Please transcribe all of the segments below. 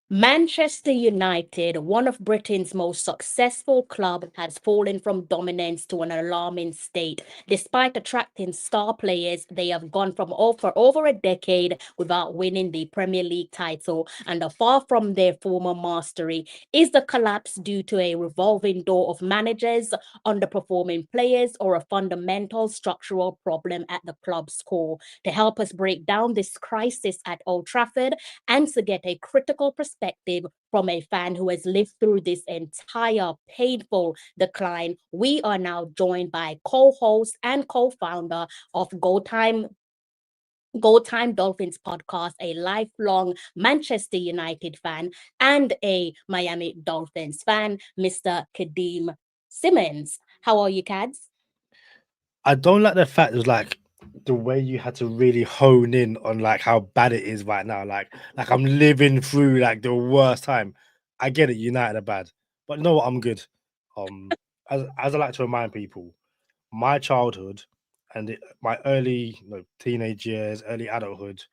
Manchester United, one of Britain's most successful clubs, has fallen from dominance to an alarming state. Despite attracting star players, they have gone for over a decade without winning the Premier League title and are far from their former mastery. Is the collapse due to a revolving door of managers, underperforming players, or a fundamental structural problem at the club's core? To help us break down this crisis at Old Trafford, and to get a critical perspective from a fan who has lived through this entire painful decline, we are now joined by co-host and co-founder of Go Time Dolphins podcast, a lifelong Manchester United fan and a Miami Dolphins fan, Mr. Kadeem Simmons. How are you, Cads? I don't like the fact it was like the way you had to really hone in on like how bad it is right now. Like I'm living through like the worst time. I get it, United are bad, but you know what? I'm good. As I like to remind people, my childhood and my early teenage years, early adulthood,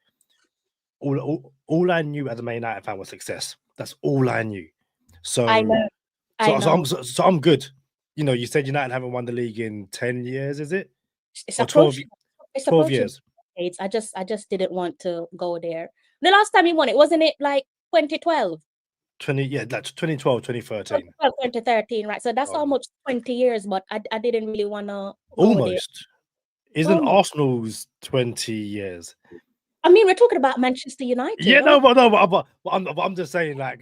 all I knew as a Man United fan was success. That's all I knew. I So know, I so so I'm know. so, so I'm good. You said United haven't won the league in 10 years, is it? It's Or 12, approaching. It's 12 approaching years. decades. I just didn't want to go there. The last time he won it, wasn't it like 2012? 20, yeah, like 2012, 2013. 2013, right? So that's Um, almost 20 years, but I didn't really want to go there. almost. Isn't Almost. Arsenal's 20 years? I mean, we're talking about Manchester Yeah, United. no, but I'm just saying, like,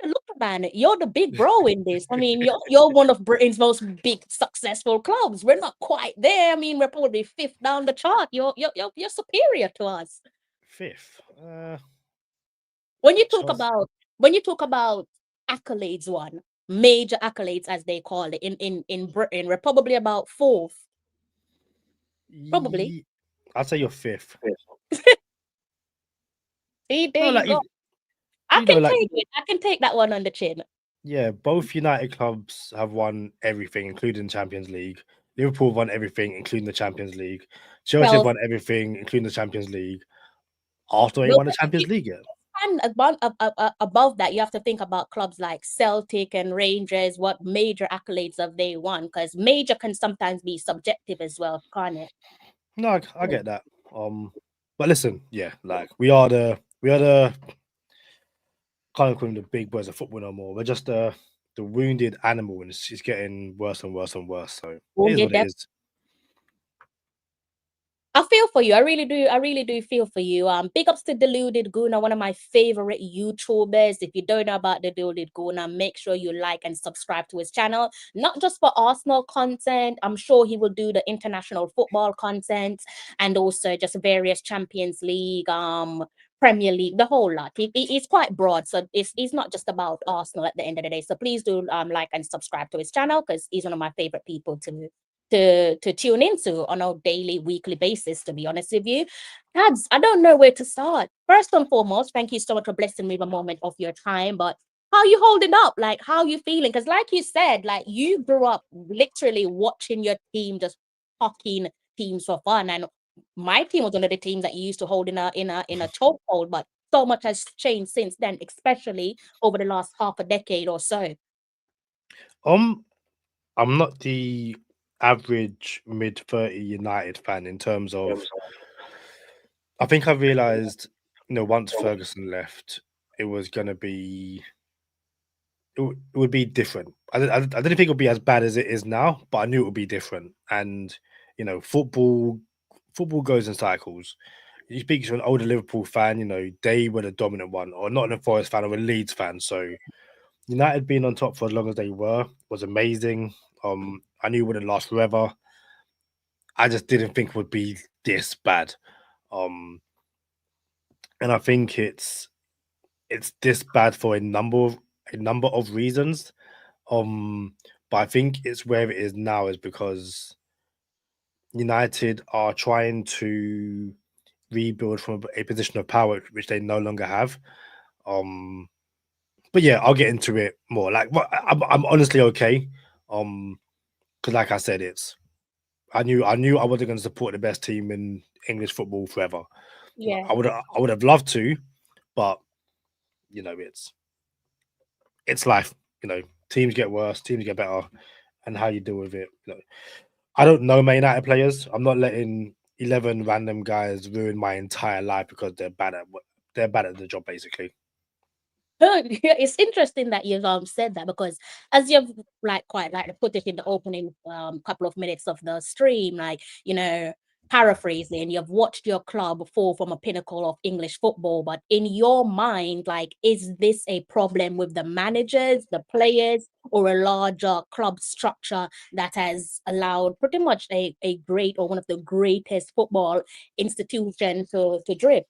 Look, man, you're the big bro in this. I mean, you're one of Britain's most big successful clubs. We're not quite there. I mean, we're probably fifth down the chart. You're superior to us. fifth. When you talk Chelsea. about when you talk about accolades, one major accolades as they call it in Britain, we're probably about fourth, probably. I'd say you're fifth. See, there No, you like, go. I can like, take it. I can take that one on the chin. yeah, both United clubs have won everything, including Champions League. Liverpool have won everything, including the Champions League. Chelsea have Well, won everything, including the Champions League. Arsenal ain't well, won the Champions League yet. and above that, you have to think about clubs like Celtic and Rangers. What major accolades have they won? Because major can sometimes be subjective as well, can't it? No, I get that. But listen, yeah, like we are the can't call them the big boys of football no more. We're just the wounded animal, and it's getting worse and worse and worse. So it is Wounded. what it is. I feel for you. I really do. I really do feel for you. Big ups to Deluded Guna, one of my favorite YouTubers. If you don't know about the Deluded Guna, make sure you like and subscribe to his channel. Not just for Arsenal content. I'm sure he will do the international football content and also just various Champions League, Premier League, the whole lot. He's quite broad, so it's not just about Arsenal at the end of the day. So please do like and subscribe to his channel because he's one of my favorite people to tune into on a daily, weekly basis, to be honest with you. Tads, I don't know where to start. First and foremost, thank you so much for blessing me with a moment of your time. But how you holding up? Like, how you feeling? Because like you said, like you grew up literally watching your team just fucking teams for fun. And my team was one of the teams that you used to hold in a chokehold, but so much has changed since then, especially over the last half a decade or so. Um, I'm not the average mid-30 United fan in terms of. I think I realized, once Ferguson left, it was gonna be. It would be different. I didn't think it would be as bad as it is now, but I knew it would be different. And football goes in cycles. You speak to an older Liverpool fan, they were the dominant one, or not a Forest fan or a Leeds fan. So United being on top for as long as they were was amazing. I knew it wouldn't last forever. I just didn't think it would be this bad. Um, and I think it's this bad for a number of reasons. But I think it's where it is now is because United are trying to rebuild from a position of power which they no longer have. Um, but yeah, I'll get into it more. Like, I'm honestly okay. Because like I said, I knew I wasn't going to support the best team in English football forever. Yeah. I would have loved to, but it's life. Teams get worse, teams get better, and how you deal with it. I don't know Man United players. I'm not letting 11 random guys ruin my entire life because they're bad at the job, basically. It's interesting that you've said that, because as you've like quite like put it in the opening couple of minutes of the stream, like, paraphrasing, you've watched your club fall from a pinnacle of English football, but in your mind, like, is this a problem with the managers, the players, or a larger club structure that has allowed pretty much a great, or one of the greatest football institutions to drift?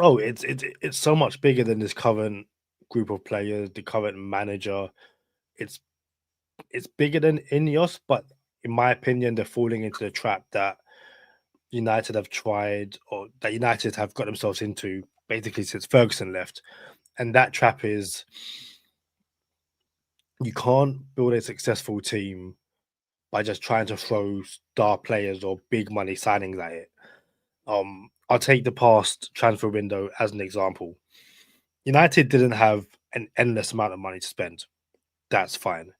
Oh, it's so much bigger than this current group of players, the current manager. It's it's bigger than Ineos, but in my opinion, they're falling into the trap that United have tried, or that United have got themselves into basically since Ferguson left. And that trap is, you can't build a successful team by just trying to throw star players or big money signings at it. I'll take the past transfer window as an example. United didn't have an endless amount of money to spend. That's fine.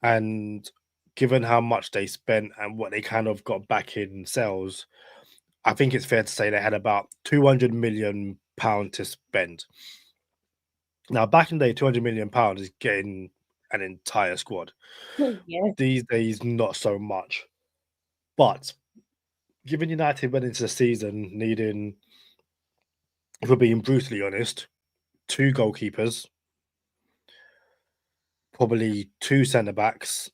And given how much they spent and what they kind of got back in sales, I think it's fair to say they had about £200 million to spend. Now, back in the day, £200 million is getting an entire squad. Yes. These days, not so much. But given United went into the season needing, if we're being brutally honest, two goalkeepers, probably two centre backs,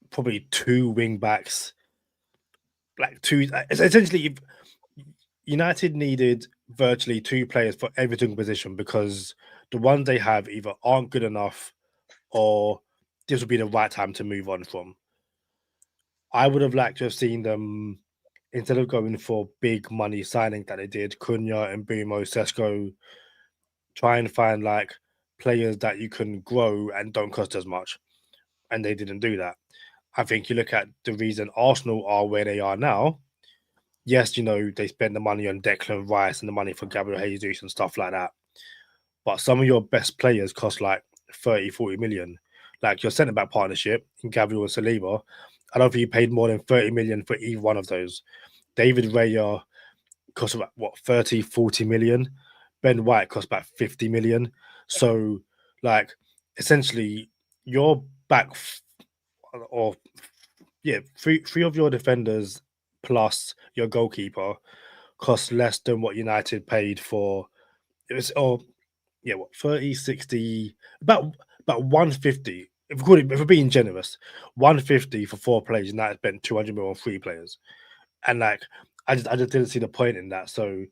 probably two wing backs, like two. Essentially, United needed virtually two players for every single position because the ones they have either aren't good enough or this would be the right time to move on from. I would have liked to have seen them, instead of going for big money signing that they did, Cunha and Bumo, Sesko, try and find like players that you can grow and don't cost as much. And they didn't do that. I think you look at the reason Arsenal are where they are now. Yes, they spend the money on Declan Rice and the money for Gabriel Jesus and stuff like that. But some of your best players cost like 30, 40 million. Like your centre back partnership in Gabriel and Saliba, I don't think you paid more than 30 million for either one of those. David Raya cost about what, 30, 40 million. Ben White cost about 50 million. So, like, essentially, your or yeah, three of your defenders plus your goalkeeper cost less than what United paid for. It was, or yeah, what, 30, 60, about 150. If we're being generous, 150 for four players, and that spent 200 million on three players. And like, I just didn't see the point in that. So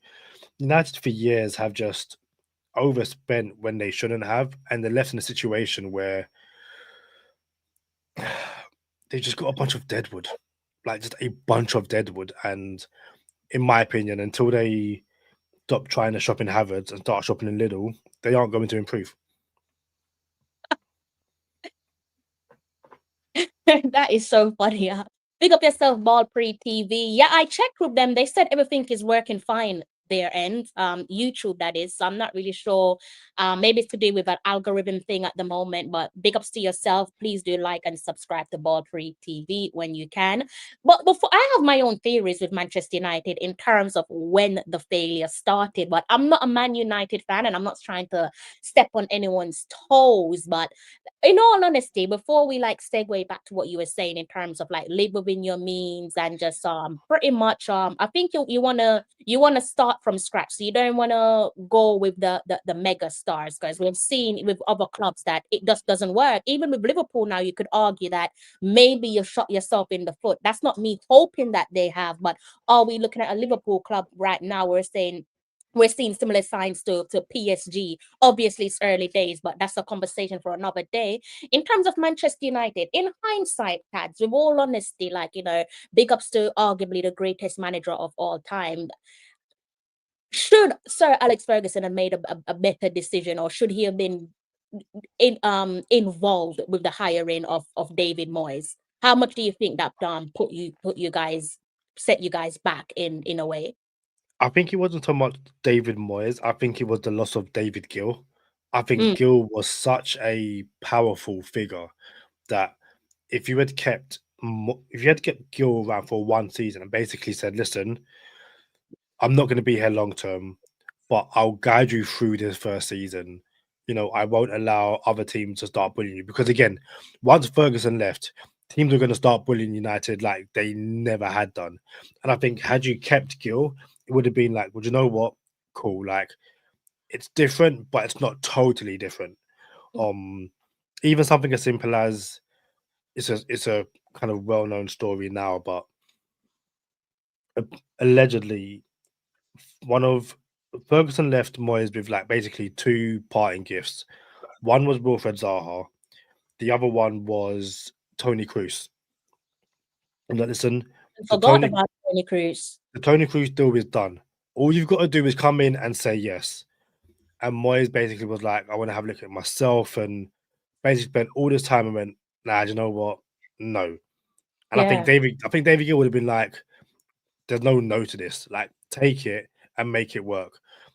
United for years have just overspent when they shouldn't have, and they're left in a situation where they just got a bunch of deadwood, like just a bunch of deadwood. And in my opinion, until they stop trying to shop in Harrods and start shopping in Lidl, they aren't going to improve. That is so funny. Big up yourself, Ball Pre TV. Yeah, I checked with them. They said everything is working fine their end. YouTube, that is. So I'm not really sure. Maybe it's to do with an algorithm thing at the moment. But big ups to yourself. Please do like and subscribe to Ball Pre TV when you can. But before, I have my own theories with Manchester United in terms of when the failure started. But I'm not a Man United fan, and I'm not trying to step on anyone's toes. But in all honesty, before we like segue back to what you were saying in terms of like live within your means and just pretty much I think you wanna start from scratch. So you don't wanna go with the mega stars, because we've seen with other clubs that it just doesn't work. Even with Liverpool now, you could argue that maybe you shot yourself in the foot. That's not me hoping that they have, but are we looking at a Liverpool club right now? We're seeing similar signs to PSG. Obviously, it's early days, but that's a conversation for another day. In terms of Manchester United, in hindsight, Tads, with all honesty, like, big ups to arguably the greatest manager of all time. Should Sir Alex Ferguson have made a better decision, or should he have been involved with the hiring of David Moyes? How much do you think that put you guys, set you guys back in a way? I think it wasn't so much David Moyes. I think it was the loss of David Gill. I think Mm. Gill was such a powerful figure that if you had kept if you had kept Gill around for one season and basically said, "Listen, I'm not going to be here long term, but I'll guide you through this first season. You know, I won't allow other teams to start bullying you because again, once Ferguson left, teams are going to start bullying United like they never had done. And I think had you kept Gill, it would have been like, well, you know what? Cool. Like it's different, but it's not totally different. Um, even something as simple as it's a kind of well known story now, but uh, allegedly one of Ferguson left Moyes with like basically two parting gifts. One was Wilfred Zaha, the other one was Tony Cruz. And like, listen, I the forgot Tony about Tony Cruz. the Tony Cruz deal is done. All you've got to do is come in and say yes. And Moyes basically was like, I want to have a look at myself and basically spent all this time and went, nah, do you know what? No. And Yeah, I think David Gill would have been like, there's no to this. Like, take it and make it work.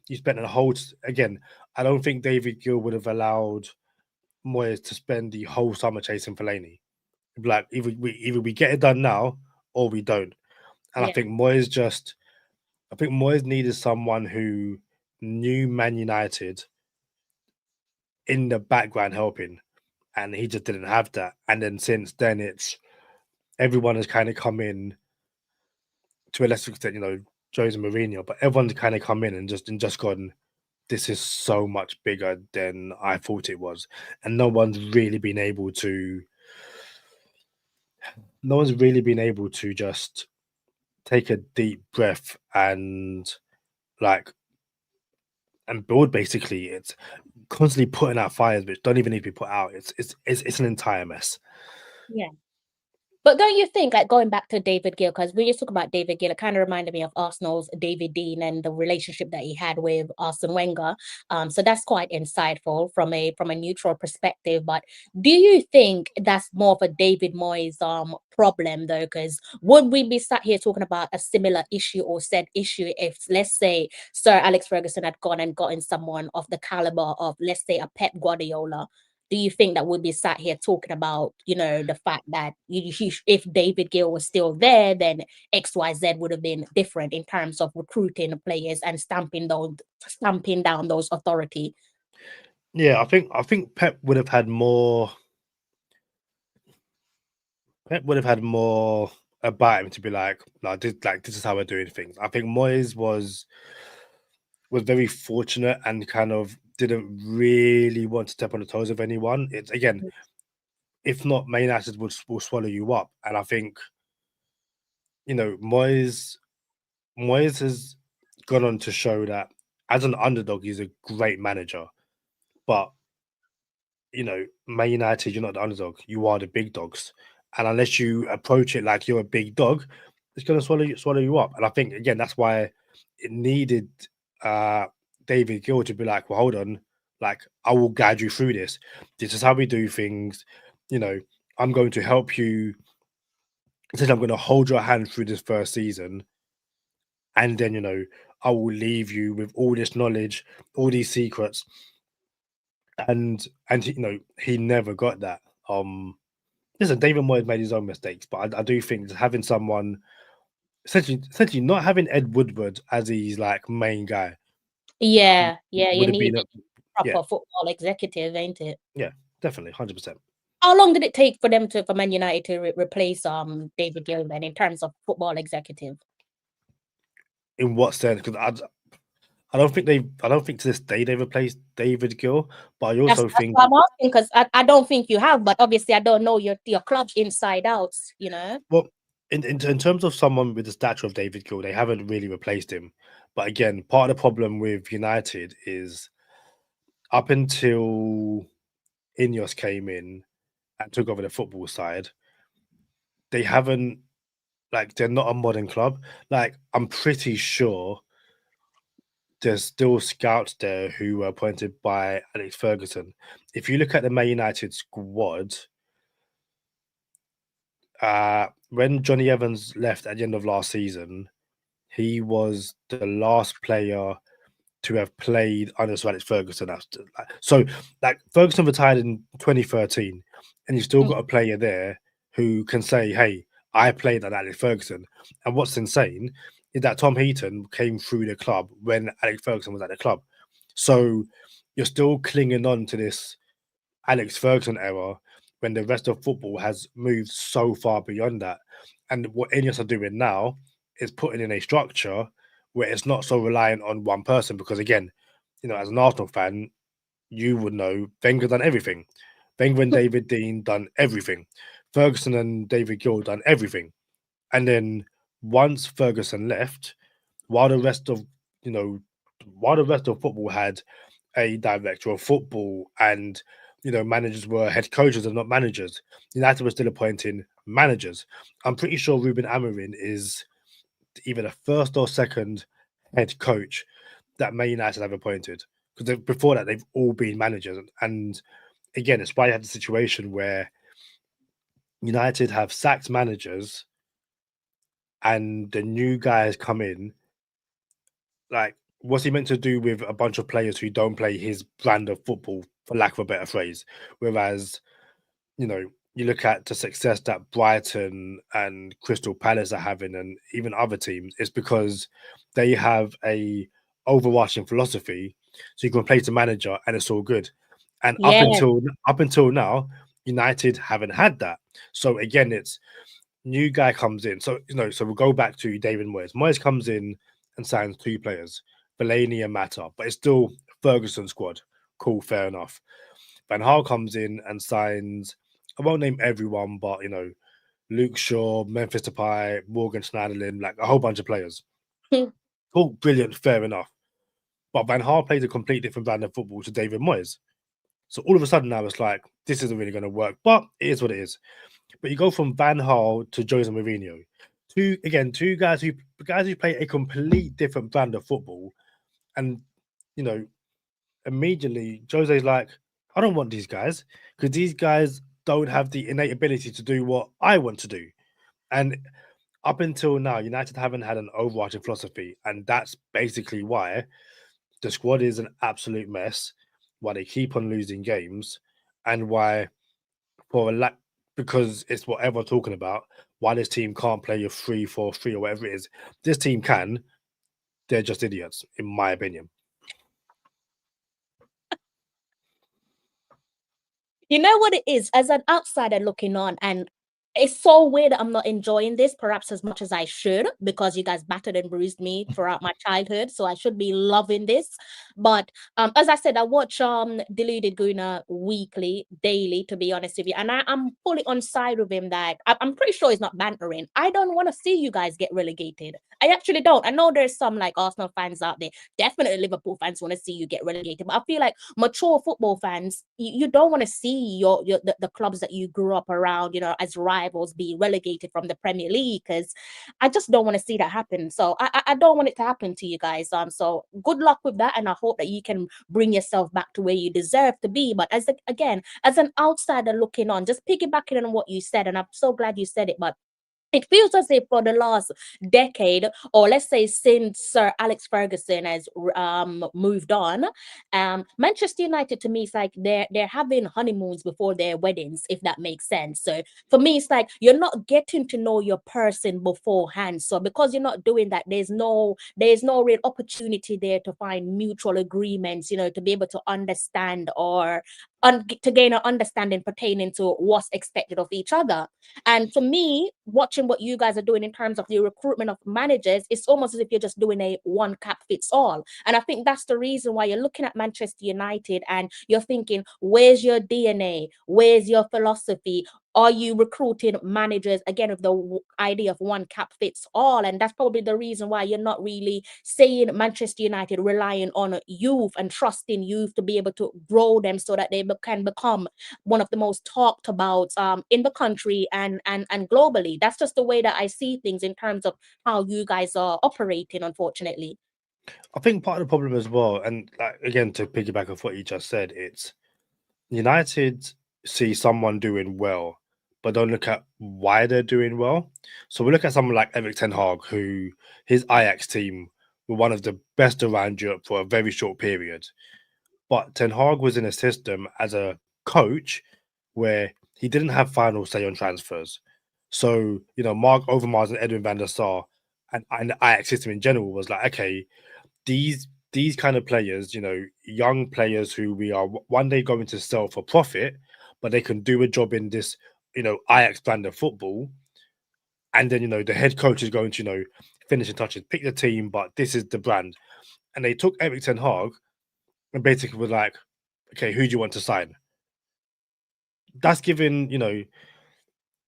You spent a whole again. I don't think David Gill would have allowed Moyes to spend the whole summer chasing Fellaini. Like, either we get it done now or we don't. And yeah, I think Moyes needed someone who knew Man United in the background helping, and he just didn't have that. And then since then, it's everyone has kind of come in to a lesser extent, you know, Jose Mourinho, but everyone's kind of come in and just gone, this is so much bigger than I thought it was. And no one's really been able to just take a deep breath and like and build basically. It's constantly putting out fires which don't even need to be put out. It's an entire mess. yeah. But don't you think, like going back to David Gill, because when you talk about David Gill, it kind of reminded me of Arsenal's David Dean and the relationship that he had with Arsene Wenger. So that's quite insightful from a neutral perspective. But do you think that's more of a David Moyes problem though? Because would we be sat here talking about a similar issue or said issue if, let's say, Sir Alex Ferguson had gone and gotten someone of the caliber of, let's say, a Pep Guardiola? Do you think that we'd be sat here talking about, the fact that if David Gill was still there, then XYZ would have been different in terms of recruiting players and stamping down those authority? Yeah, I think Pep would have had more about him to be like this is how we're doing things. I think Moyes was very fortunate and kind of didn't really want to step on the toes of anyone. It's again, if not, Man United will swallow you up. And I think you know Moyes has gone on to show that as an underdog, he's a great manager. But you know, Man United, you're not the underdog. You are the big dogs. And unless you approach it like you're a big dog, it's going to swallow you up. And I think again that's why it needed uh David Gill to be like, well, hold on, like I will guide you through this. This is how we do things. You know, I'm going to help you. Essentially, I'm going to hold your hand through this first season, and then I will leave you with all this knowledge, all these secrets, and he never got that. Listen, David Moyes made his own mistakes, but I do think that having someone essentially not having Ed Woodward as his like main guy Yeah, yeah, you would have need been a a yeah, proper football executive, ain't it? yeah, definitely 100%. How long did it take for them for Man United to replace David Gill then in terms of football executive? In what sense? Because I don't think to this day they've replaced David Gill, but I also That's think what I'm asking because I don't think you have, but obviously I don't know your club inside out, you know? well in terms of someone with the stature of David Gill, they haven't really replaced him. But again, part of the problem with United is up until Ineos came in and took over the football side, they haven't like they're not a modern club. Like I'm pretty sure there's still scouts there who were appointed by Alex Ferguson. If you look at the Man United squad, when Johnny Evans left at the end of last season, he was the last player to have played under Sir Alex Ferguson. So, like Ferguson retired in 2013, and you've still got a player there who can say, "Hey, I played under Alex Ferguson." And what's insane is that Tom Heaton came through the club when Alex Ferguson was at the club. So you're still clinging on to this Alex Ferguson era when the rest of football has moved so far beyond that. And what Ineos are doing now is putting in a structure where it's not so reliant on one person. Because again, as an Arsenal fan, you would know Wenger done everything. Wenger and David Dean done everything. Ferguson and David Gill done everything. And then once Ferguson left, while the rest of you know, while the rest of football had a director of football and managers were head coaches and not managers, United were still appointing managers. I'm pretty sure Ruben Amorim is either the first or second head coach that Man United have appointed, because before that they've all been managers. And again, it's why you had the situation where United have sacked managers and the new guys come in. Like, what's he meant to do with a bunch of players who don't play his brand of football, for lack of a better phrase? Whereas, you look at the success that Brighton and Crystal Palace are having, and even other teams, it's because they have a overarching philosophy. So you can replace the manager, and it's all good. And up Yeah. until now, United haven't had that. So again, it's new guy comes in. So so we'll go back to David Moyes. Moyes comes in and signs two players, Fellaini and Mata, but it's still Ferguson squad. Cool, fair enough. Van Gaal comes in and signs, I won't name everyone, but Luke Shaw, Memphis Depay, Morgan Schneiderlin, like a whole bunch of players. Cool, brilliant, fair enough. But Van Gaal plays a complete different brand of football to David Moyes. So all of a sudden now it's like, this isn't really going to work, but it is what it is. But you go from Van Gaal to Jose Mourinho, two guys who play a complete different brand of football, and you know immediately Jose's like, I don't want these guys because these guys don't have the innate ability to do what I want to do. And up until now, United haven't had an overarching philosophy, and that's basically why the squad is an absolute mess, why they keep on losing games, and why for a lack because it's what everyone's talking about. Why this team can't play a 3-4-3 or whatever it is. This team can. They're just idiots, in my opinion. You know what it is, as an outsider looking on, and it's so weird that I'm not enjoying this perhaps as much as I should, because you guys battered and bruised me throughout my childhood, so I should be loving this. But as I said, I watch Deluded Guna weekly, daily, to be honest with you, and I'm fully on side with him. That I'm pretty sure he's not bantering. I don't want to see you guys get relegated. I actually don't. I know there's some like Arsenal fans out there, definitely Liverpool fans want to see you get relegated, but I feel like mature football fans, you don't want to see the clubs that you grew up around, as rivals, be relegated from the Premier League, because I just don't want to see that happen. So I don't want it to happen to you guys. So good luck with that, and I hope that you can bring yourself back to where you deserve to be. But again, as an outsider looking on, just piggybacking on what you said, and I'm so glad you said it, but it feels as if for the last decade, or let's say since Sir Alex Ferguson has moved on, Manchester United to me is like they're having honeymoons before their weddings, if that makes sense. So for me, it's like you're not getting to know your person beforehand. So because you're not doing that, there's no real opportunity there to find mutual agreements, to be able to understand or to gain an understanding pertaining to what's expected of each other. And for me, watching what you guys are doing in terms of the recruitment of managers, it's almost as if you're just doing a one cap fits all. And I think that's the reason why you're looking at Manchester United and you're thinking, where's your DNA? Where's your philosophy? Are you recruiting managers again with the idea of one cap fits all? And that's probably the reason why you're not really seeing Manchester United relying on youth and trusting youth to be able to grow them so that they can become one of the most talked about in the country and globally. That's just the way that I see things in terms of how you guys are operating, unfortunately. I think part of the problem as well, and like, again, to piggyback off what you just said, it's United see someone doing well, but don't look at why they're doing well. So we look at someone like Erik Ten Hag, who his Ajax team were one of the best around Europe for a very short period. But Ten Hag was in a system as a coach where he didn't have final say on transfers. So, Mark Overmars and Edwin van der Sar and the Ajax system in general was like, okay, these kind of players, young players who we are one day going to sell for profit, but they can do a job in this, Ajax brand of football. And then, the head coach is going to, finish and touches, pick the team, but this is the brand. And they took Erik Ten Hag and basically was like, okay, who do you want to sign? That's given,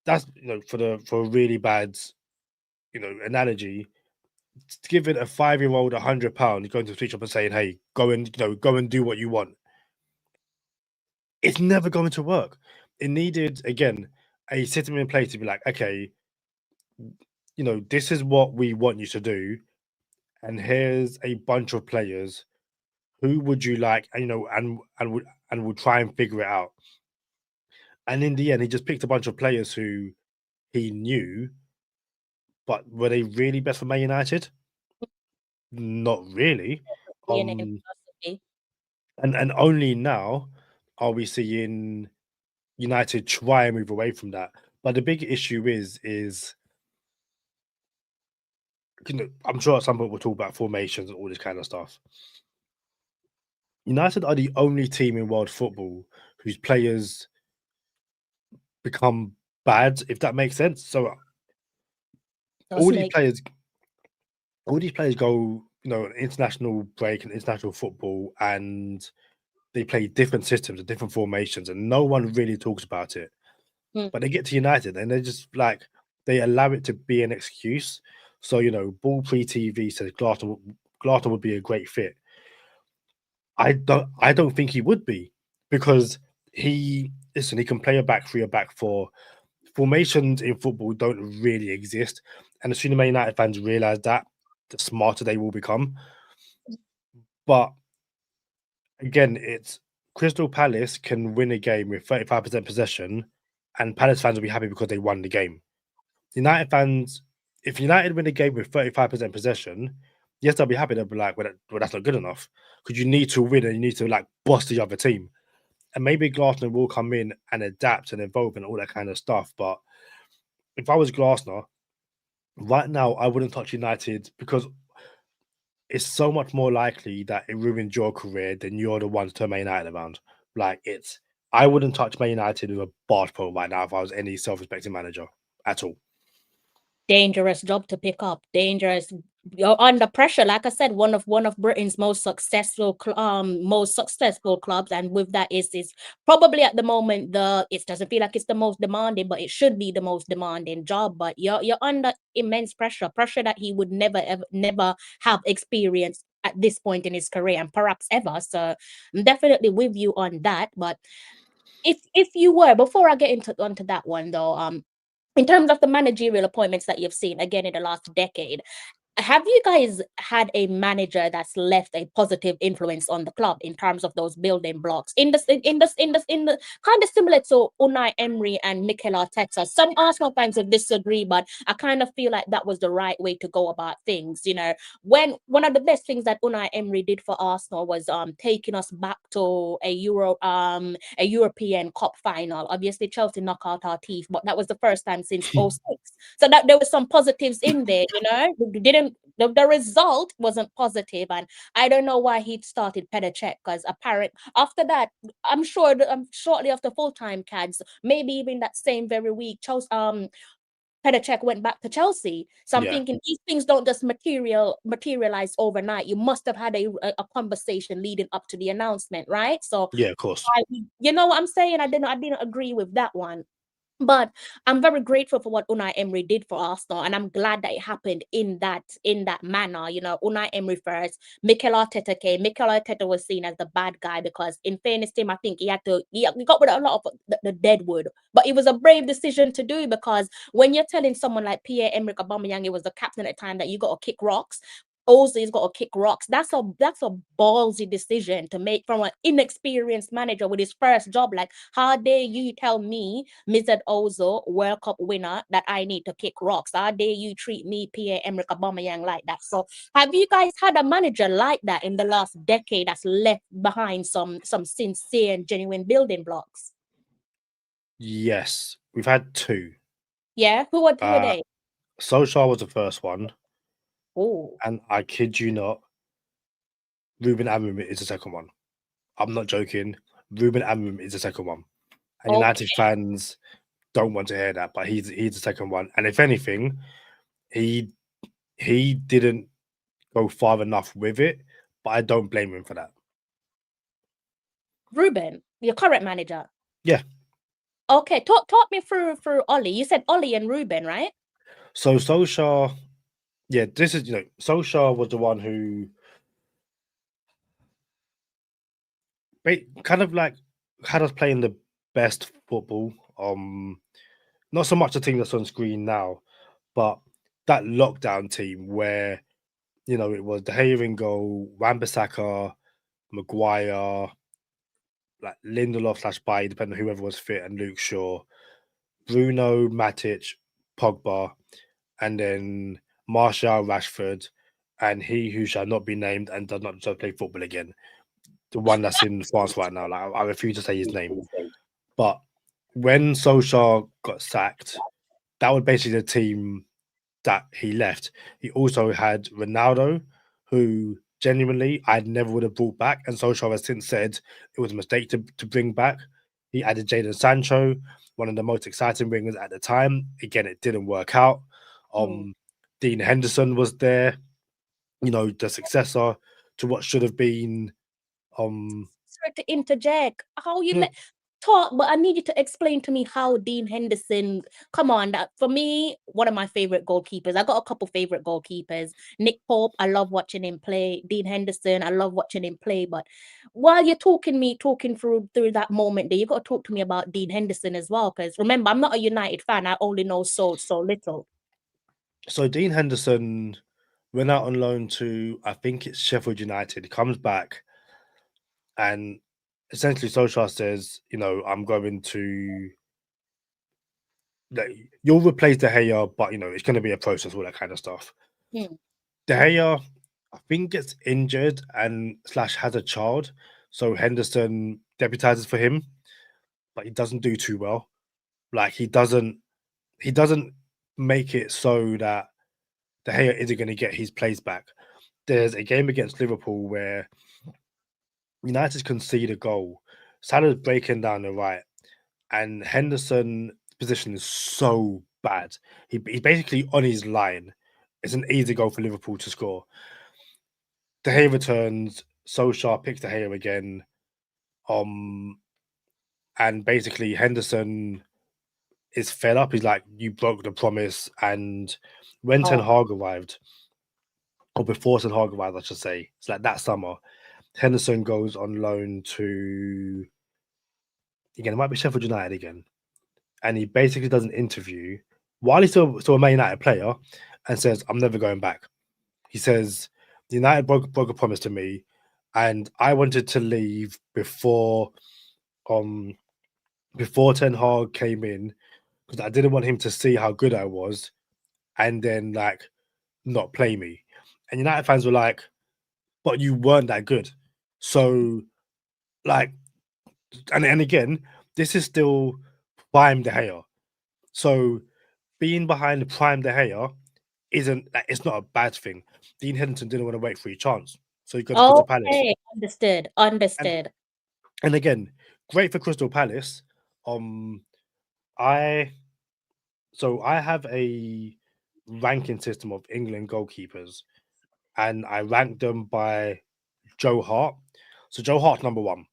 that's for a really bad, analogy. It's giving a 5-year-old £100 going to the street shop and saying, hey, go and do what you want. It's never going to work. It needed, again, a system in place to be like, okay, this is what we want you to do, and here's a bunch of players. Who would you like? And we'll try and figure it out. And in the end, he just picked a bunch of players who he knew, but were they really best for Man United? Not really. DNA Um, philosophy. and only now are we seeing United try and move away from that. But the big issue is I'm sure at some point we'll talk about formations and all this kind of stuff. United are the only team in world football whose players become bad, if that makes sense. So Does all these make players, all these players go, international break and international football, and they play different systems and different formations, and no one really talks about it. mm, But they get to United and they're just like they allow it to be an excuse. So Ball Pre TV says Glasner would be a great fit. I don't think he would be, because he can play a back three, a back four. Formations in football don't really exist, and the sooner Man United fans realize that, the smarter they will become. But again, it's Crystal Palace can win a game with 35% possession, and Palace fans will be happy because they won the game. United fans, if United win a game with 35% possession, yes, they'll be happy. They'll be like, well, that's not good enough, because you need to win and you need to like boss the other team. And maybe Glasner will come in and adapt and evolve and all that kind of stuff. But if I was Glasner, right now, I wouldn't touch United, because it's so much more likely that it ruins your career than you're the one to turn Man United around. Like, I wouldn't touch Man United with a barge pole right now if I was any self-respecting manager at all. dangerous job to pick up. Dangerous. You're under pressure. Like I said, one of Britain's most successful clubs, and with that is probably at the moment it doesn't feel like it's the most demanding, but it should be the most demanding job. But you're under immense pressure that he would never have experienced at this point in his career, and perhaps ever. So I'm definitely with you on that. But if you were, before I get onto that one though, in terms of the managerial appointments that you've seen again in the last decade, have you guys had a manager that's left a positive influence on the club in terms of those building blocks? In the kind of similar to Unai Emery and Mikel Arteta. Some Arsenal fans will disagree, but I kind of feel like that was the right way to go about things. When one of the best things that Unai Emery did for Arsenal was taking us back to a European Cup final. Obviously, Chelsea knocked out our teeth, but that was the first time since '06. So that there was some positives in there. We didn't the result wasn't positive, and I don't know why he started Petr, because apparent after that, I'm sure shortly after full time cads, maybe even that same very week, Petr went back to Chelsea. So I'm Yeah, thinking these things don't just materialize overnight. You must have had a conversation leading up to the announcement, right? So yeah, of course. you know what I'm saying? I didn't agree with that one. But I'm very grateful for what Unai Emery did for Arsenal, and I'm glad that it happened in that manner. Unai Emery first, Mikel Arteta came. Mikel Arteta was seen as the bad guy because, in fairness to him, I think he got rid of a lot of the dead wood. But it was a brave decision to do, because when you're telling someone like Pierre-Emerick Aubameyang, he was the captain at the time, that you got to kick rocks. Ozil's got to kick rocks. That's a ballsy decision to make from an inexperienced manager with his first job. Like, how dare you tell me, Mr. Ozil, World Cup winner, that I need to kick rocks? How dare you treat me, Pierre-Emerick Aubameyang, like that? So, have you guys had a manager like that in the last decade that's left behind some sincere and genuine building blocks? Yes, we've had two. Yeah, who are Uh, they? Solskjaer was the first one, Oh, and I kid you not, Ruben Amorim is the second one. I'm not joking. Ruben Amorim is the second one, and United okay. fans don't want to hear that, but he's the second one. And if anything, he he didn't go far enough with it, but I don't blame him for that. Ruben, your current manager. Yeah. Okay, talk me through Ollie. You said Ollie and Ruben, right? So Solskjaer, yeah, this is Solskjaer was the one who kind of like had us playing the best football. Not so much the team that's on screen now, but that lockdown team where it was De Gea in goal, Wan-Bissaka, Maguire, like Lindelof slash Bailly, depending on whoever was fit, and Luke Shaw, Bruno, Matic, Pogba, and then Martial, Rashford, and he who shall not be named and does not deserve to play football again. The one that's in France right now. Like I refuse to say his name. But when Solskjaer got sacked, that was basically the team that he left. He also had Ronaldo, who genuinely I never would have brought back. And Solskjaer has since said it was a mistake to bring back. He added Jadon Sancho, one of the most exciting wingers at the time. Again, it didn't work out. Hmm. Dean Henderson was there, the successor to what should have been. Sorry to interject. How you No, let talk, but I need you to explain to me how Dean Henderson. Come on, that for me, one of my favorite goalkeepers. I got a couple favorite goalkeepers. Nick Pope, I love watching him play. Dean Henderson, I love watching him play. But while you're talking through that moment, there you got to talk to me about Dean Henderson as well. Because remember, I'm not a United fan. I only know so little. So Dean Henderson went out on loan to, I think it's Sheffield United. He comes back and essentially Solskjaer says, I'm going to, like, you'll replace De Gea, but it's going to be a process, all that kind of stuff. Hmm. De Gea, I think, gets injured and slash has a child, so Henderson deputizes for him, but he doesn't do too well. Like he doesn't make it so that De Gea isn't going to get his place back. There's a game against Liverpool where United concede a goal. Salah's breaking down the right, and Henderson's position is so bad. He's basically on his line. It's an easy goal for Liverpool to score. De Gea returns. Solskjaer picks De Gea again. Um, and basically Henderson is fed up. He's like, "You broke the promise." And when Ten Oh, Hag arrived, or before Ten Hag arrived, I should say, it's like that summer. Henderson goes on loan to again. It might be Sheffield United again, and he basically does an interview while he's still a Man United player, and says, "I'm never going back." He says, "United broke a promise to me, and I wanted to leave um before Ten Hag came in because I didn't want him to see how good I was, and then like not play me." And United fans were like, "But you weren't that good." So like, and again, this is still prime De Gea. So being behind prime De Gea isn't like, it's not a bad thing. Dean Henderson didn't want to wait for his chance, so he goes to Crystal Palace. okay, understood, And understood. and again, great for Crystal Palace. Um, I I have a ranking system of England goalkeepers, and I rank them by Joe Hart. So Joe Hart's number one.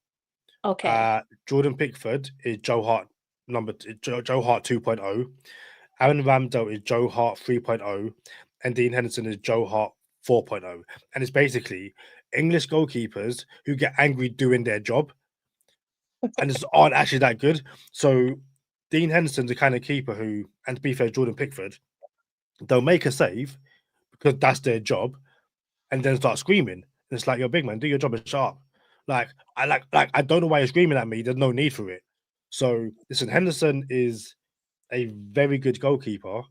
Okay. Jordan Pickford is Joe Hart Joe Hart 2.0. Aaron Ramsdale is Joe Hart 3.0, and Dean Henderson is Joe Hart 4.0. And it's basically English goalkeepers who get angry doing their job and just aren't actually that good. So Dean Henderson's the kind of keeper who, and to be fair, Jordan Pickford, they'll make a save because that's their job, and then start screaming. And it's like, yo, big man, do your job and shut up. Like I don't know why you're screaming at me. There's no need for it. So listen, Henderson is a very good goalkeeper,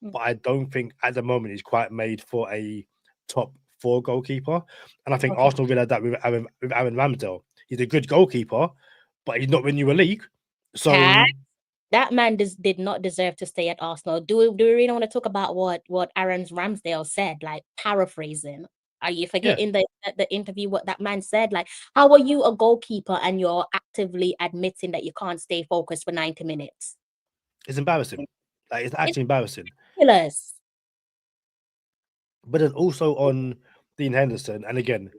Mm. but I don't think at the moment he's quite made for a top four goalkeeper. And I think Okay. Arsenal realised that with Aaron Ramsdale. He's a good goalkeeper, but he's not winning you a league. Cat, So that man did not deserve to stay at Arsenal. Do we really want to talk about what Aaron Ramsdale said? Like paraphrasing. Are you yeah, forgetting the interview what that man said? Like, how are you a goalkeeper and you're actively admitting that you can't stay focused for 90 minutes? it's embarrassing. Like it's It's actually embarrassing. ridiculous. But then also on Dean Henderson, and again,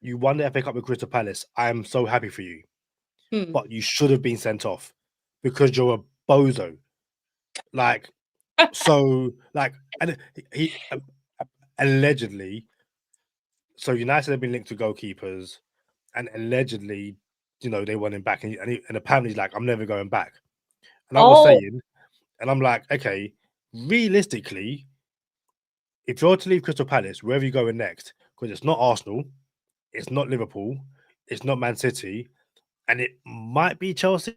you won the FA Cup with Crystal Palace. I am so happy for you, Hmm. but you should have been sent off because you're a bozo. Like like, and allegedly, so United have been linked to goalkeepers, and allegedly, they want him back, and apparently, he's like, I'm never going back. And I was Oh, saying, and I'm like, okay, realistically, if you're to leave Crystal Palace, where are you going next? Because it's not Arsenal, it's not Liverpool, it's not Man City, and it might be Chelsea.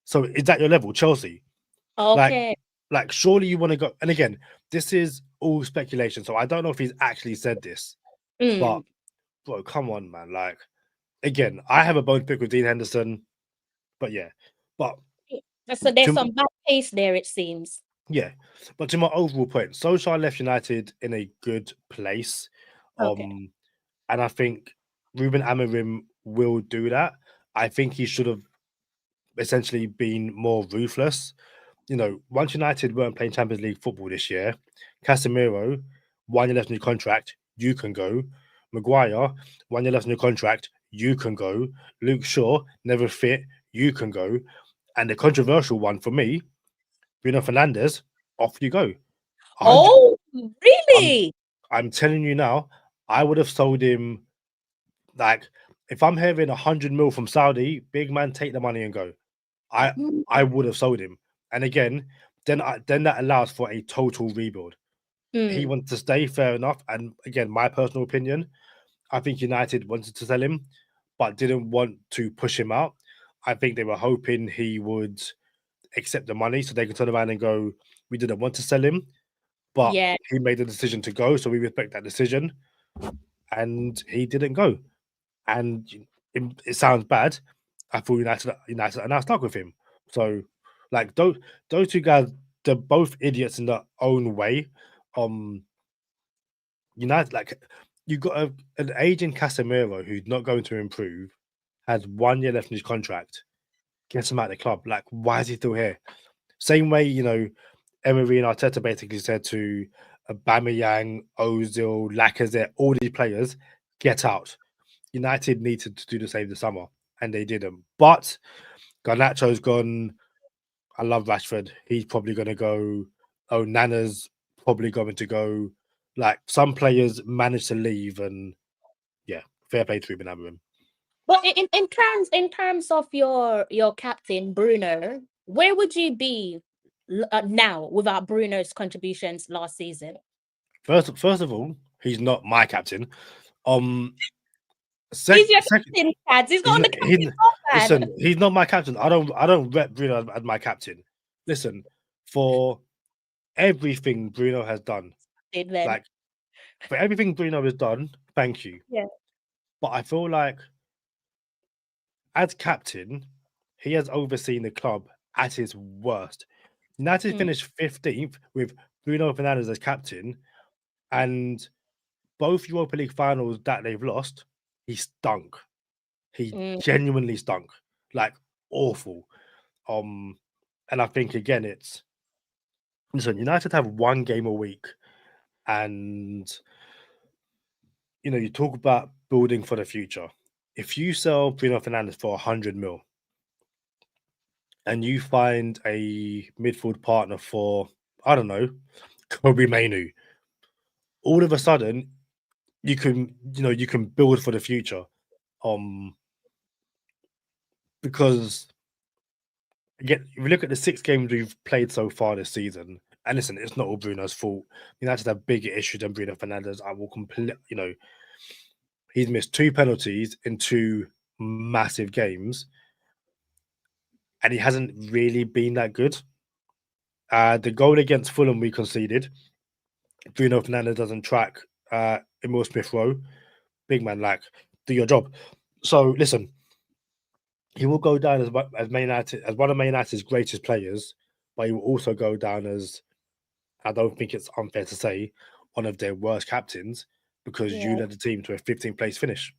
So is that your level, Chelsea? Like, okay. surely you want to go. And again, this is all speculation, so I don't know if he's actually said this, but Mm. bro, come on, man. Like, again, I have a bone to pick with Dean Henderson, but yeah, but So there's to some bad taste there, it seems. yeah, but to my overall point, Solskjaer left United in a good place, Okay. um, and I think Ruben Amorim will do that. I think he should have essentially been more ruthless. Once United weren't playing Champions League football this year, Casemiro, 1 year left in your contract, you can go. Maguire, 1 year left in your contract, you can go. Luke Shaw, never fit, you can go. And the controversial one for me, Bruno Fernandes, off you go. 100. Oh, I'm really? I'm telling you now, I would have sold him like if I'm hearing 100 mil from Saudi, big man, take the money and go. I I Mm. would have sold him. And again, then that allows for a total rebuild. He Mm. wants to stay, fair enough. And again, my personal opinion, I think United wanted to sell him, but didn't want to push him out. I think they were hoping he would accept the money so they can turn around and go, we didn't want to sell him, but Yeah. he made the decision to go, so we respect that decision. And he didn't go. And it sounds bad. I thought United, and I stuck with him. So, like those two guys, they're both idiots in their own way. Um, United, like you got an aging Casemiro who's not going to improve, has 1 year left in his contract. Gets him out of the club. Like, why is he still here? Same way, Emery and Arteta basically said to Aubameyang, Ozil, Lacazette, all these players, get out. United needed to do the same this summer, and they didn't. But Garnacho's gone. I love Rashford. He's probably going to go. Oh, Nana's probably going to go. Like some players managed to leave, and yeah, fair play to Ruben Amorim. But in terms of your captain Bruno, where would you be now without Bruno's contributions last season? First of all, he's not my captain. Um, He's your second, captain, Cads. He's not he's on not, the captain man. listen. He's not my captain. I don't rep Bruno as my captain. Listen, for everything Bruno has done, Then like for everything Bruno has done, thank you. yeah. But I feel like as captain, he has overseen the club at his worst. United Mm. finished 15th with Bruno Fernandes as captain, and both Europa League finals that they've lost, he stunk. He Mm. genuinely stunk, like awful. Um, and I think again, it's listen. United have 1 game a week, and you talk about building for the future. If you sell Bruno Fernandes for 100 mil, and you find a midfield partner for, I don't know, Kobe Mainu, all of a sudden you can build for the future. Um, because again, if you look at the 6 games we've played so far this season, And listen, it's not all Bruno's fault. United have bigger issues than Bruno Fernandes. I will completely, he's missed 2 penalties in 2 massive games, and he hasn't really been that good. The goal against Fulham we conceded, Bruno Fernandes doesn't track Emil Smith Rowe. Big man, like, do your job. So listen, he will go down as Man United, as one of Man United's greatest players, but he will also go down as, I don't think it's unfair to say, one of their worst captains, because you Yeah. led the team to a 15th place finish.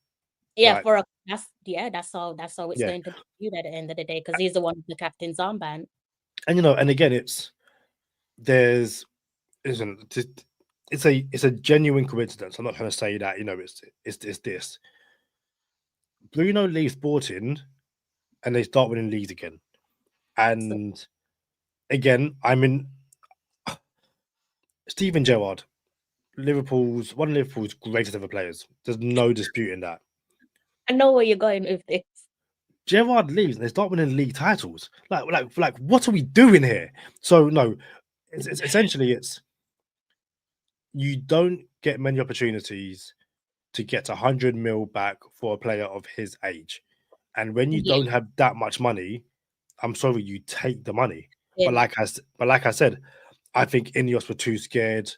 Yeah, Like, for a that's how it's yeah, going to be viewed at the end of the day because he's the one with the captain's armband. and and again, there's isn't it's a genuine coincidence. I'm not trying to say that it's this. Bruno leaves Sporting, and they start winning leagues again, So, and again, I'm in Steven Gerrard, one of Liverpool's greatest ever players. There's no disputing that. I know where you're going with this. Gerrard leaves and they start winning league titles. Like, what are we doing here? So no, it's essentially you don't get many opportunities to get 100 mil back for a player of his age, and when you Yeah, don't have that much money, I'm sorry, you take the money. But him. like I said, I think Ineos were too scared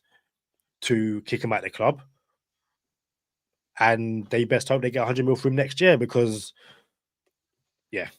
to kick him out of the club, and they best hope they get 100 mil for him next year because, yeah,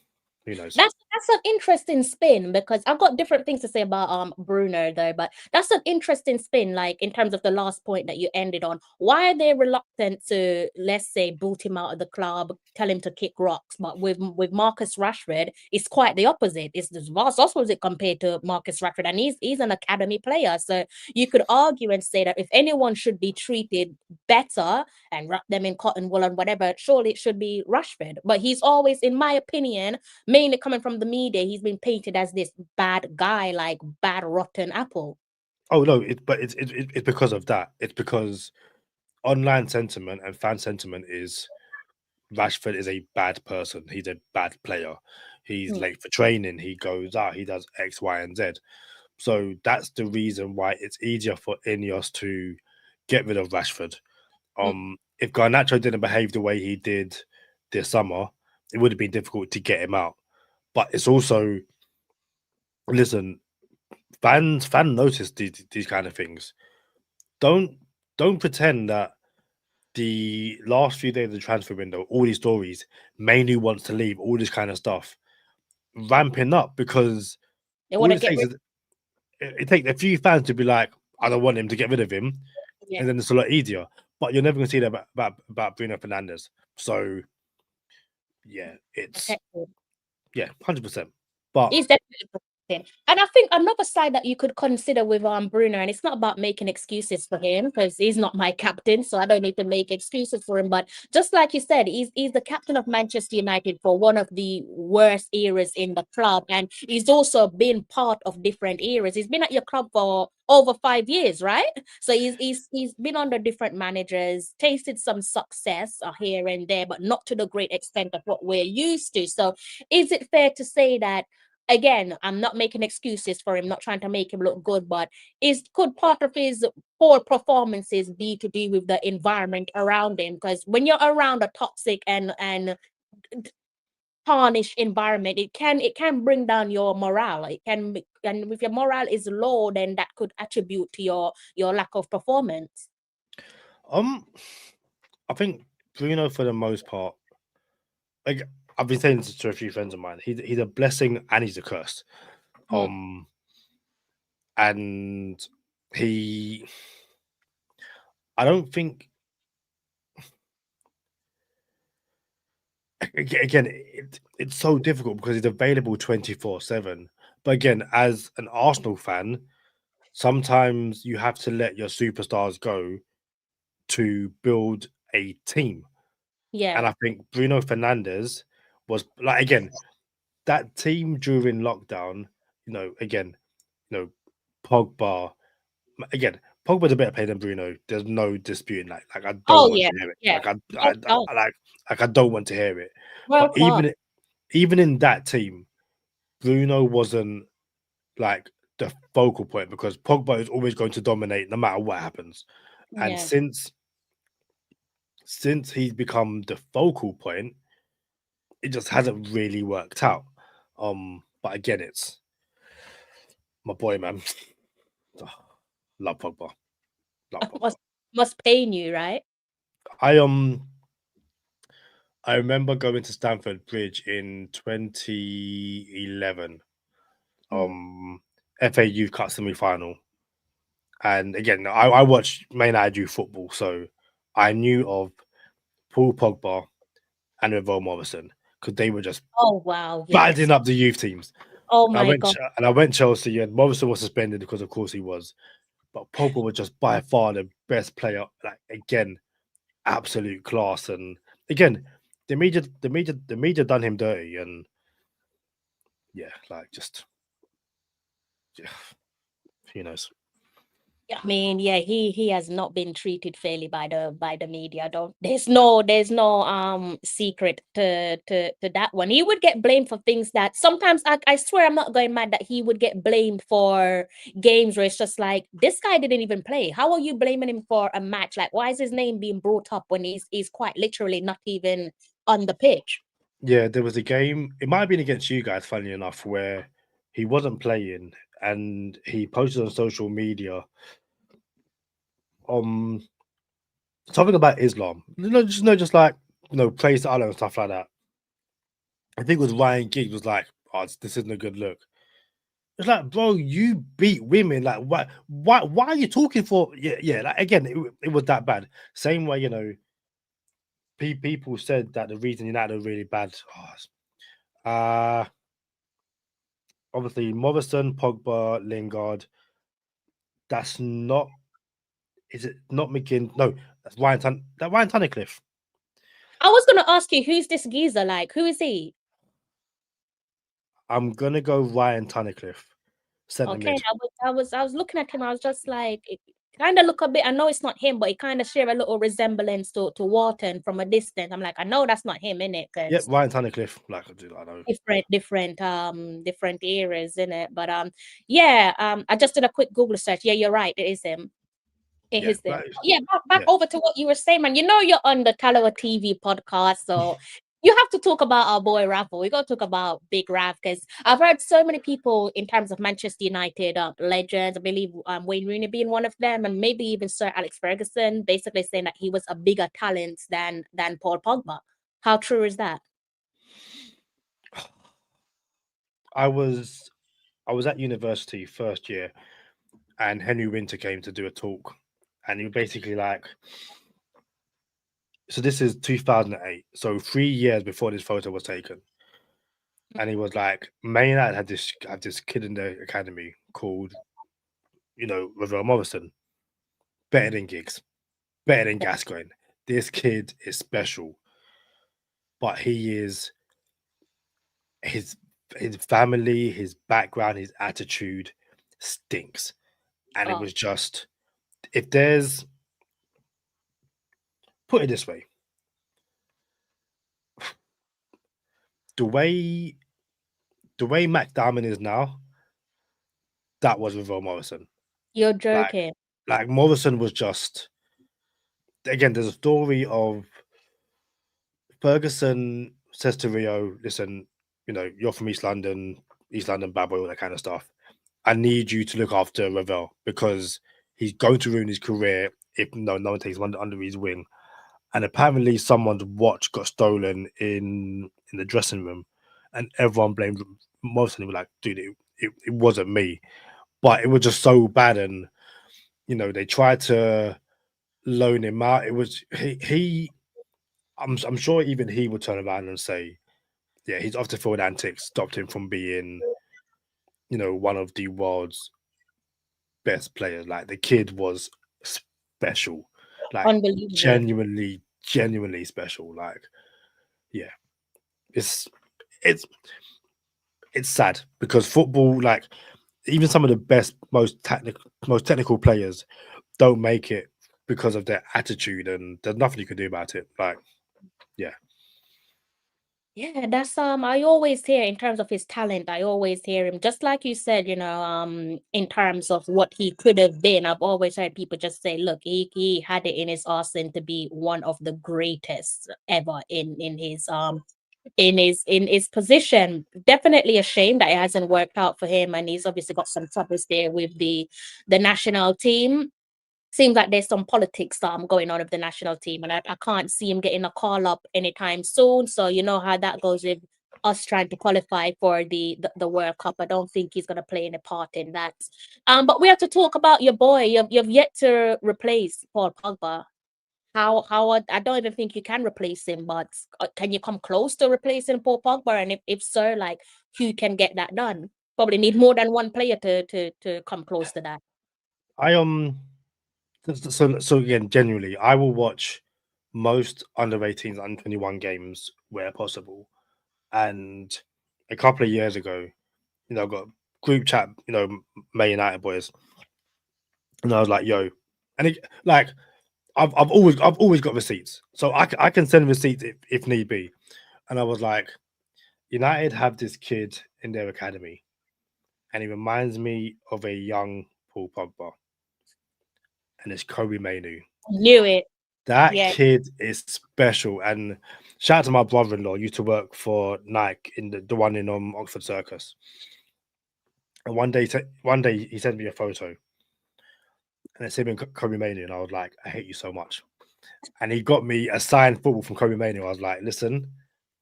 who knows? That's an interesting spin because I've got different things to say about Bruno though, but that's an interesting spin, like in terms of the last point that you ended on. Why are they reluctant to, let's say, boot him out of the club, tell him to kick rocks? But with Marcus Rashford, it's quite the opposite. It's the vast opposite compared to Marcus Rashford, and he's an academy player. So you could argue and say that if anyone should be treated better and wrap them in cotton wool and whatever, surely it should be Rashford. But he's always, in my opinion, mainly coming from the media, he's been painted as this bad guy, like bad rotten apple. Oh no, it's because of that. It's because online sentiment and fan sentiment is Rashford is a bad person. He's a bad player. He's Mm, late for training. He goes out. He does X, Y, and Z. So that's the reason why it's easier for Ineos to get rid of Rashford. mm. If Garnacho didn't behave the way he did this summer, it would have been difficult to get him out. But it's also, listen, fan notice these kind of things. Don't don't pretend that the last few days of the transfer window, all these stories, Manu wants to leave, all this kind of stuff, ramping up because They want all to it get takes rid is it takes a few fans to be like, I don't want him to get rid of him, of him. and then it's a lot easier. But you're never going to see that about Bruno Fernandes. So yeah, it's Protected. 100%. But He's definitely protected. And I think another side that you could consider with Bruno, and it's not about making excuses for him because he's not my captain, so I don't need to make excuses for him. But just like you said, he's the captain of Manchester United for one of the worst eras in the club, and he's also been part of different eras. He's been at your club for over 5 years, right? So he's been under different managers, tasted some success here and there, but not to the great extent of what we're used to. So is it fair to say that, again, I'm not making excuses for him, not trying to make him look good, but could part of his poor performances be to do with the environment around him? Because when you're around a toxic and tarnished environment, it can bring down your morale. And if your morale is low, then that could attribute to your lack of performance. um, I think Bruno, for the most part, like I've been saying this to a few friends of mine, he's a blessing and he's a curse. Mm, Um, and he, I don't think again, it's so difficult because he's available 24/7. But again, as an Arsenal fan, sometimes you have to let your superstars go to build a team. yeah. And I think Bruno Fernandes was like, again, that team during lockdown, again, you know, Pogba, again, Pogba's a better player than Bruno. There's no disputing that. Like I don't Oh want yeah, to hear it. yeah. Like Well done. I don't want to hear it. But Well done. even in that team, Bruno wasn't like the focal point because Pogba is always going to dominate no matter what happens. And Yeah. since he's become the focal point, it just hasn't really worked out. But again, it's my boy, man. Love Pogba. Love Pogba. must must pain you, right? I um I remember going to Stamford Bridge in 2011. Mm. FA Youth Cup semi final. And again, I watched Man United youth football, so I knew of Paul Pogba and Ravel Morrison because they were just Oh wow, battling yes. up the youth teams. Oh And my God. I went Chelsea, and Morrison was suspended because, of course, he was. But Pogba was just by far the best player. Like again, absolute class. And again, the media done him dirty, and yeah, like just yeah, who knows. I mean, yeah, he has not been treated fairly by the media. Don't there's no secret to that one. He would get blamed for things that sometimes I swear I'm not going mad that he would get blamed for games where it's just like this guy didn't even play. How are you blaming him for a match? Like, why is his name being brought up when he's quite literally not even on the pitch? Yeah, there was a game. It might have been against you guys, funny enough, where he wasn't playing, and he posted on social media um something about Islam. Just like praise to Allah and stuff like that. I think it was Ryan Giggs was like, "Oh, this isn't a good look." It's like, bro, you beat women. Like, why are you talking for? Yeah. Like again, it was that bad. Same way, people said that the reason United are really bad. Obviously Morrison, Pogba, Lingard. That's not. Is it not McGinn? No, that's Ryan Tunnicliffe. I was gonna ask you, who's this geezer? Like, who is he? I'm gonna go Ryan Tunnicliffe, centre Okay, mid. I was looking at him. I was just like, it kind of look a bit. I know it's not him, but it kind of share a little resemblance to Wharton from a distance. I'm like, I know that's not him in it Yep, because Ryan Tunnicliffe. Like I know. different eras in it. But yeah, I just did a quick Google search. Yeah, you're right. It is him. It Yeah, is them. that is, Yeah, back yeah. over to what you were saying, man. You know you're on the Talawa TV podcast, so you have to talk about our boy Rafa. We got to talk about Big Rav because I've heard so many people in terms of Manchester United legends. I believe Wayne Rooney being one of them, and maybe even Sir Alex Ferguson, basically saying that he was a bigger talent than Paul Pogba. How true is that? I was I was at university first year, and Henry Winter came to do a talk, and he was basically like, so this is 2008, so 3 years before this photo was taken, and he was like, Man United had this kid in the academy called Ravel Morrison, better than Giggs, better than Gascoigne. This kid is special, but his his family, his background, his attitude stinks. And it Oh, was just if there's put it this way, the way Mac Diamond is now, that was with Will Morrison. you're Like joking. Morrison was just again, there's a story of Ferguson says to Rio, listen, you're from East London bad boy, all that kind of stuff. I need you to look after Ravel because he's going to ruin his career if no one takes him under his wing. And apparently someone's watch got stolen in the dressing room, and everyone blamed Morrison. He was like, dude, it wasn't me. But it was just so bad, and they tried to loan him out. It was he I'm sure even he would turn around and say, yeah, his off the field antics stopped him from being, one of the world's best players. Like the kid was special, like Unbelievable. genuinely special. Like, yeah, it's it's it's sad because football, like even some of the best, most technical players don't make it because of their attitude, and there's nothing you can do about it. Like, yeah, Yeah, that's I always hear in terms of his talent, I always hear him, just like you said, in terms of what he could have been. I've always heard people just say, look, he had it in his arsenal to be one of the greatest ever in his position. Definitely a shame that it hasn't worked out for him, and he's obviously got some troubles there with the national team. Seems like there's some politics going on with the national team, and I can't see him getting a call up anytime soon. So you know how that goes with us trying to qualify for the World Cup. I don't think he's gonna play any part in that. But we have to talk about your boy. You've yet to replace Paul Pogba. How I don't even think you can replace him, but can you come close to replacing Paul Pogba? And if so, like who can get that done? Probably need more than one player to come close to that. I so again, genuinely, I will watch most under 18s, under 21 games where possible. And a couple of years ago, I got group chat, Man United boys, and I was like, "Yo," and like I've always got receipts, so I can send receipts if need be. And I was like, United have this kid in their academy, and he reminds me of a young Paul Pogba, and it's Kobe Mainu. Knew it. That Yeah. kid is special. And shout out to my brother-in-law, used to work for Nike in the one in Oxford Circus. And one day he sent me a photo, and it's him and Kobe Manu, and I was like, I hate you so much. And he got me a signed football from Kobe Manu. I was like, listen,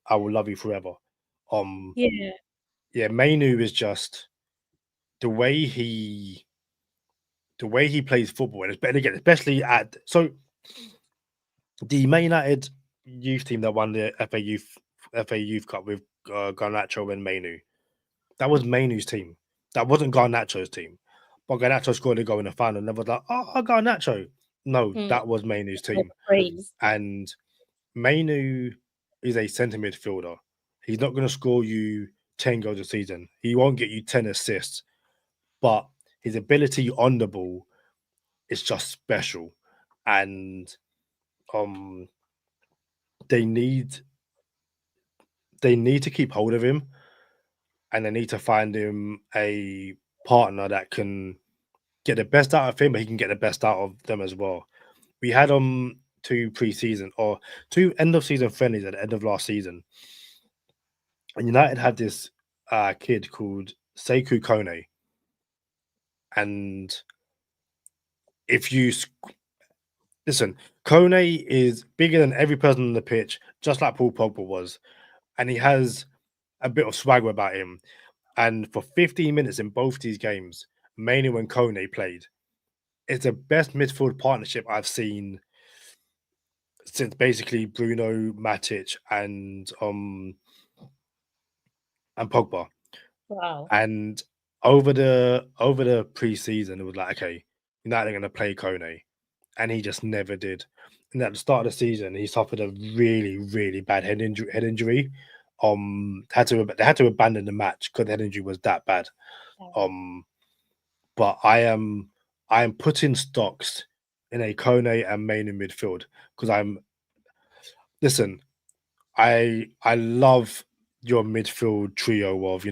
I will love you forever. Um, Yeah. yeah, Manu is just the way he plays football, and again, especially at the Man United youth team that won the FA Youth Cup with Garnacho and Manu. That was Manu's team. That wasn't Garnacho's team. But Garnacho scored a goal in the final, and everyone was like, "Oh, Garnacho." No, Mm. that was Manu's With team. praise. And Manu is a centre midfielder. He's not going to score you 10 goals a season. He won't get you 10 assists, but his ability on the ball is just special. And um, they need they need to keep hold of him, and they need to find him a partner that can get the best out of him, but he can get the best out of them as well. We had two preseason or two end of season friendlies at the end of last season, and United had this kid called Sekou Kone, and if you listen, Kone is bigger than every person on the pitch, just like Paul Pogba was, and he has a bit of swagger about him. And for 15 minutes in both these games, Mainu and Kone played. It's the best midfield partnership I've seen since basically Bruno, Matic, and Pogba. Wow. And over the preseason, it was like, okay, now they're going to play Kone, and he just never did. And at the start of the season, he suffered a really, really bad head injury. They had to abandon the match because the head injury was that bad. Um, but I am putting stocks in a Kone and Mainu midfield because listen. I love your midfield trio of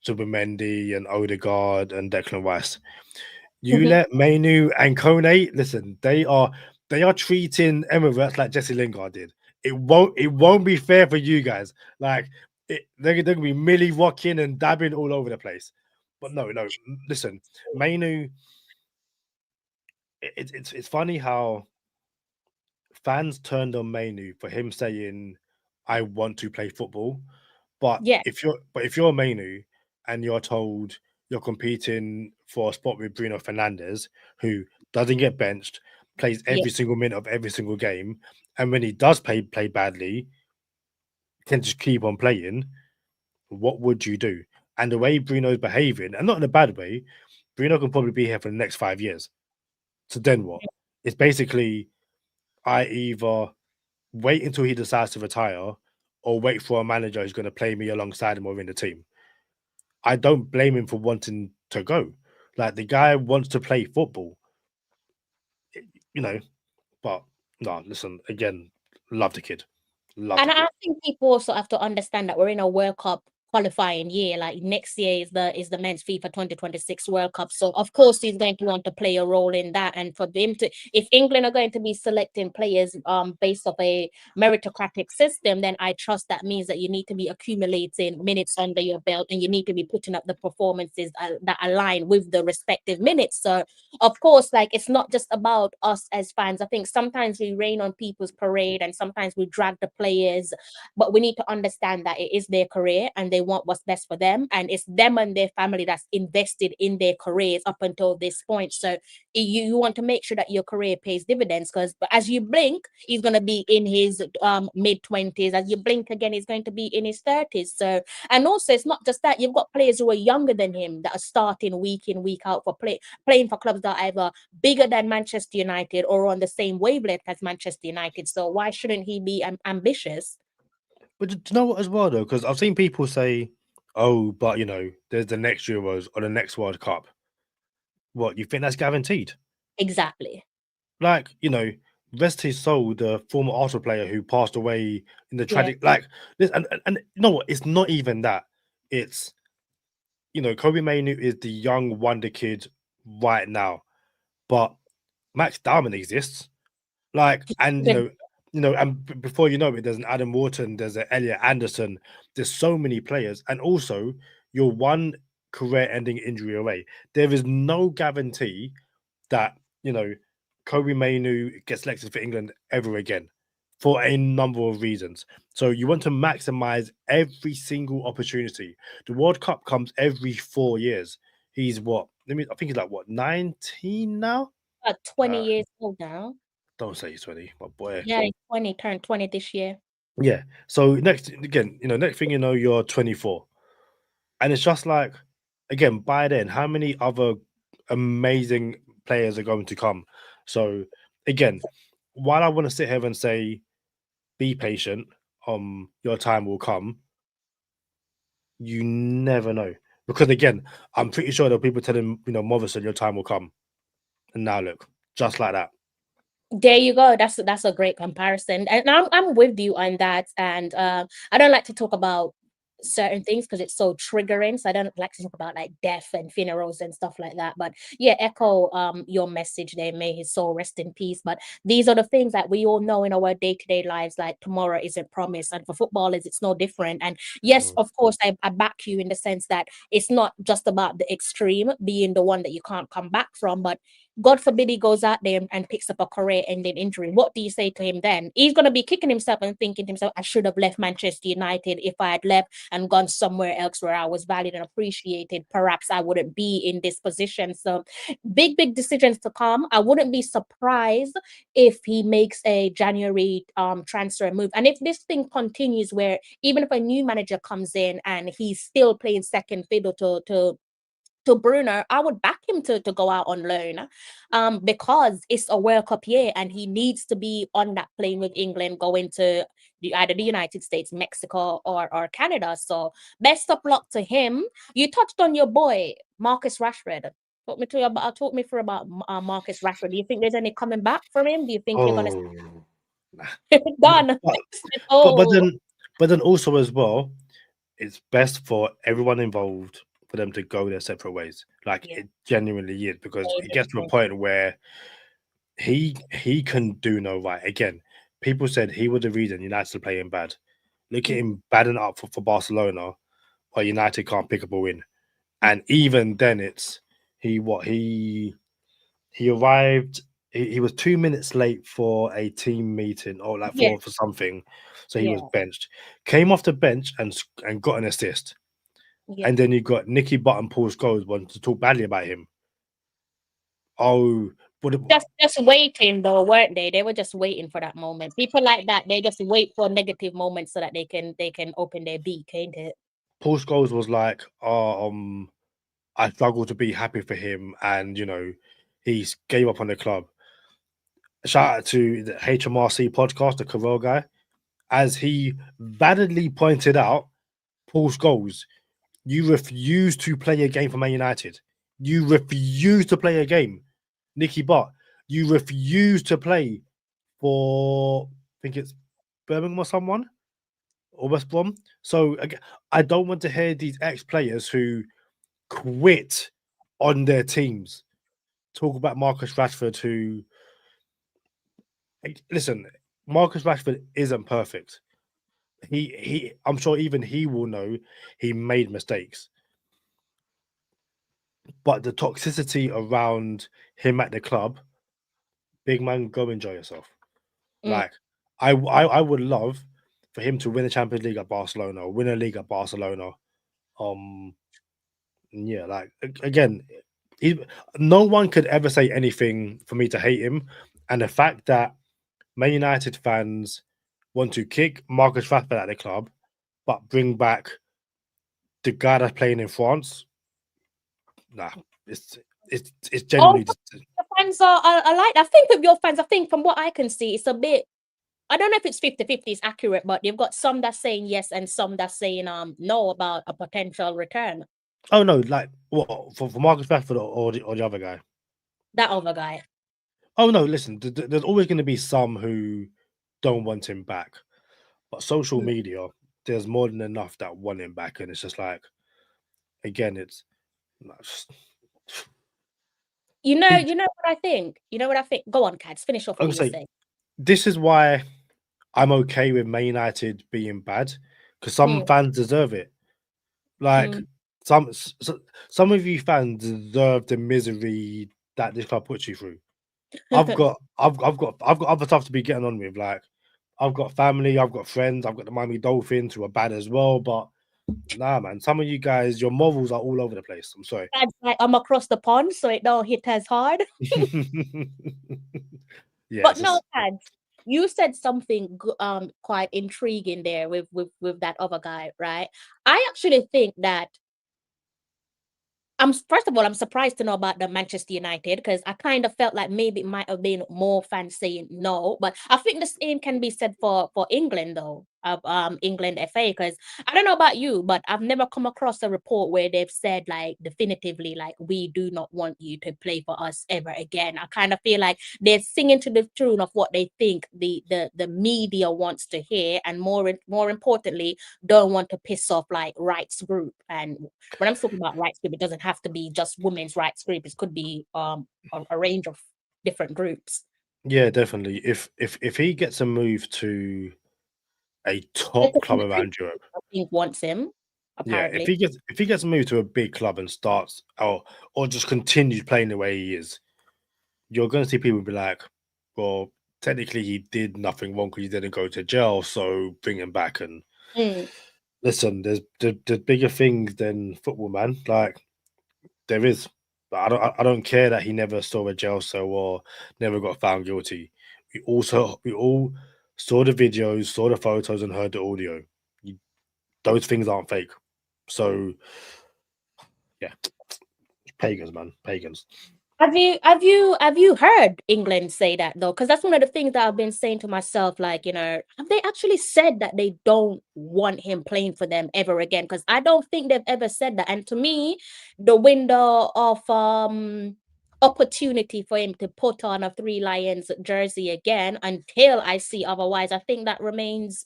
Zubimendi and Odegaard and Declan Rice. You let Mainu and Kone listen. They are treating Emirates like Jesse Lingard did. It won't be fair for you guys. Like they're gonna be milly rocking and dabbing all over the place. But no. Listen, Mainu. It's funny how fans turned on Mainu for him saying, "I want to play football." But Yeah. if you're Mainu and you're told you're competing for a spot with Bruno Fernandes, who doesn't get benched, plays Yeah. every single minute of every single game, and when he does play badly, can just keep on playing, what would you do? And the way Bruno's behaving, and not in a bad way, Bruno can probably be here for the next 5 years. So then what? It's basically I either wait until he decides to retire or wait for a manager who's going to play me alongside him or in the team. I don't blame him for wanting to go. Like the guy wants to play football, you know. But no, listen again. Love the kid. Loved And it. I think people also have to understand that we're in a World Cup qualifying year. Like next year is the men's FIFA 2026 World Cup. So of course he's going to want to play a role in that. And for them to, if England are going to be selecting players based off a meritocratic system, then I trust that means that you need to be accumulating minutes under your belt and you need to be putting up the performances that align with the respective minutes. So of course, like it's not just about us as fans. I think sometimes we rain on people's parade and sometimes we drag the players, but we need to understand that it is their career and they want what's best for them. And it's them and their family that's invested in their careers up until this point. So you want to make sure that your career pays dividends because as you blink, he's going to be in his mid 20s. As you blink again, he's going to be in his 30s. So, and also, it's not just that you've got players who are younger than him that are starting week in, week out for playing for clubs that are either bigger than Manchester United or on the same wavelength as Manchester United. So why shouldn't he be ambitious? But do you know what as well though? Because I've seen people say, "Oh, but there's the next Euros or the next World Cup." What you think that's guaranteed? Exactly. Like rest his soul, the former Arsenal player who passed away in the Yeah. tragic like this, and you know what? It's not even that. It's Kobe Mainu is the young wonder kid right now, but Max Diamond exists. Like, and before you know it, there's an Adam Wharton, there's an Elliot Anderson, there's so many players, and also you're one career-ending injury away. There is no guarantee that Kobe Mainu gets selected for England ever again for a number of reasons. So you want to maximize every single opportunity. The World Cup comes every 4 years. He's what? I think he's like what 19 now. 20 years old now. Don't say he's 20, my boy. Yeah, he's 20, turned 20 this year. Yeah. So next again, next thing you know, you're 24. And it's just like, again, by then, how many other amazing players are going to come? So again, while I want to sit here and say, be patient, your time will come, you never know. Because again, I'm pretty sure there are people telling, Morrison, your time will come. And now look, just like that. There you go. That's a great comparison, and I'm with you on that. And I don't like to talk about certain things because it's so triggering. So I don't like to talk about like death and funerals and stuff like that. But yeah, echo your message there. May his soul rest in peace. But these are the things that we all know in our day-to-day lives. Like tomorrow isn't promised, and for footballers, it's no different. And yes, Mm. of course, I back you in the sense that it's not just about the extreme being the one that you can't come back from, but God forbid he goes out there and picks up a career-ending injury. What do you say to him then? He's going to be kicking himself and thinking to himself, I should have left Manchester United. If I had left and gone somewhere else where I was valued and appreciated, perhaps I wouldn't be in this position. So big decisions to come. I wouldn't be surprised if he makes a January transfer move. And if this thing continues where even if a new manager comes in and he's still playing second fiddle to Bruno, I would back him to go out on loan because it's a World Cup year and he needs to be on that plane with England going to either the United States, Mexico, or Canada. So best of luck to him. You touched on your boy, Marcus Rashford. Talk me through about Marcus Rashford. Do you think there's any coming back from him? Do you think you're gonna Oh, nah. done? But, but Oh, then also as well, it's best for everyone involved for them to go their separate ways. Like yeah. it genuinely is because it gets to a point where he can do no right. Again, people said he was the reason United are playing bad. Look at him batting up for Barcelona, or United can't pick up a win. And even then, it's he arrived. He was 2 minutes late for a team meeting or like Yeah, for something, so he was yeah, benched. Came off the bench and got an assist. yeah. And then you got Nicky Butt and Paul Scholes wanting to talk badly about him. Oh, but Just waiting though, weren't they? They were just waiting for that moment. People like that, they just wait for negative moments so that they can open their beak, ain't it? Paul Scholes was like, I struggle to be happy for him, and he's gave up on the club. Shout out to the HMRC podcast, the Carell guy, as he validly pointed out, Paul Scholes, you refuse to play a game for Man United. You refuse to play a game. Nicky Butt, you refuse to play for, I think it's Birmingham or someone or West Brom. So again, I don't want to hear these ex-players who quit on their teams talk about Marcus Rashford. Who listen, Marcus Rashford isn't perfect. I'm sure even he will know he made mistakes, but the toxicity around him at the club, big man, go enjoy yourself. Mm. Like I would love for him to win a Champions League at Barcelona, or win a league at Barcelona. Um, yeah, like again, he, no one could ever say anything for me to hate him, and the fact that Man United fans want to kick Marcus Rashford at the club, but bring back the guy that's playing in France. Nah, it's Oh, genuinely just the fans are like, I think with your fans, I think from what I can see, it's a bit, I don't know if it's 50-50 is accurate, but you've got some that's saying yes and some that's saying no about a potential return. oh no, like what for Marcus Rashford or the other guy. That other guy. Oh no, listen, there's always going to be some who don't want him back, but social Mm. media, there's more than enough that want him back, and it's just like again, it's he. You know what I think? You know what I think? Go on, Cats, finish off I what would you say say. this is why I'm okay with Man United being bad because some Mm, fans deserve it. Like mm. some some of you fans deserve the misery that this club puts you through. I've got other stuff to be getting on with. Like I've got family, I've got friends, I've got the Miami Dolphins who are bad as well. But nah, man, some of you guys, your morals are all over the place. I'm sorry. That's like I'm across the pond, so it don't hit as hard. Yeah, But it's no, just Cats, you said something quite intriguing there with that other guy, right? I actually think that first of all, I'm surprised to know about the Manchester United because I kind of felt like maybe it might have been more fans saying no, but I think the same can be said for England though, of England FA, because I don't know about you, but I've never come across a report where they've said like definitively like we do not want you to play for us ever again. I kind of feel like they're singing to the tune of what they think the media wants to hear, and more importantly, don't want to piss off like rights group. And when I'm talking about rights group, it doesn't have to be just women's rights group. It could be a range of different groups. yeah, definitely. If he gets a move to a top club Manchester United, around Europe, I think, wants him, yeah, apparently. if he gets moved to a big club and starts or just continues playing the way he is, you're going to see people be like, well, technically he did nothing wrong because he didn't go to jail, so bring him back. And Mm. listen, there's bigger things than football, man. Like there is, but I don't care that he never saw a jail cell or never got found guilty. We all saw the videos, saw the photos, and heard the audio. You, those things aren't fake. So yeah, pagans, man, pagans. Have you heard England say that though? Because that's one of the things that I've been saying to myself. Like, have they actually said that they don't want him playing for them ever again? Because I don't think they've ever said that. And to me, the window of opportunity for him to put on a Three Lions jersey again until I see otherwise, I think that remains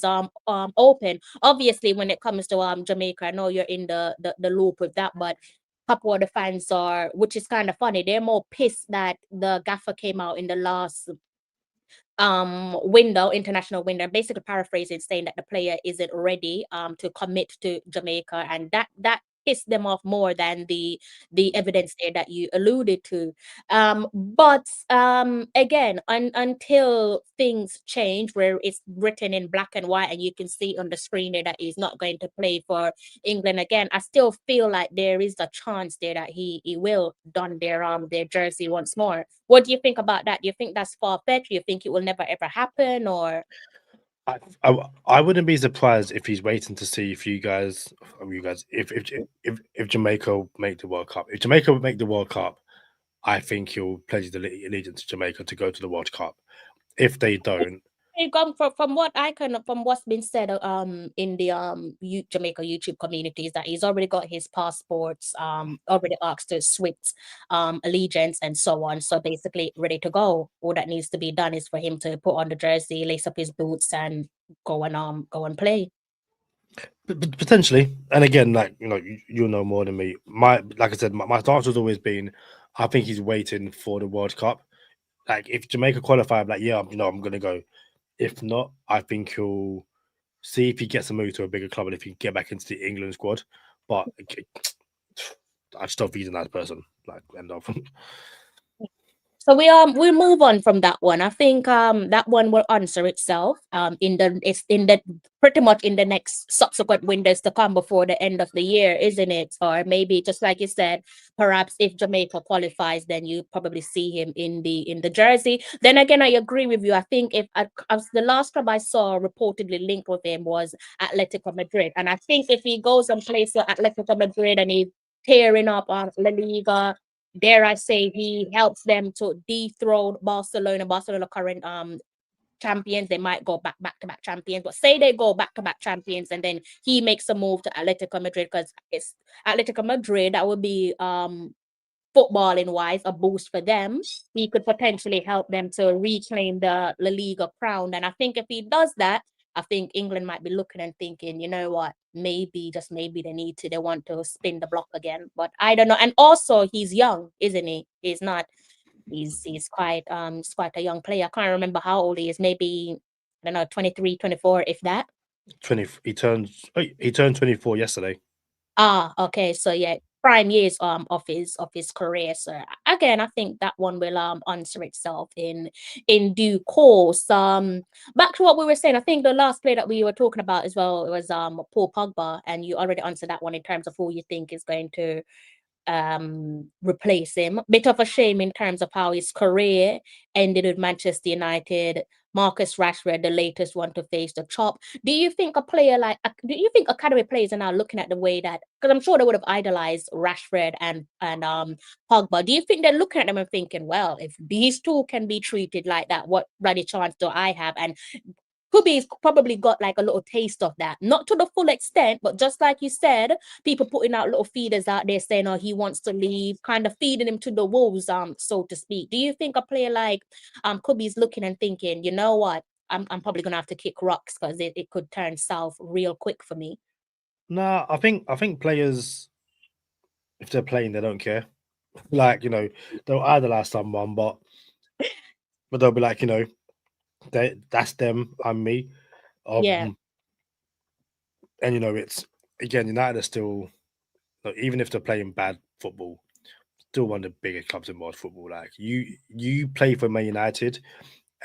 open. Obviously, when it comes to Jamaica, I know you're in the loop with that, but couple of the fans are, which is kind of funny. They're more pissed that the gaffer came out in the last window, international window, basically paraphrasing, saying that the player isn't ready to commit to Jamaica, and that pissed them off more than the evidence there that you alluded to. But again, until things change where it's written in black and white and you can see on the screen there that he's not going to play for England again, I still feel like there is a chance there that he will don their jersey once more. What do you think about that? Do you think that's far fetched? Do you think it will never ever happen? Or I wouldn't be surprised if he's waiting to see if you guys, if Jamaica make the World Cup. If Jamaica would make the World Cup, I think he'll pledge the allegiance to Jamaica to go to the World Cup. If they don't, From what I can, from what's been said in the Jamaica YouTube communities, that he's already got his passports already asked to switch allegiance and so on, so basically ready to go. All that needs to be done is for him to put on the jersey, lace up his boots, and go and play. Potentially, and again, like you'll know more than me. Like I said, my stance has always been, I think he's waiting for the World Cup. Like if Jamaica qualify, I'm like, yeah, I'm gonna go. If not, I think he'll see if he gets a move to a bigger club and if he can get back into the England squad. But I just don't think he's a nice person. Like end of. So we move on from that one. I think that one will answer itself in the pretty much in the next subsequent windows to come before the end of the year, isn't it? Or maybe just like you said, perhaps if Jamaica qualifies, then you probably see him in the jersey. Then again, I agree with you. I think if as the last club I saw reportedly linked with him was Atletico Madrid, and I think if he goes and plays for Atletico Madrid and he tearing up on La Liga, dare I say, he helps them to dethrone Barcelona. Barcelona current champions. They might go back to back champions, but say they go back to back champions, and then he makes a move to Atletico Madrid, because it's Atletico Madrid that would be footballing wise a boost for them. He could potentially help them to reclaim the La Liga crown, and I think if he does that, I think England might be looking and thinking, you know what, maybe just maybe they want to spin the block again. But I don't know. And also he's young, isn't he? He's not. He's quite a young player. I can't remember how old he is. Maybe I don't know, 23, 24, if that. 20. He turned 24 yesterday. Ah, okay. So yeah, prime years of his career. So again, I think that one will answer itself in due course. Back to what we were saying, I think the last player that we were talking about as well was Paul Pogba, and you already answered that one in terms of who you think is going to replace him. Bit of a shame in terms of how his career ended with Manchester United. Marcus Rashford, the latest one to face the chop. Do you think do you think academy players are now looking at the way that, because I'm sure they would have idolized Rashford and Pogba. Do you think they're looking at them and thinking, well, if these two can be treated like that, what bloody chance do I have? And Kubi's probably got like a little taste of that, not to the full extent, but just like you said, people putting out little feeders out there saying, "Oh, he wants to leave," kind of feeding him to the wolves, so to speak. Do you think a player like Kubi's looking and thinking, you know what, I'm probably gonna have to kick rocks because it could turn south real quick for me? No, I think players, if they're playing, they don't care. Like they'll idolize someone, but they'll be like, that's them, I'm me. Yeah, Um, and it's again, United are still, like, even if they're playing bad football, still one of the bigger clubs in world football. Like you play for Man United,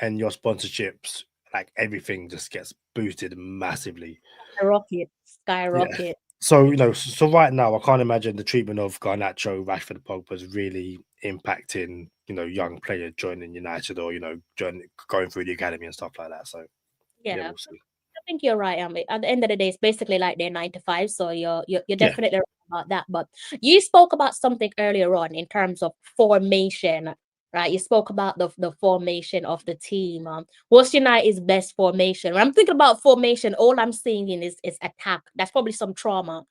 and your sponsorships, like everything, just gets boosted massively. skyrocket, Yeah. skyrocket. So so right now, I can't imagine the treatment of Garnacho, Rashford, Pogba is really impacting young players joining United or going through the academy and stuff like that. So yeah, Yeah, we'll see. I think you're right. At the end of the day, it's basically like they're 9 to 5. So you're Yeah. definitely right about that. But you spoke about something earlier on in terms of formation, right? You spoke about the formation of the team. What's United's best formation? When I'm thinking about formation, all I'm seeing is attack. That's probably some trauma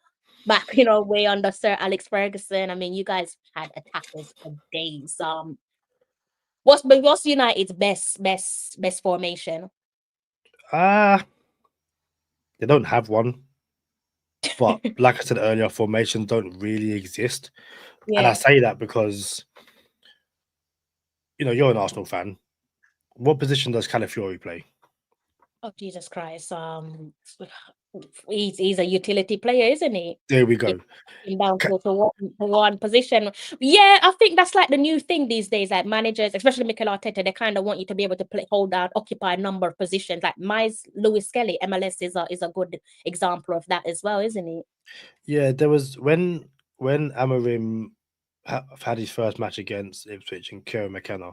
back, way under Sir Alex Ferguson. I mean, you guys had attackers for days. What's United's best formation? Ah, they don't have one, but like I said earlier, formations don't really exist. And I Yeah. say that because you're an Arsenal fan. What position does Calafiori play? Oh, Jesus Christ. He's a utility player, isn't he? There we He go. him down to one position. Yeah, I think that's like the new thing these days. Like managers, especially Mikel Arteta, they kind of want you to be able to hold down, occupy a number of positions. Like Miles Lewis Skelly, MLS is a good example of that as well, isn't he? Yeah, there was when Amorim had his first match against Ipswich and Kieran McKenna.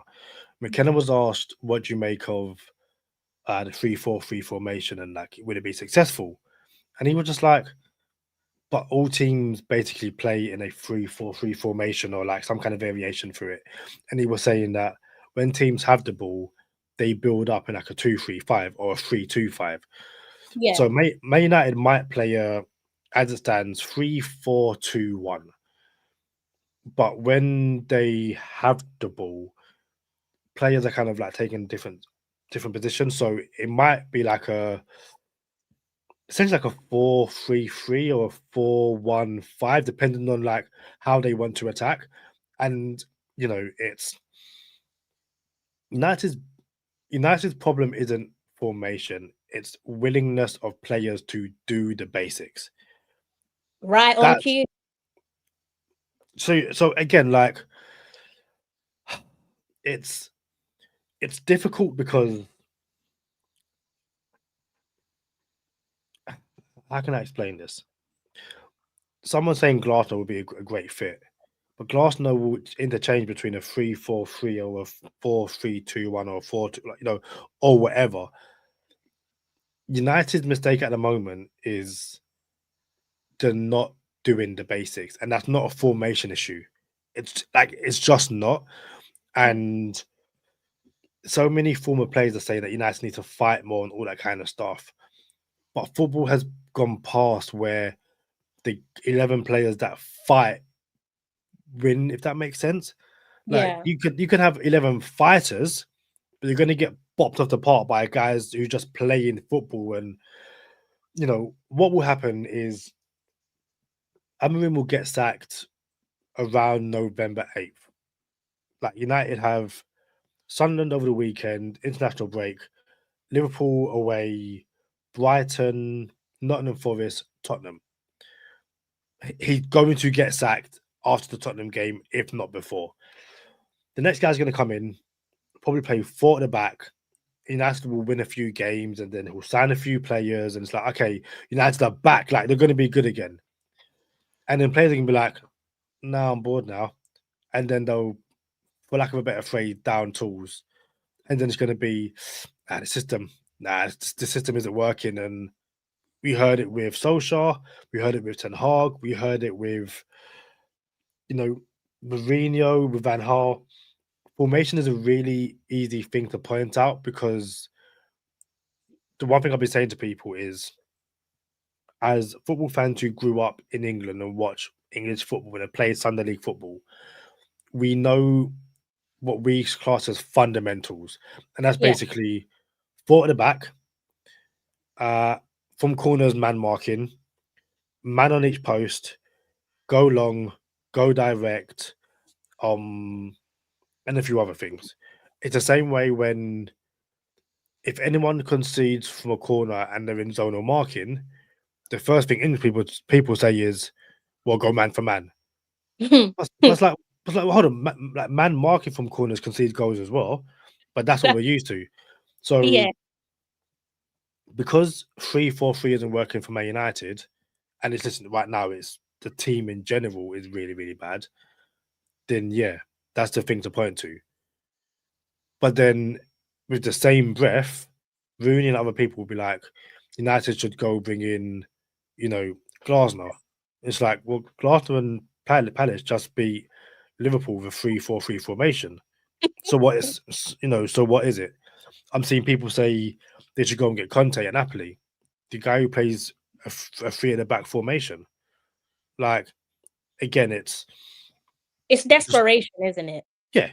McKenna was asked, "What do you make of the 3-4-3 formation, and like would it be successful?" And he was just like, "But all teams basically play in a 3-4-3 formation or like some kind of variation for it." And he was saying that when teams have the ball, they build up in like a 2-3-5 or a 3-2-5. Yeah. So Man United might play as it stands 3-4-2-1, but when they have the ball, players are kind of like taking different positions. So it might be like a essentially like a 4-3-3 or a 4-1-5, depending on like how they want to attack. And it's United's United's problem isn't formation; it's willingness of players to do the basics. Right on That's cue. so again, like it's it's difficult because how can I explain this? Someone saying Glasner would be a great fit, but Glasner will interchange between a 3-4-3 or a 4-3-2-1 or a 4-2, like, or whatever. United's mistake at the moment is they're not doing the basics, and that's not a formation issue. It's just not. Mm. And so many former players are saying that United need to fight more and all that kind of stuff. But football has gone past where the 11 players that fight win, if that makes sense. Like Yeah. you could have 11 fighters, but you're gonna get bopped off the park by guys who just play in football. And what will happen is Amorim will get sacked around November 8th. Like United have Sunderland over the weekend, international break, Liverpool away, Brighton, Nottingham Forest, Tottenham. He's going to get sacked after the Tottenham game, if not before. The next guy's going to come in, probably play four at the back. United will win a few games and then he'll sign a few players. And it's like, okay, United are back. Like they're going to be good again. And then players are going to be like, nah, I'm bored now. And then they'll, for lack of a better phrase, down tools. And then it's going to be, the system, the system isn't working. And we heard it with Solskjaer, we heard it with Ten Hag, we heard it with, you know, Mourinho, with Van Gaal. Formation is a really easy thing to point out because the one thing I've been saying to people is, as football fans who grew up in England and watch English football and played Sunday League football, we know what we class as fundamentals, and that's Yeah. basically four at the back, uh, from corners, man marking, man on each post, go long, go direct, um, and a few other things. It's the same way when if anyone concedes from a corner and they're in zonal marking, the first thing English people say is, "Well, go man for man." But it's like, well, hold on, like man marking from corners concedes goals as well, but that's what we're used to. So Yeah. because 3-4-3 isn't working for Man United, and it's listen right now, it's the team in general is really really bad. Then yeah, that's the thing to point to. But then with the same breath, Rooney and other people will be like, United should go bring in, you know, Glasner. It's like, well, Glasner and Palace just beat Liverpool with a 3-4-3 formation. So what is, so what is it? I'm seeing people say they should go and get Conte at Napoli, the guy who plays a three at the back formation. Like, again, it's It's just, desperation, isn't it? yeah,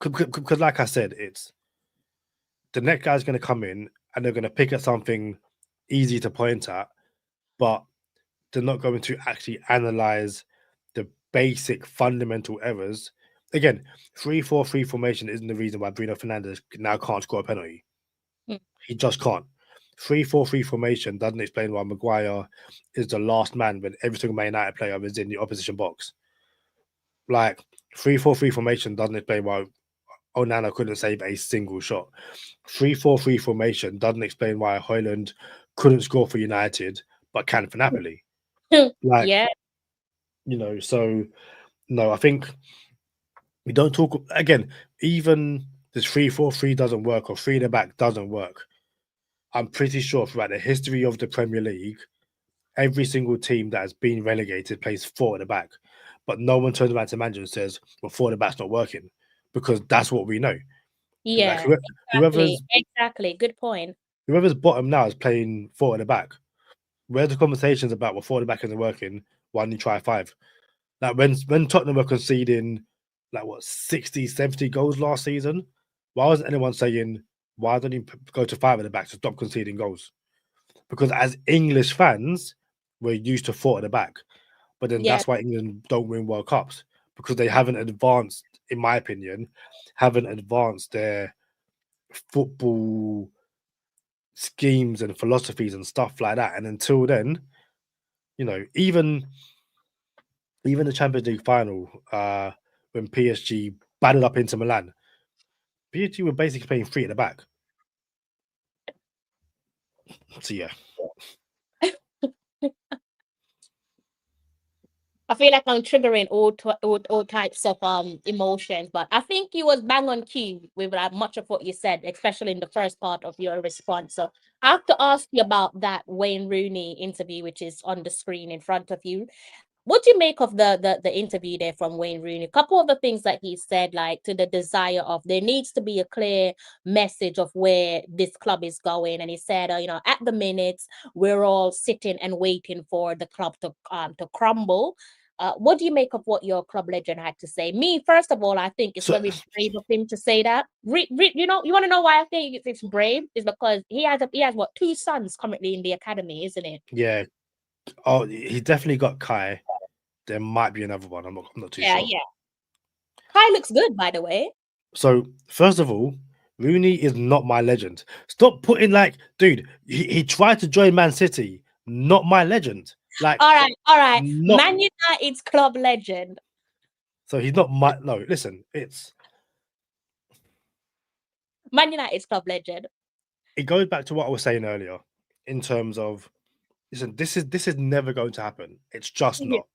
because like I said, it's the next guy's going to come in and they're going to pick at something easy to point at, but they're not going to actually analyze the basic fundamental errors. Again, 3-4-3 formation isn't the reason why Bruno Fernandes now can't score a penalty. Mm. He just can't. 3-4-3 formation doesn't explain why Maguire is the last man when every single Man United player is in the opposition box. Like 3-4-3 formation doesn't explain why Onana couldn't save a single shot. 3-4-3 formation doesn't explain why Højlund couldn't score for United but can for Napoli. Like, Yeah. so no, I think we don't talk again, even this 3-4-3 doesn't work or three in the back doesn't work. I'm pretty sure throughout the history of the Premier League, every single team that has been relegated plays four at the back. But no one turns around to manager and says, well, four at the back's not working. Because that's what we know. Like Yeah, exactly. whoever's Exactly. Good point. whoever's bottom now is playing four at the back. Where's the conversations about, well, four at the back isn't working, why don't you try five? Like when Tottenham were conceding like what 60, 70 goals last season, why wasn't anyone saying why don't you go to five at the back to stop conceding goals? Because as English fans, we're used to four at the back. But then Yeah. that's why England don't win World Cups, because they haven't advanced, in my opinion, haven't advanced their football schemes and philosophies and stuff like that. And until then, even the Champions League final, when PSG battled up into Milan, PSG were basically playing three at the back. So yeah, I feel like I'm triggering all types of emotions, but I think you was bang on cue with like much of what you said, especially in the first part of your response. So I have to ask you about that Wayne Rooney interview, which is on the screen in front of you. What do you make of the interview there from Wayne Rooney? A couple of the things that he said, like to the desire of there needs to be a clear message of where this club is going, and he said, at the minute we're all sitting and waiting for the club to crumble. What do you make of what your club legend had to say? Me, first of all, I think it's so very brave of him to say that. You want to know why I think it's brave? Is because he has what, two sons currently in the academy, isn't it? yeah. Oh, he definitely got Kai. There might be another one. I'm not too Yeah, sure. yeah. Kai looks good, by the way. So first of all, Rooney is not my legend. Stop putting like, dude. He tried to join Man City. Not my legend. Like, All right, all right. not. Man United's club legend. So he's not my. No, listen. Man United's club legend. It goes back to what I was saying earlier, in terms of, listen. This is never going to happen. It's just Yeah. not.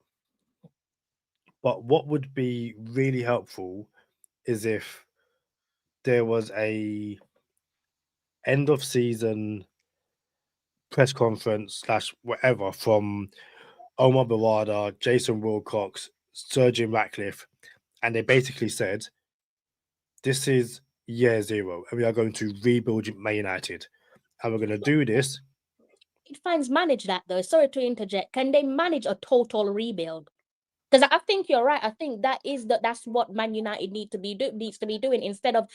But what would be really helpful is if there was a end of season press conference slash whatever from Omar Barada, Jason Wilcox, Sir Jim Ratcliffe, and they basically said, this is year zero, and we are going to rebuild Man United. And we're going to do this. Fans manage that though. Sorry to interject. Can they manage a total rebuild? Because I think you're right. I think that's what Man United needs to be doing instead of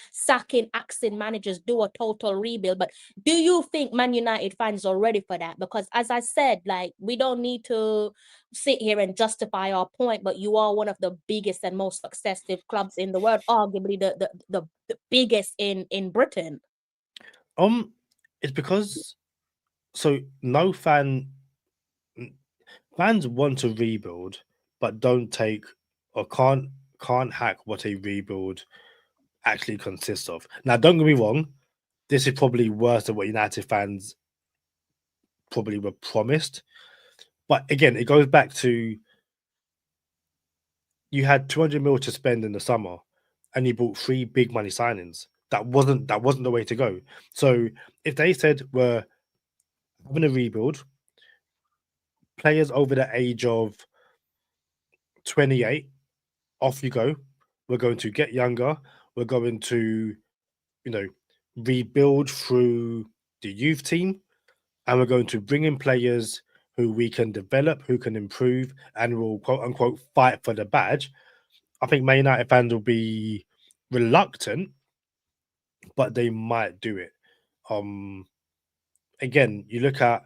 axing managers, do a total rebuild. But do you think Man United fans are ready for that? Because as I said, like we don't need to sit here and justify our point, but you are one of the biggest and most successful clubs in the world, arguably the biggest in Britain. It's because, so no fans want to rebuild, but don't take, or can't hack what a rebuild actually consists of. Now, don't get me wrong, this is probably worse than what United fans probably were promised. But again, it goes back to, you had 200 mil to spend in the summer, and you bought three big money signings. That wasn't the way to go. So if they said we're having a rebuild, players over the age of 28, off you go. We're going to get younger. We're going to, you know, rebuild through the youth team, and we're going to bring in players who we can develop, who can improve, and will quote unquote fight for the badge. I think Man United fans will be reluctant, but they might do it. Um, Again, you look at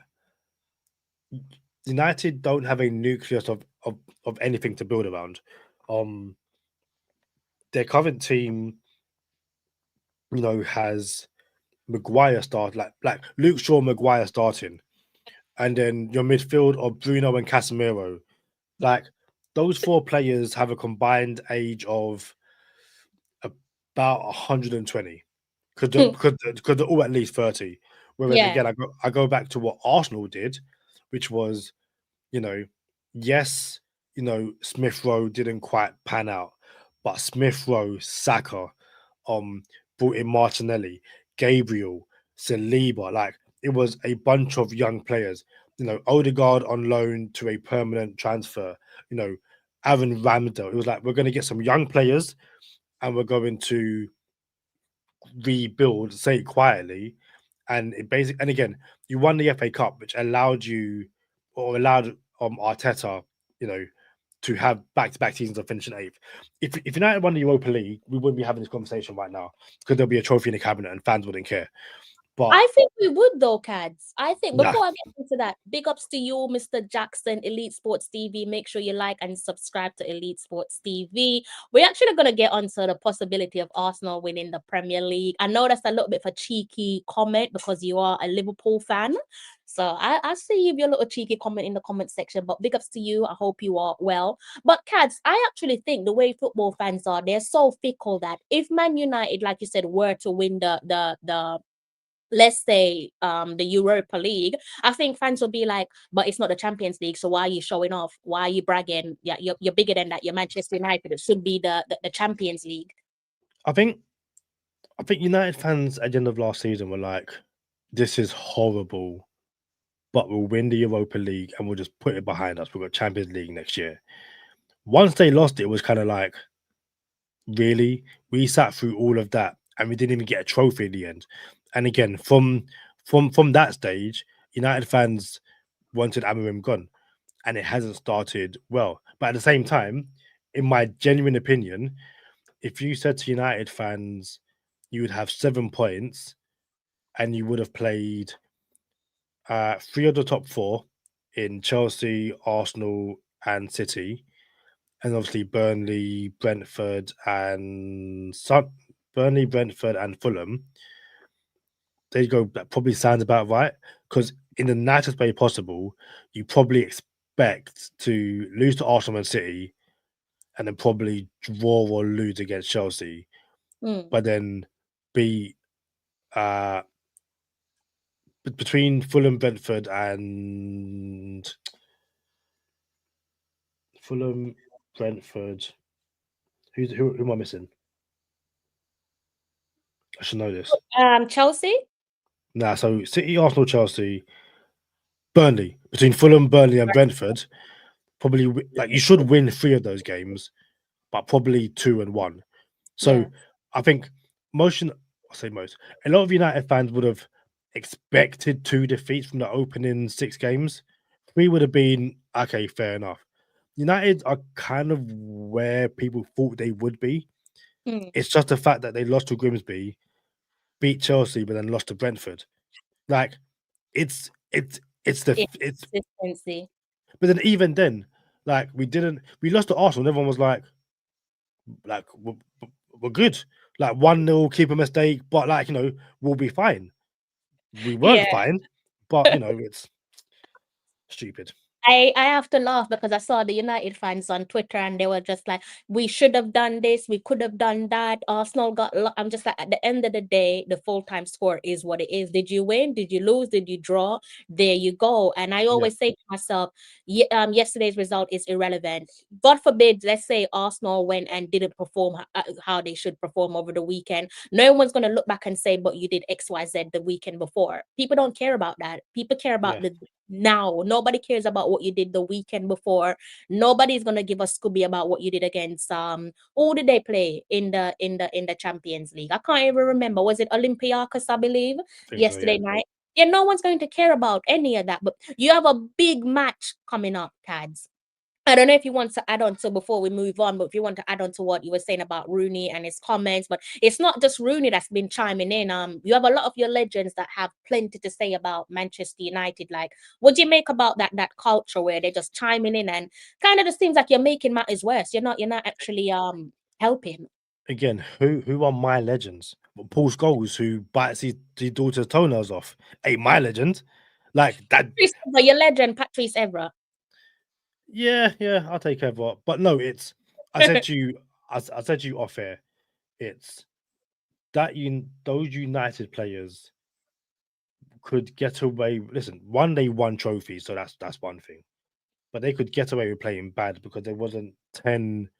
United don't have a nucleus of anything to build around. Um, their current team, has Maguire start, like Luke Shaw, Maguire starting, and then your midfield of Bruno and Casemiro. Like those four players have a combined age of about 120, because they're all at least 30. Whereas Yeah. again, I go back to what Arsenal did, which was, you know, yes, Smith Rowe didn't quite pan out, but Smith Rowe, Saka, brought in Martinelli, Gabriel, Saliba. Like it was a bunch of young players. Odegaard on loan to a permanent transfer. You know, Aaron Ramsdale. It was like, we're going to get some young players, and we're going to rebuild, say it quietly, and and again, you won the FA Cup, which allowed you or allowed Arteta, you know, to have back-to-back seasons of finishing eighth. If United won the Europa League, we wouldn't be having this conversation right now because there'll be a trophy in the cabinet and fans wouldn't care. But I think we would though, Cads. I think nah, before I get into that, big ups to you, Mr. Jackson, Elite Sports TV. Make sure you like and subscribe to Elite Sports TV. We're actually gonna get onto the possibility of Arsenal winning the Premier League. I know that's a little bit of a cheeky comment because you are a Liverpool fan. So I see you your little cheeky comment in the comment section, but big ups to you. I hope you are well. But Cads, I actually think the way football fans are, they're so fickle that if Man United, like you said, were to win the let's say the Europa League, I think fans will be like, but it's not the Champions League, so why are you showing off? Why are you bragging? Yeah, you're bigger than that. You're Manchester United. It should be the Champions League. I think United fans at the end of last season were like, "This is horrible, but we'll win the Europa League and we'll just put it behind us. We've got Champions League next year." Once they lost it, it was kind of like, really? We sat through all of that and we didn't even get a trophy in the end. And again, from that stage, United fans wanted Amorim gone, and it hasn't started well. But at the same time, in my genuine opinion, if you said to United fans you would have 7 points and you would have played three of the top four in Chelsea, Arsenal, and City, and obviously Burnley, Brentford, and Fulham, they go that probably sounds about right. Because in the nicest way possible, you probably expect to lose to Arsenal and City, and then probably draw or lose against Chelsea, Mm. but then be uh between Fulham, Brentford, and Fulham, Brentford. Who am I missing? I should know this. Chelsea. Nah, so City, Arsenal, Chelsea, Burnley. Between Fulham, Burnley, and Brentford, probably like you should win three of those games, but probably two and one. So Yeah. I think I say most, a lot of United fans would have expected two defeats from the opening six games. Three would have been okay, fair enough. United are kind of where people thought they would be. Mm. It's just the fact that they lost to Grimsby, beat Chelsea, but then lost to Brentford. Like it's Inconsistency. but then even then, like we lost to Arsenal, and everyone was like we're good. Like 1-0, keep a mistake, but like we'll be fine. We weren't Yeah. fine, but it's stupid. I have to laugh because I saw the United fans on Twitter and they were just like, we should have done this, we could have done that. Arsenal I'm just like, at the end of the day, the full time score is what it is. Did you win? Did you lose? Did you draw? There you go. And I Yeah, always say to myself, yesterday's result is irrelevant. God forbid, let's say Arsenal went and didn't perform how they should perform over the weekend. No one's going to look back and say, but you did XYZ the weekend before. People don't care about that. People care about yeah. the now. Nobody cares about what you did the weekend before. Nobody's gonna give a Scooby about what you did against who did they play in the Champions League? I can't even remember. Was it Olympiacos, I believe, I think so. Yeah, yesterday night? Yeah, no one's going to care about any of that. But you have a big match coming up, Cads. I don't know if you want to add on to before we move on, but if you want to add on to what you were saying about Rooney and his comments, but it's not just Rooney that's been chiming in. You have a lot of your legends that have plenty to say about Manchester United. Like, what do you make about that culture where they're just chiming in and kind of just seems like you're making matters worse. You're not actually helping. again, who are my legends? Well, Paul Scholes, who bites his daughter's toenails off, ain't my legend. Like that. Patrice Evra, your legend, Patrice Evra. Yeah, I'll take Everett. But no, it's I said to you, I said to you off air, it's that those United players could get away. Listen, one they won trophies, so that's one thing. But they could get away with playing bad because there wasn't 10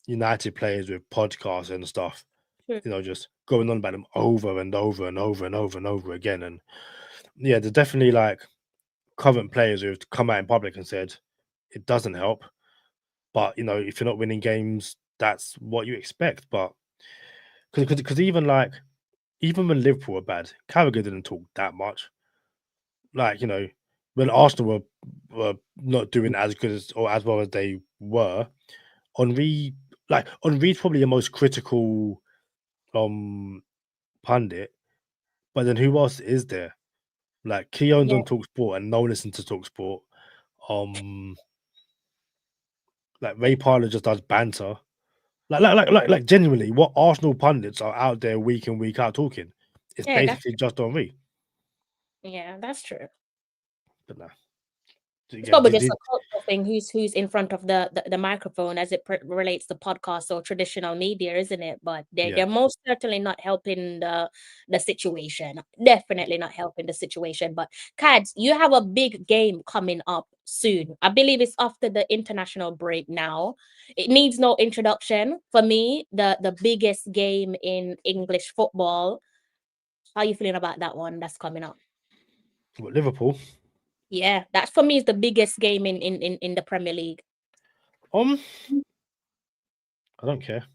United players with podcasts and stuff, True. just going on about them over and over and over and over and over again. And yeah, there's definitely like current players who've come out in public and said it doesn't help. But if you're not winning games, that's what you expect. But because even like even when Liverpool were bad, Carragher didn't talk that much. Like, when Arsenal were not doing as good as or as well as they were, Henri, Henri's probably the most critical um pundit, but then who else is there? Like Keown's Yeah, on Talksport and no one listens to Talksport. Um, like Ray Parler just does banter. Like genuinely, what Arsenal pundits are out there week in week out talking? It's yeah, basically just Henri. that's true. But nah, It's again, probably just a cultural thing. Who's in front of the microphone as it relates to podcasts or traditional media, isn't it? But yeah. they're most certainly not helping the situation. Definitely not helping the situation. But Cads, you have a big game coming up soon. I believe it's after the international break now. It needs no introduction for me. The biggest game in English football. How are you feeling about that one that's coming up? What, Liverpool? Yeah, that for me is the biggest game in the Premier League. Um, I don't care.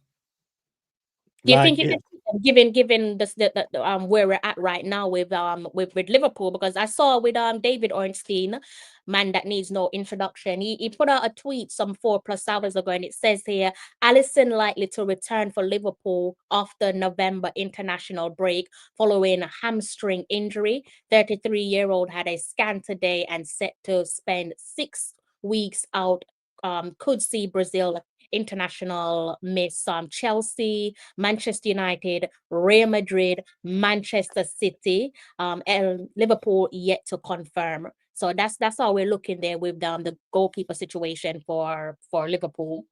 Do you Like think you can it. see them given where we're at right now with Liverpool? Because I saw with David Ornstein, man that needs no introduction. He put out a tweet some 4+ hours ago, and it says here, Alisson likely to return for Liverpool after November international break following a hamstring injury. 33-year-old had a scan today and set to spend 6 weeks out. Could see Brazil international miss Chelsea, Manchester United, Real Madrid, Manchester City, Liverpool yet to confirm. So that's how we're looking there with the goalkeeper situation for Liverpool.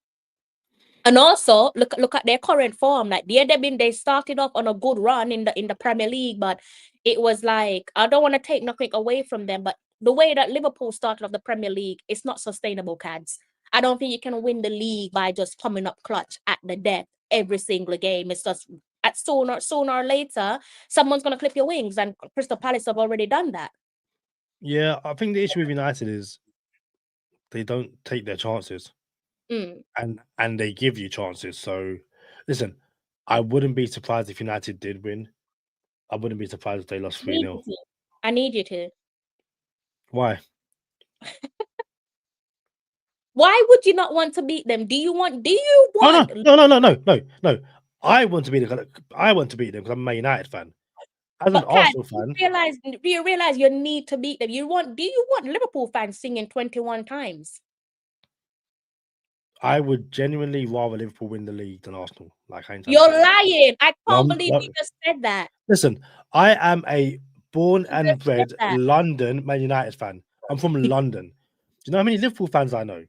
And also look at their current form. Like they started off on a good run in the Premier League, but it was like I don't want to take nothing away from them, but the way that Liverpool started off the Premier League, it's not sustainable, Cads. I don't think you can win the league by just coming up clutch at the death every single game. It's just at sooner or later, someone's gonna clip your wings, and Crystal Palace have already done that. Yeah, I think the issue with United is they don't take their chances, Mm. and they give you chances. So, listen, I wouldn't be surprised if United did win. I wouldn't be surprised if they lost I three need you 0 to. I need you to. Why? Why would you not want to beat them? Do you want? Do you Oh no, want? no, no, no, no, no, no. I want to beat them. I want to beat them because I'm a Man United fan. As an But Kat, Arsenal fan, do you realize you need to beat them? Do you want Liverpool fans singing 21 times? I would genuinely rather Liverpool win the league than Arsenal. Like I ain't trying to You're play. lying. I No, can't believe no. you just said that. Listen, I am a born You and just said bred that. London Man United fan. I'm from London. Do you know how many Liverpool fans I know?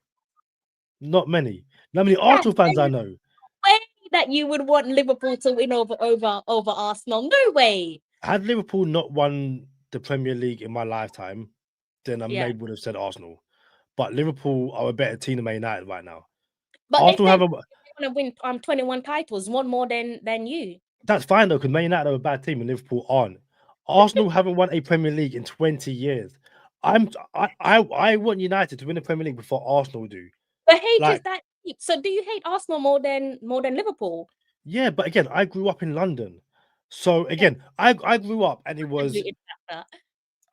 Not many. You know how many Kat, Arsenal fans I there's know? no way that you would want Liverpool to win over Arsenal. No way. Had Liverpool not won the Premier League in my lifetime, then I Yeah. maybe would have said Arsenal. But Liverpool are a better team than Man United right now. But they Arsenal said have a they're gonna win 21 titles, one more than you. That's fine though, because Man United are a bad team and Liverpool aren't. Arsenal haven't won a Premier League in 20 years. I want United to win the Premier League before Arsenal do. The hate is Like, that deep. So do you hate Arsenal more than Liverpool? yeah, but again, I grew up in London. So Yeah, again, I grew up and it was contributed factor.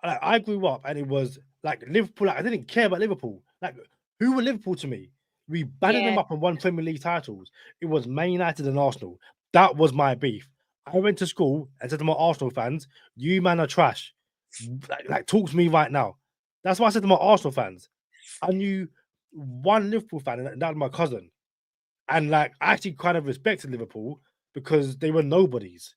I grew up and it was like Liverpool. Like, I didn't care about Liverpool. Like, who were Liverpool to me? We battered Yeah. them up and won Premier League titles. It was Man United and Arsenal. That was my beef. I went to school and said to my Arsenal fans, "You man are trash." Like talk to me right now. That's why I said to my Arsenal fans. I knew one Liverpool fan, and that was my cousin. And like, I actually kind of respected Liverpool because they were nobodies.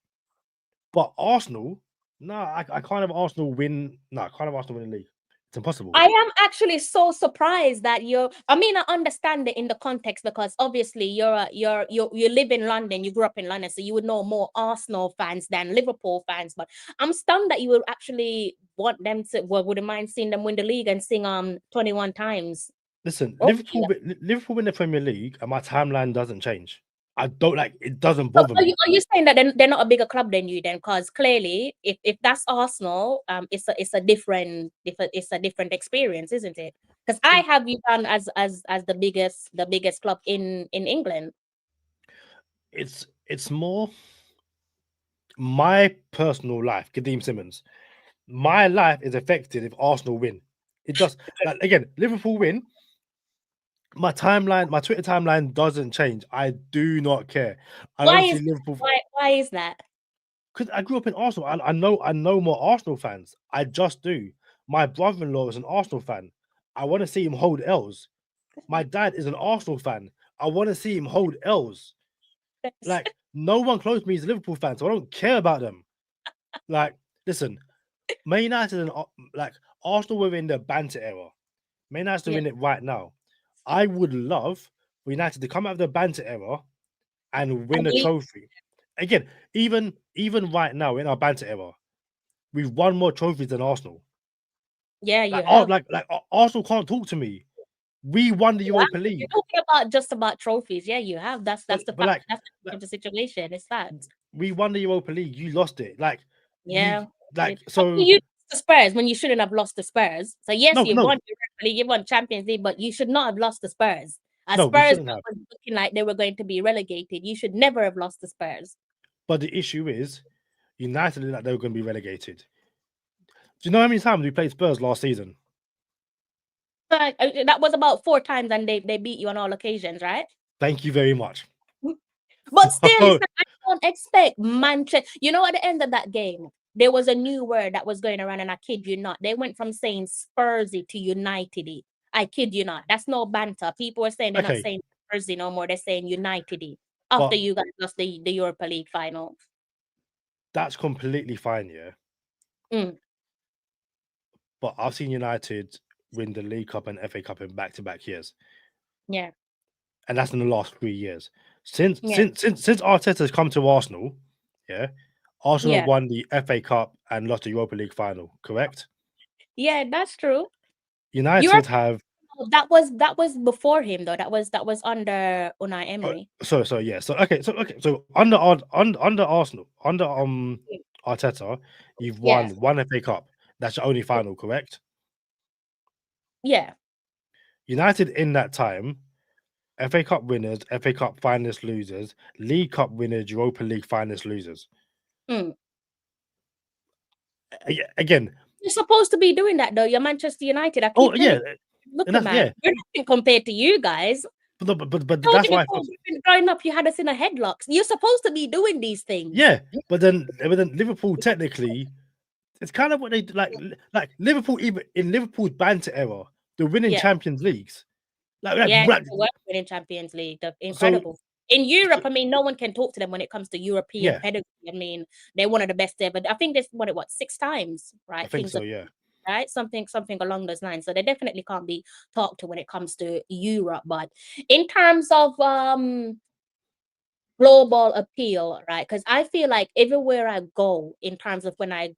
But Arsenal, no, I can't have Arsenal win. No, I can't have Arsenal win the league. It's impossible. I am actually so surprised that I mean, I understand it in the context because obviously you live in London, you grew up in London, so you would know more Arsenal fans than Liverpool fans. But I'm stunned that you would actually want them to, well, wouldn't mind seeing them win the league and sing 21 times. Listen, Okay. Liverpool win the Premier League, and my timeline doesn't change. I don't like it. Doesn't So bother me. are you saying that they're not a bigger club than you then? Because clearly, if that's Arsenal, it's a different experience, isn't it? Because I It, have you done as the biggest club in England. it's more. my personal life, Kadeem Simmons, my life is affected if Arsenal win. It just like again, Liverpool win. My timeline, my Twitter timeline doesn't change. I do not care. I Why don't is see Liverpool why is that? because I grew up in Arsenal. I know more Arsenal fans. I just do. My brother-in-law is an Arsenal fan. I want to see him hold L's. My dad is an Arsenal fan. I want to see him hold L's. Like no one close to me is a Liverpool fan, so I don't care about them. Like, listen, Man United and like Arsenal were in the banter era. Man United are Yeah, in it right now. I would love for United to come out of the banter era and I win a believe. trophy. Again, even right now in our banter era, we've won more trophies than Arsenal. Yeah, you Like, have. Arsenal can't talk to me. We won the You have. Europa If you're League, talking about just about trophies, yeah, you have. That's but the but fact. like, That's like the situation. It's fact. we won the Europa League. You lost it. Like you Yeah. like I mean, so you lost the Spurs when you shouldn't have lost the Spurs. So yes, no you no won the Europa League, you won Champions League, but you should not have lost the Spurs. As no we Spurs shouldn't have. was looking like they were going to be relegated, you should never have lost the Spurs. But the issue is United looked like they were going to be relegated. Do you know how many times we played Spurs last season? But that was about 4 times, and they beat you on all occasions, right? Thank you very much. But still, it's So, not, I don't expect Manchester. You know, at the end of that game, there was a new word that was going around, and I kid you not, they went from saying Spursy to Unitedy. I kid you not. That's no banter. People are saying they're not okay, saying Spursy no more. They're saying Unitedy after but you guys lost the Europa League final. that's completely fine, yeah. Mm, But I've seen United win the League Cup and FA Cup in back-to-back years, yeah, and that's in the last 3 years. Since yeah, since since since Arteta's come to Arsenal, yeah, Arsenal have yeah, won the FA Cup and lost the Europa League final. Correct? yeah. That's true. You're United have that was before him though. That was under Unai Emery. so yeah. So under Arsenal under Arteta, you've Yeah, won one FA Cup. That's your only final, correct? yeah. United in that time, FA Cup winners, FA Cup finalist losers, League Cup winners, Europa League finalist losers. Mm. Again, You're supposed to be doing that though. You're Manchester United. I oh keep telling yeah, you, look and at that's man, yeah. we're nothing compared to you guys. But Told that's you why I before, feel growing up, you had us in a headlock. You're supposed to be doing these things. yeah. But then Liverpool technically, it's kind of what they like Liverpool even in Liverpool's banter era, they're winning Yeah, Champions Leagues. yeah, Like they were winning Champions League. They're so, incredible. In Europe, I mean, no one can talk to them when it comes to European yeah, pedigree. I mean, they're one of the best ever. I think they've won it 6 times, I right? think Kings so, of yeah. right, something along those lines. So they definitely can't be talked to when it comes to Europe. But in terms of global appeal, right? Because I feel like everywhere I go, in terms of when I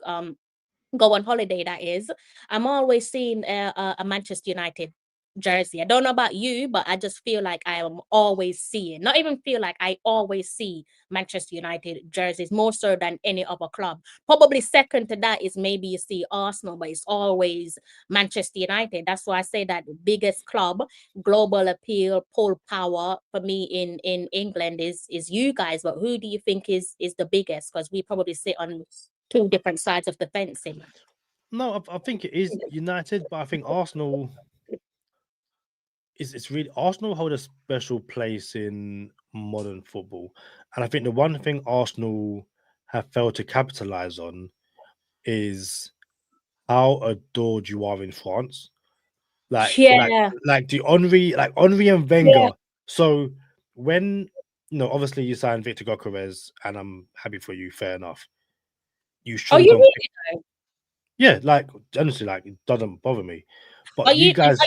go on holiday, that is, I'm always seeing a Manchester United jersey. I don't know about you, but I just feel like I am always seeing, not even feel like I always see Manchester United jerseys more so than any other club. Probably second to that is maybe you see Arsenal, but it's always Manchester United. That's why I say that the biggest club, global appeal, pull power for me in England is you guys. But who do you think is the biggest? Because we probably sit on two different sides of the fence in. No, I think it is United, but I think Arsenal is it's really Arsenal hold a special place in modern football. And I think the one thing Arsenal have failed to capitalize on is how adored you are in France. Like like Yeah, like the Henri and yeah. Wenger. So when obviously you signed Victor Gyökeres, and I'm happy for you, fair enough. You Oh, should have you gone really though? yeah, like honestly, like it doesn't bother me. Are But you you guys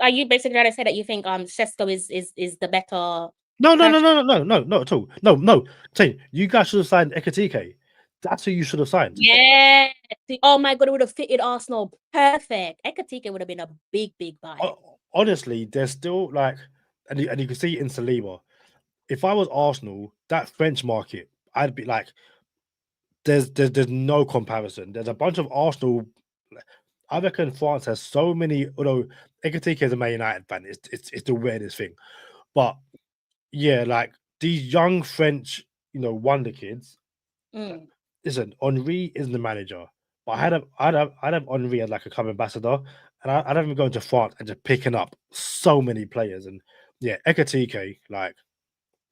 are you basically trying to say that you think Sesko is the better no, no, no, purchase? no, no, no, no, not at all. No, no. Say you guys should have signed Ekatike. That's who you should have signed. Yeah. Oh my god, it would have fitted Arsenal perfect. Ekatike would have been a big buy. Honestly, there's still like, and you can see it in Saliba. If I was Arsenal, that French market, I'd be like, there's no comparison. There's a bunch of Arsenal. I reckon France has so many. Although Ekatike is a Man United fan, it's the weirdest thing. But yeah, like these young French, wonder kids. Mm. listen, Henri is the manager, but I'd have Henri as like a club ambassador, and I'd have him going to France and just picking up so many players, and yeah, Ekatike, like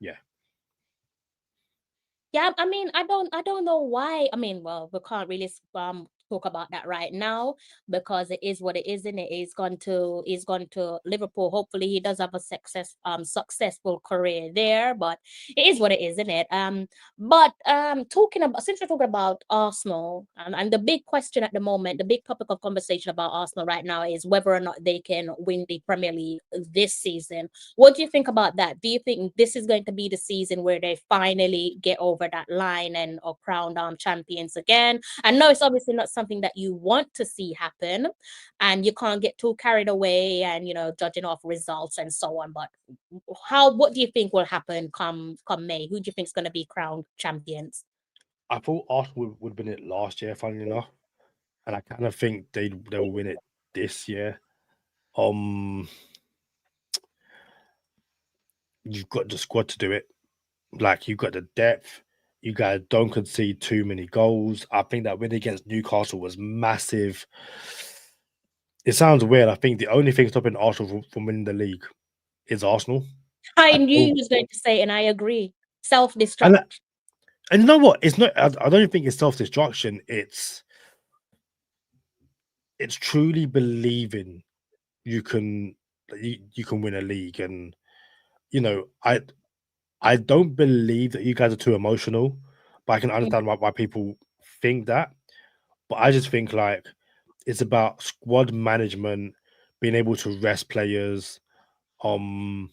yeah, Yeah, I mean, I don't know why. I mean, well, we can't really talk about that right now because it is what it is, and it is gone to Liverpool. Hopefully, he does have a successful career there, but it is what it is, isn't it? But talking about since we're talking about Arsenal, and the big question at the moment, the big topic of conversation about Arsenal right now is whether or not they can win the Premier League this season. What do you think about that? Do you think this is going to be the season where they finally get over that line and are crowned champions again? I know it's obviously not something that you want to see happen, and you can't get too carried away and judging off results and so on. But what do you think will happen come May? Who do you think is going to be crowned champions? I thought Arsenal would win it last year, funnily enough, and I kind of think they'll win it this year. Um, you've got the squad to do it. Like you've got the depth. You guys don't concede too many goals. I think that win against Newcastle was massive. It sounds weird. I think the only thing stopping Arsenal from winning the league is Arsenal. I I knew don't, you was going to say, and I agree. and Self-destruct. and you know what? It's not. I don't think it's self destruction. It's truly believing you can you can win a league, and you know I don't believe that you guys are too emotional, but I can Mm. understand why people think that. But I just think like it's about squad management, being able to rest players, um,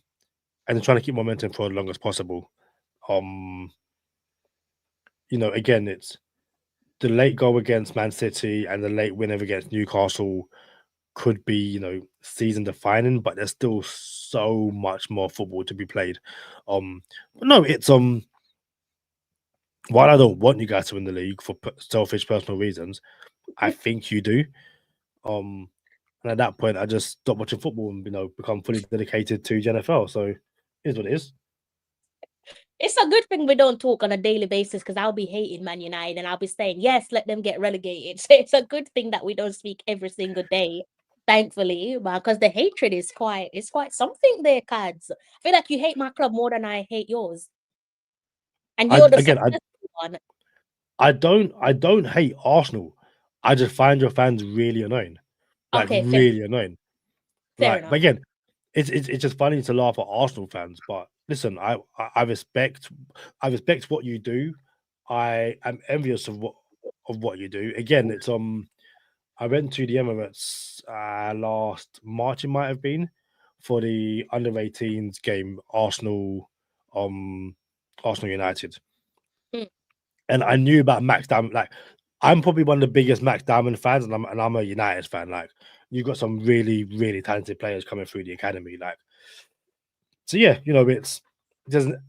and then trying to keep momentum for as long as possible. Um, again, it's the late goal against Man City and the late win against Newcastle could be, season defining, but there's still so much more football to be played. But no, it's while I don't want you guys to win the league for selfish personal reasons, I think you do. Um, and at that point, I just stop watching football and become fully dedicated to the NFL. So, it is what it is. It's a good thing we don't talk on a daily basis because I'll be hating Man United and I'll be saying, yes, let them get relegated. So it's a good thing that we don't speak every single day, thankfully, because the hatred is quite something there, Cads. I feel like you hate my club more than I hate yours. And I you're the again, successful one. I don't hate Arsenal. I just find your fans really annoying, like Okay, really annoying. fair Like, but enough. again, it's just funny to laugh at Arsenal fans. But listen, I respect what you do. I am envious of what you do. Again, it's I went to the Emirates last March. It might have been for the under-18s game, um Arsenal United, Mm. and I knew about Max Diamond. Like, I'm probably one of the biggest Max Diamond fans, and I'm a United fan. Like, you've got some really really talented players coming through the academy. Like, so yeah, there's an,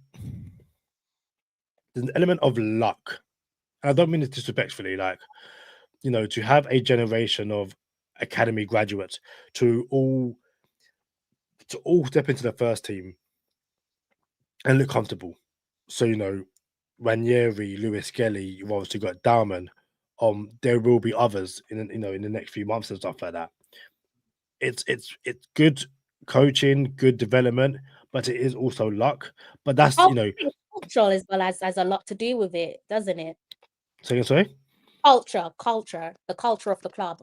there's an element of luck, and I don't mean this disrespectfully. Like, to have a generation of academy graduates to all to all step into the first team and look comfortable. So, Ranieri, Lewis Kelly, you've obviously got Dauman. There will be others in the next few months and stuff like that. It's good coaching, good development, but it is also luck. But that's I think culture as well as a lot to do with it, doesn't it? sorry. Culture, the culture of the club.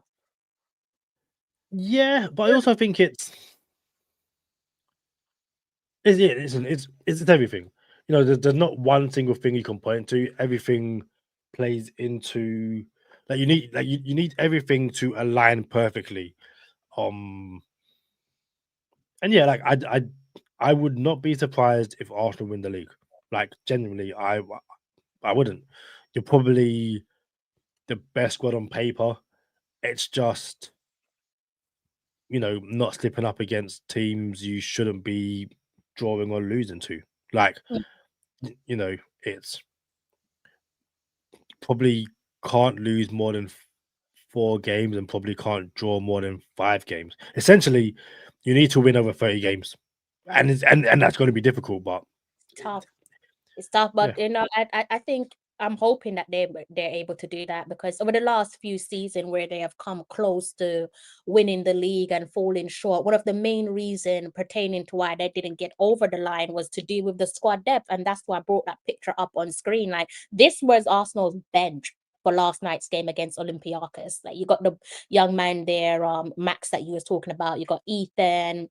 Yeah, but I also think it's everything. There's not one single thing you can point to. Everything plays into you need everything to align perfectly. Um, and yeah, like I would not be surprised if Arsenal win the league. Like, genuinely, I wouldn't. You're probably the best squad on paper. It's just not slipping up against teams you shouldn't be drawing or losing to. Like, Mm. it's probably can't lose more than 4 games and probably can't draw more than 5 games. Essentially, you need to win over 30 games, and that's going to be difficult. But Tough. It's tough, yeah, but I think I'm hoping that they're able to do that, because over the last few seasons where they have come close to winning the league and falling short, one of the main reason pertaining to why they didn't get over the line was to do with the squad depth, and that's why I brought that picture up on screen. Like, this was Arsenal's bench for last night's game against Olympiacos. Like, you got the young man there, Max, that you was talking about. You got Ethan,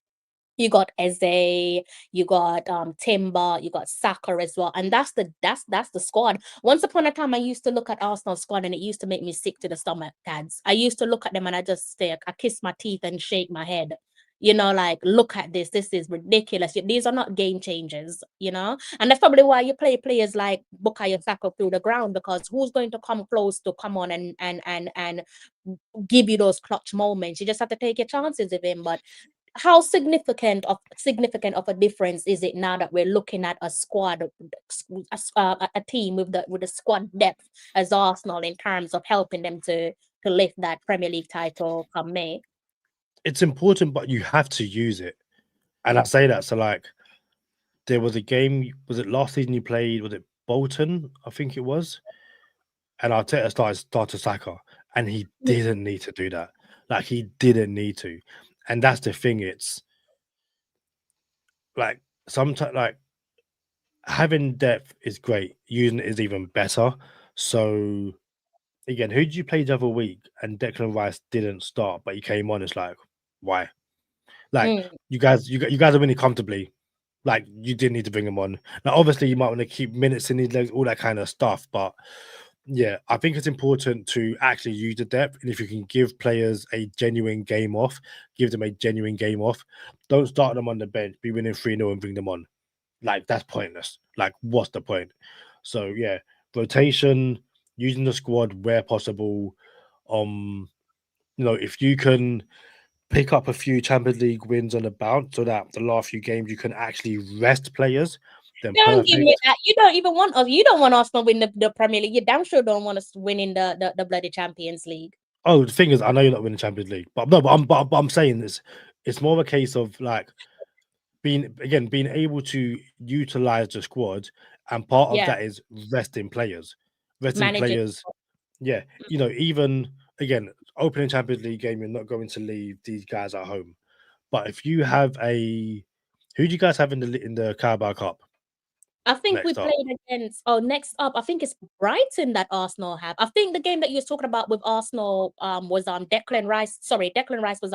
you got Eze, you got Timber, you got Saka as well, and that's the squad. Once upon a time, I used to look at Arsenal squad, and it used to make me sick to the stomach, Cads. I used to look at them and I just stay, I kiss my teeth and shake my head. You know, like, look at this. This is ridiculous. These are not game changers. You know, and that's probably why you play players like Bukayo Saka through the ground, because who's going to come close to come on and give you those clutch moments? You just have to take your chances with him, but how significant of a difference is it now that we're looking at a squad, a team with the squad depth as Arsenal, in terms of helping them to lift that Premier League title come May? It's important, but you have to use it. And I say that, so like there was a game, was it last season you played? Was it Bolton? I think it was. And Arteta started Saka, and he Mm. didn't need to do that. Like, he didn't need to, and that's the thing. It's like sometimes, like, having depth is great. Using it is even better. So again, who did you play the other week? And Declan Rice didn't start, but he came on. It's like, why? Like, Mm. you guys are winning comfortably. Like, you didn't need to bring him on. Now, obviously, you might want to keep minutes in his legs, all that kind of stuff. But yeah, I think it's important to actually use the depth. And if you can give players a genuine game off, give them a genuine game off. Don't start them on the bench, be winning 3-0 and bring them on. Like, that's pointless. Like, what's the point? So yeah, rotation, using the squad where possible. If you can pick up a few Champions League wins on the bounce so that the last few games you can actually rest players, then Don't give me perfect. that. You don't even want us. You don't want Arsenal win the Premier League. You damn sure don't want us winning the bloody Champions League. Oh, the thing is, I know you're not winning Champions League, but no, but I'm saying this. It's more of a case of like being able to utilize the squad, and part of Yeah, that is resting managing. players. Yeah, even again, opening Champions League game, you're not going to leave these guys at home. But if you have who do you guys have in the Carabao Cup I think we next up? played against, next up, I think it's Brighton that Arsenal have. I think the game that you was talking about with Arsenal was Declan Rice. Sorry, Declan Rice was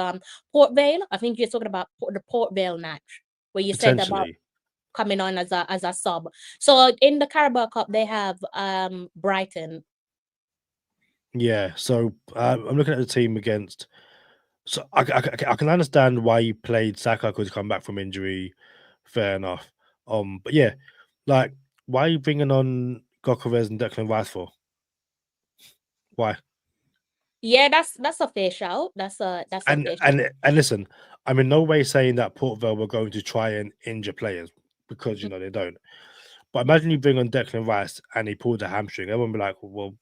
Port Vale. I think you're talking about the Port Vale match where you said about Potentially, coming on as a sub. So in the Carabao Cup they have Brighton. yeah. So I'm looking at the team against. So I can understand why you played Saka because he come back from injury. Fair enough. But yeah, like, why are you bringing on Gokares and Declan Rice for? Why? Yeah, that's a fair shout. That's a And fair shout. and and listen, I'm in no way saying that Port Vale were going to try and injure players because Mm. they don't. But imagine you bring on Declan Rice and he pulls a hamstring. Everyone be like, well,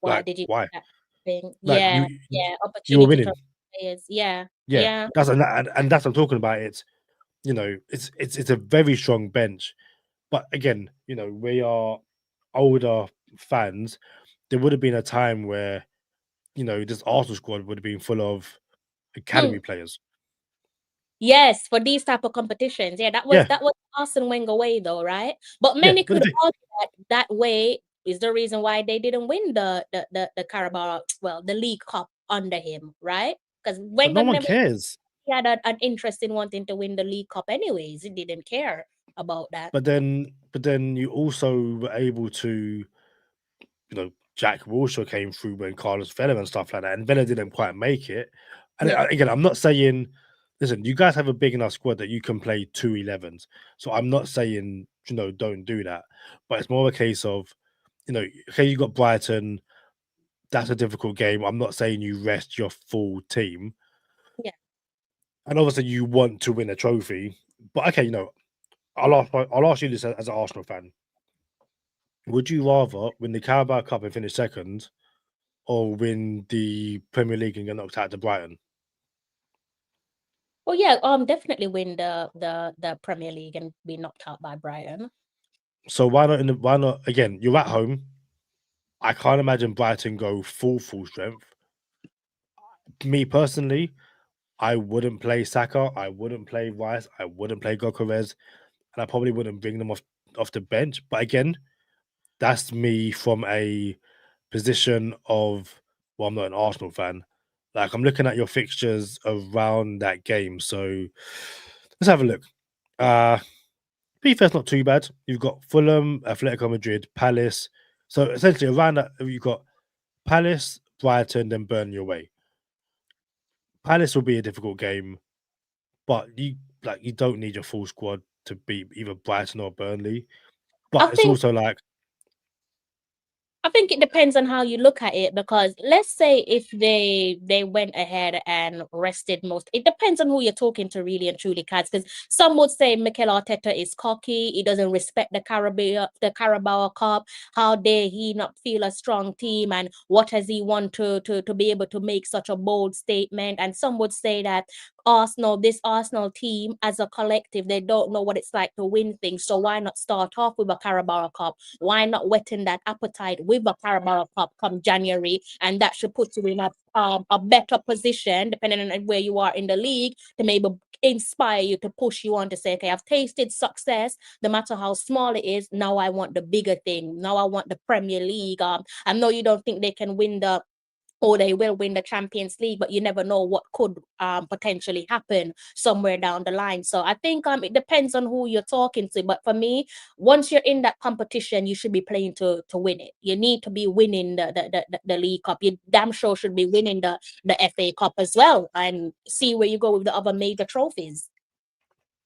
Why like, did you do why? that thing? Like, Yeah, yeah, you were opportunity for winning. players. Yeah, Yeah, yeah. and that's what I'm talking about. It's it's a very strong bench. But again, we are older fans. There would have been a time where this Arsenal squad would have been full of academy Mm. players. Yes, for these type of competitions. Yeah, Yeah, that was Arsene Wenger way though, right? But yeah. many But could argue that that way is the reason why they didn't win the Carabao, well, the League Cup under him, right? Because but no Wenger one never cares. he had an interest in wanting to win the League Cup anyways. He didn't care about that. But then you also were able to, Jack Wilshere came through when Carlos Vela and stuff like that, and Vela didn't quite make it. And Yeah. again, I'm not saying, listen, you guys have a big enough squad that you can play 2 11s. So I'm not saying, don't do that. But it's more a case of, okay, you got Brighton, that's a difficult game. I'm not saying you rest your full team. Yeah. And obviously you want to win a trophy. But okay, I'll ask you this as an Arsenal fan. Would you rather win the Carabao Cup and finish second, or win the Premier League and get knocked out to Brighton? Well, yeah, definitely win the Premier League and be knocked out by Brighton. So why not why not again? You're at home. I can't imagine Brighton go full strength. Me personally, I wouldn't play Saka, I wouldn't play Rice, I wouldn't play Gokares, and I probably wouldn't bring them off the bench. But again, that's me from a position of, well, I'm not an Arsenal fan. Like, I'm looking at your fixtures around that game. So let's have a look. PF's not too bad. You've got Fulham, Atletico Madrid, Palace. So essentially around that, you've got Palace, Brighton, then Burnley away. Palace will be a difficult game, but you don't need your full squad to beat either Brighton or Burnley. I But it's think also like, I think it depends on how you look at it, because let's say if they went ahead and rested most, it depends on who you're talking to, really and truly, Cats. Because some would say Mikel Arteta is cocky, he doesn't respect the Carabao Cup. How dare he not feel a strong team, and what has he won to be able to make such a bold statement? And some would say that this Arsenal team as a collective, they don't know what it's like to win things. So why not start off with a Carabao Cup? Why not whetting that appetite with a Carabao Cup come January? And that should put you in a better position, depending on where you are in the league, to maybe inspire you, to push you on to say, okay, I've tasted success, no matter how small it is. Now I want the bigger thing. Now I want the Premier League. I know you don't think they can win or they will win the Champions League, but you never know what could potentially happen somewhere down the line. So I think it depends on who you're talking to. But for me, once you're in that competition, you should be playing to win it. You need to be winning the League Cup. You damn sure should be winning the FA Cup as well, and see where you go with the other major trophies.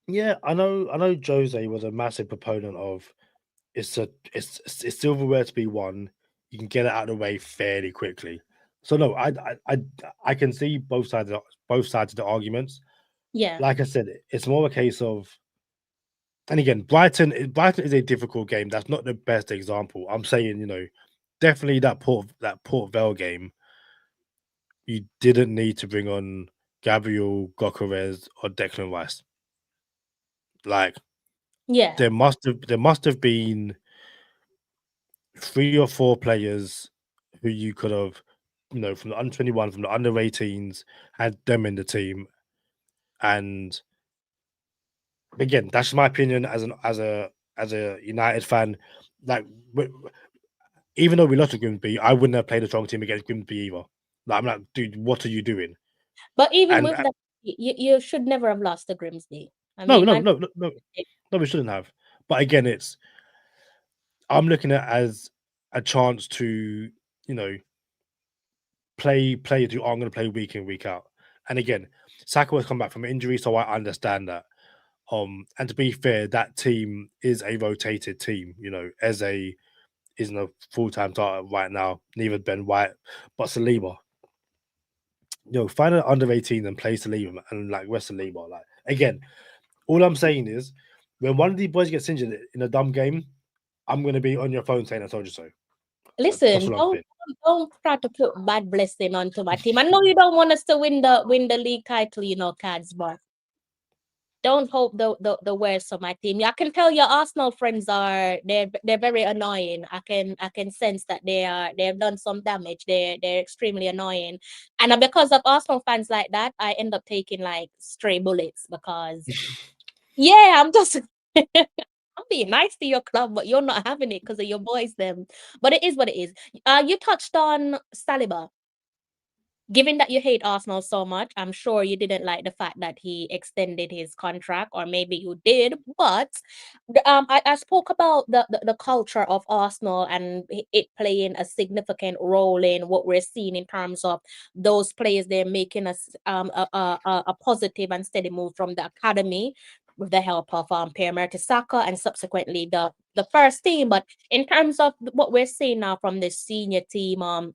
yeah, I know Jose was a massive proponent of, it's silverware to be won. You can get it out of the way fairly quickly. So no, I can see both sides of the arguments. Yeah. Like I said, it's more a case of, and again, Brighton is a difficult game. That's not the best example. I'm saying, definitely that Port Vale game, you didn't need to bring on Gabriel Gokares or Declan Rice. Like, Yeah. there must have been 3 or 4 players who you could have, from the under 21, from the under 18s, had them in the team. And again, that's my opinion as a United fan. Like, even though we lost to Grimsby, I wouldn't have played a strong team against Grimsby either. Like, I'm like, dude, what are you doing? But even And with that, you should never have lost to Grimsby. I no, mean, no, man. no, no, no, no, we shouldn't have. But again, I'm looking at it as a chance to, you know, play players who aren't going to play week in, week out. And again, Saka has come back from injury, so I understand that. And to be fair, that team is a rotated team. Eze isn't a full-time starter right now, neither Ben White, but Saliba. Find an under 18 and play Saliba and like rest Saliba. Like, again, all I'm saying is, when one of these boys gets injured in a dumb game, I'm gonna be on your phone saying I told you so. That's Listen, what I'm don't saying. don't try to put bad blessing onto my team. I know you don't want us to win the league title, Cads, but don't hope the worst for my team. I can tell your Arsenal friends they're very annoying. I can sense that they've done some damage. They're extremely annoying, and because of Arsenal fans like that, I end up taking like stray bullets because yeah, I'm just I'm being nice to your club, but you're not having it because of your boys them. But it is what it is. You touched on Saliba. Given that you hate Arsenal so much, I'm sure you didn't like the fact that he extended his contract, or maybe you did. But I spoke about the culture of Arsenal and it playing a significant role in what we're seeing in terms of those players. They're making a positive and steady move from the academy with the help of Pierre Mertesacker and subsequently the first team. But in terms of what we're seeing now from the senior team,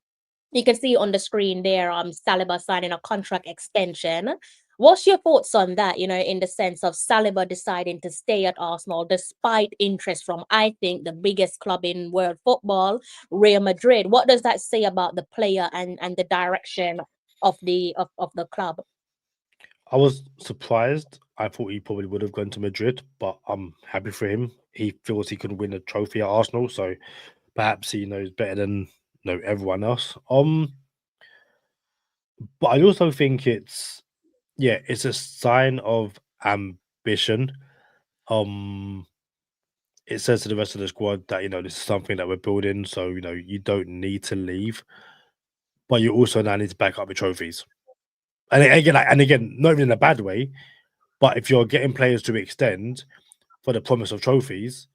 you can see on the screen there, Saliba signing a contract extension. What's your thoughts on that? In the sense of Saliba deciding to stay at Arsenal despite interest from, I think, the biggest club in world football, Real Madrid. What does that say about the player and the direction of the club? I was surprised. I thought he probably would have gone to Madrid, but I'm happy for him. He feels he can win a trophy at Arsenal, so perhaps he knows better than everyone else. But I also think it's a sign of ambition. Um, it says to the rest of the squad that this is something that we're building, so you don't need to leave, but you also now need to back up your trophies. And again, not even in a bad way, but if you're getting players to extend for the promise of trophies,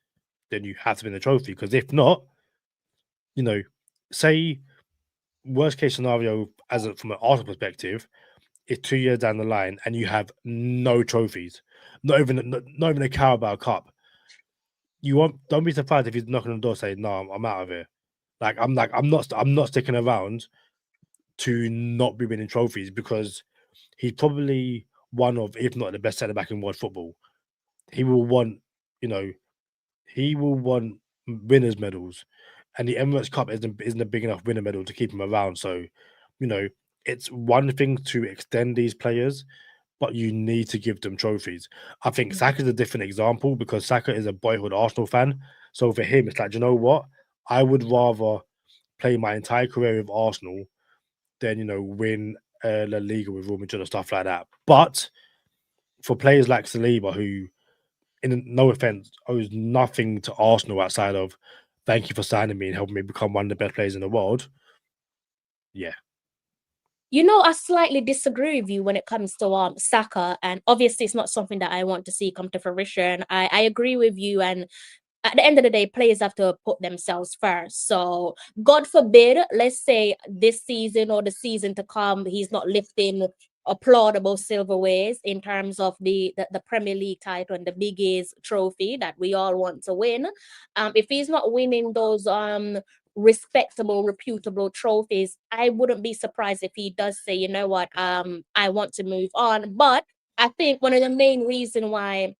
then you have to win the trophy. Because if not, you know, say worst case scenario, from an Arsenal perspective, is 2 years down the line and you have no trophies, not even a Carabao Cup. You won't Don't be surprised if he's knocking on the door saying, "No, I'm out of here." I'm not sticking around to not be winning trophies because he's probably one of, if not the best centre back in world football. He will want, you know, he will want winners medals, and the Emirates Cup isn't a big enough winner medal to keep him around. So, you know, it's one thing to extend these players, but you need to give them trophies. I think Saka's a different example because Saka is a boyhood Arsenal fan. So for him, it's like, do you know what? I would rather play my entire career with Arsenal than win La Liga with Real Madrid or stuff like that. But for players like Saliba, who, in no offense, owes nothing to Arsenal outside of thank you for signing me and helping me become one of the best players in the world. Yeah. I slightly disagree with you when it comes to Saka, and obviously it's not something that I want to see come to fruition. I agree with you, and at the end of the day, players have to put themselves first. So, God forbid, let's say this season or the season to come, he's not lifting applaudable silverwares in terms of the Premier League title and the biggest trophy that we all want to win. If he's not winning those respectable, reputable trophies, I wouldn't be surprised if he does say, you know what, I want to move on. But I think one of the main reason why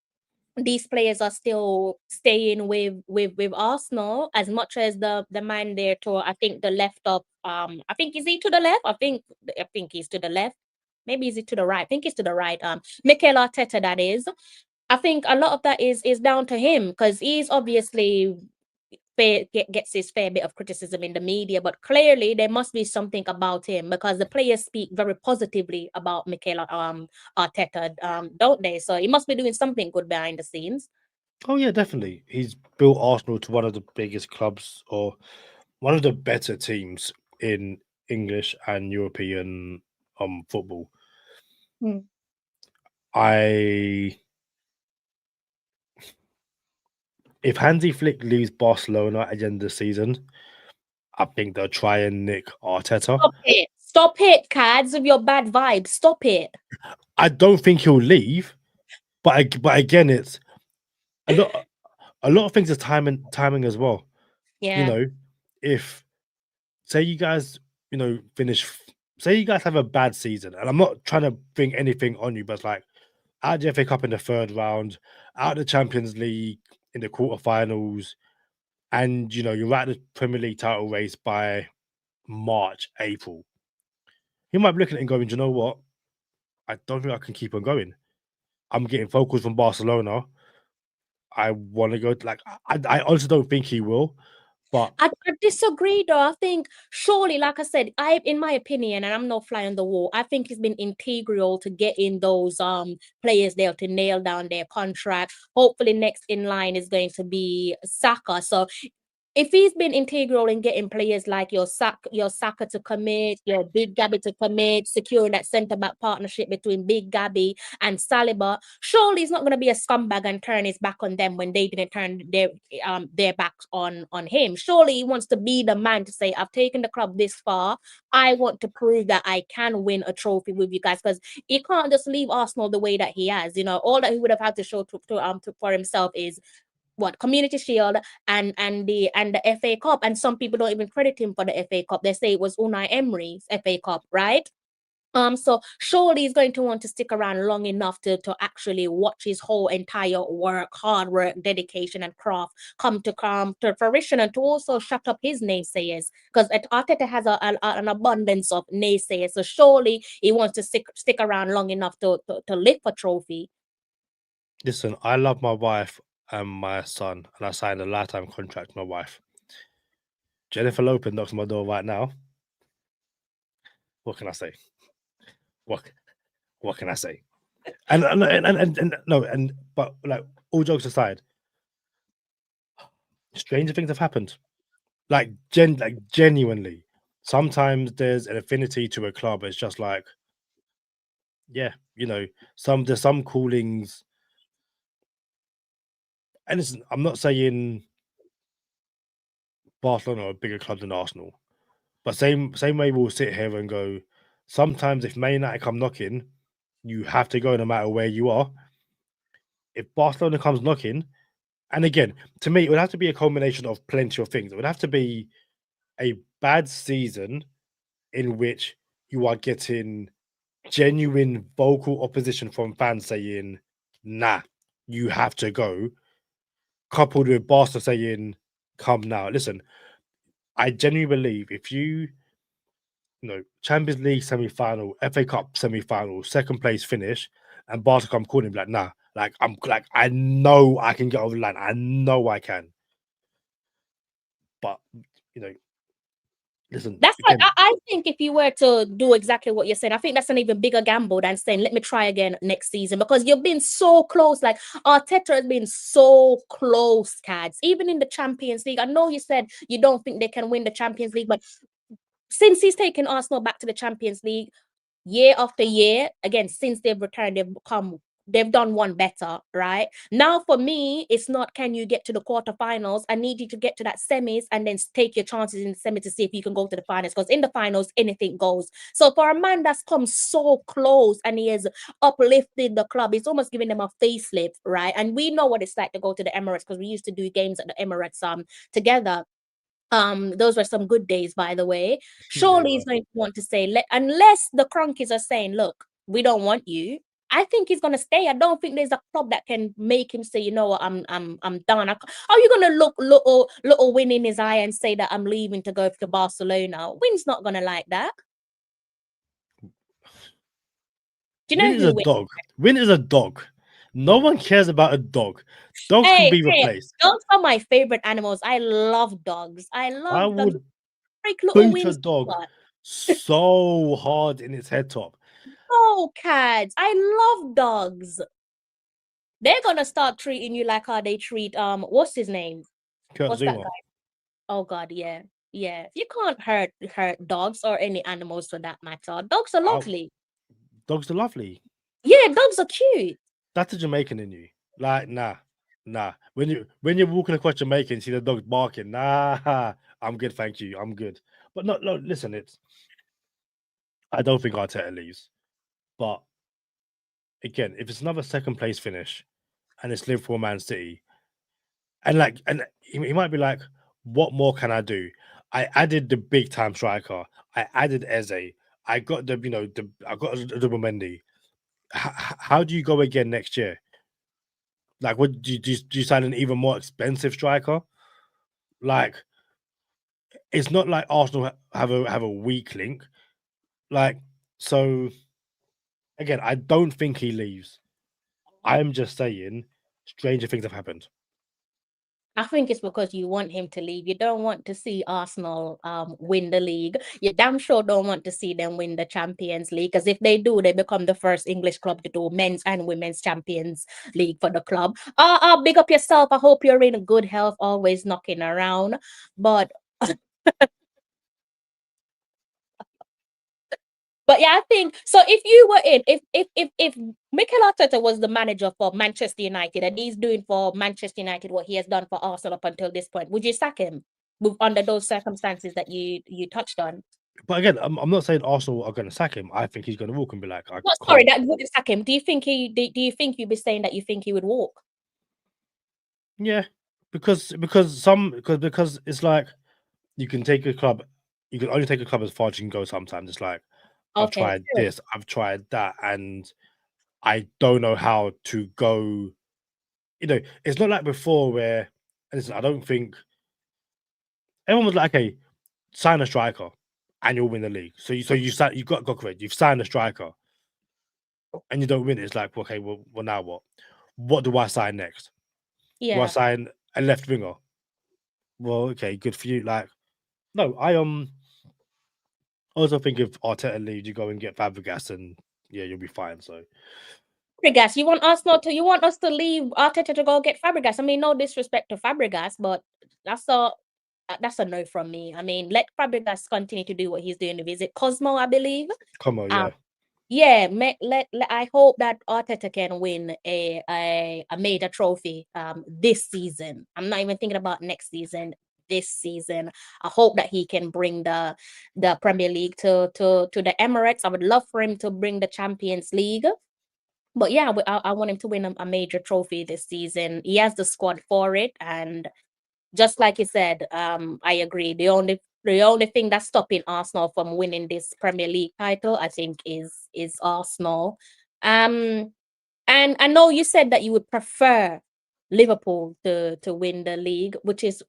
these players are still staying with Arsenal, as much as the man there to, I think, the left of I think, is he to the left? I think he's to the left. Maybe is he to the right? I think he's to the right. Mikel Arteta, that is. I think a lot of that is down to him because he's obviously gets his fair bit of criticism in the media, but clearly there must be something about him because the players speak very positively about Mikel Arteta, don't they? So he must be doing something good behind the scenes. Oh yeah, definitely. He's built Arsenal to one of the biggest clubs, or one of the better teams in English and European football. Hmm. I If Hansi Flick leaves Barcelona at the end of the season, I think they'll try and nick Arteta. Stop it, Cads, with your bad vibes. Stop it. I don't think he'll leave, but again, it's a lot. A lot of things is timing as well. You Yeah. know, if say you guys, finish. Say you guys have a bad season, and I'm not trying to bring anything on you, but it's like out of the FA Cup in the third round, out of the Champions League in the quarterfinals, and you're at the Premier League title race by March, April. He might be looking at it and going, "Do you know what? I don't think I can keep on going. I'm getting focused from Barcelona. I want to go." I honestly don't think he will, but I disagree though. I think surely, like I said, in my opinion, and I'm not flying on the wall, I think it's been integral to getting those players there to nail down their contract. Hopefully next in line is going to be Saka. So if he's been integral in getting players like your Saka to commit, your Big Gabby to commit, securing that centre back partnership between Big Gabby and Saliba, surely he's not going to be a scumbag and turn his back on them when they didn't turn their backs on him. Surely he wants to be the man to say, I've taken the club this far. I want to prove that I can win a trophy with you guys, because he can't just leave Arsenal the way that he has. All that he would have had to show for himself is what Community Shield and the FA Cup. And some people don't even credit him for the FA Cup. They say it was Unai Emery's FA Cup, right? So surely he's going to want to stick around long enough to actually watch his whole entire hard work, dedication, and craft come to fruition, and to also shut up his naysayers. Because Arteta has an abundance of naysayers, so surely he wants to stick around long enough to lift a trophy. listen, I love my wife and my son, and I signed a lifetime contract with my wife. Jennifer Lopez knocks on my door right now. What can I say? What what can I say? And no, and but like all jokes aside, stranger things have happened. Like genuinely. Sometimes there's an affinity to a club. It's just like, yeah, there's some callings. And listen, I'm not saying Barcelona are a bigger club than Arsenal, but same way we'll sit here and go. Sometimes if Man United come knocking, you have to go no matter where you are. If Barcelona comes knocking, and again, to me, it would have to be a combination of plenty of things. It would have to be a bad season in which you are getting genuine vocal opposition from fans saying, nah, you have to go, coupled with Barca saying, come now. Listen, I genuinely believe if Champions League semi-final, FA Cup semi-final, second place finish, and Barca come calling like, nah, I know I can get over the line. I know I can. But you know, listen, That's like, again, I think if you were to do exactly what you're saying, I think that's an even bigger gamble than saying, let me try again next season, because you've been so close. Like Arteta has been so close, Cads, even in the Champions League. I know you said you don't think they can win the Champions League, but since he's taken Arsenal back to the Champions League, year after year, again, since they've returned, they've done one better, right? Now, for me, it's not can you get to the quarterfinals? I need you to get to that semis and then take your chances in the semi to see if you can go to the finals. Because in the finals, anything goes. So for a man that's come so close and he has uplifted the club, it's almost giving them a facelift, right? And we know what it's like to go to the Emirates because we used to do games at the Emirates together. Those were some good days, by the way. they Surely were. he's going to want to say, unless the Cronkies are saying, look, we don't want you. I think he's gonna stay. I don't think there's a club that can make him say, you know what, I'm done. How are you gonna look little win in his eye and say that I'm leaving to go to Barcelona? Win's not gonna like that. Do you Win know is a who Win? dog. Win is a dog. No one cares about a dog. Dogs can Hey, be hey, replaced. dogs are my favorite animals. I love dogs. I I love dogs. would Break little boot a wins. dog so hard in its head top. Oh, cats. I love dogs. They're gonna start treating you like how they treat what's his name? Kurt What's that Zuma. guy? Oh God, yeah. Yeah. You can't hurt dogs or any animals for that matter. Dogs are Oh, lovely. dogs are lovely. Yeah, dogs are cute. That's a Jamaican in you. Like, nah. When you're walking across Jamaica and see the dogs barking, nah, I'm good, thank you. I'm good. But no, listen, I don't think Arteta leaves. But again, if it's another second place finish and it's Liverpool Man City, and he might be like, what more can I do? I added the big time striker. I added Eze. I got I got a double Mendy. How do you go again next year? Like, what do you sign an even more expensive striker? Like, it's not like Arsenal have a weak link. Like, so again, I don't think he leaves. I'm just saying, stranger things have happened. I think it's because you want him to leave. You don't want to see Arsenal win the league. You damn sure don't want to see them win the Champions League. Because if they do, they become the first English club to do men's and women's Champions League for the club. Big up yourself. I hope you're in good health, always knocking around. But yeah, I think so. If you were in, if Mikel Arteta was the manager for Manchester United and he's doing for Manchester United what he has done for Arsenal up until this point, would you sack him under those circumstances that you touched on? But again, I'm not saying Arsenal are going to sack him. I think he's going to walk and be like, I What? Sorry, can't. that wouldn't sack him. Do you think do you think you'd be saying that you think he would walk? Yeah, because it's like you can take a club, you can only take a club as far as you can go. Sometimes it's like I've Okay, tried true. this, I've tried that, and I don't know how to go. It's not like before where, and listen, I don't think everyone was like, okay, sign a striker and you'll win the league. You've got correct. You've signed a striker and you don't win it. It's like, okay, well now what? What do I sign next? Do I Yeah. sign a left winger? Well, okay, good for you. Like, No, I also think if Arteta leaves, you go and get Fabregas, and yeah, you'll be fine. So Fabregas, you want us to leave Arteta to go get Fabregas? I mean, no disrespect to Fabregas, but that's a that's a no from me. I mean, let Fabregas continue to do what he's doing. Visit Cosmo, I believe. come on, Um, yeah. yeah, I hope that Arteta can win a major trophy this season. I'm not even thinking about next season. This season, I hope that he can bring the Premier League to the Emirates. I would love for him to bring the Champions League. But yeah, I want him to win a major trophy this season. He has the squad for it, and just like you said, I agree. The only thing that's stopping Arsenal from winning this Premier League title, I think, is Arsenal. Um, and I know you said that you would prefer Liverpool to win the league, which is,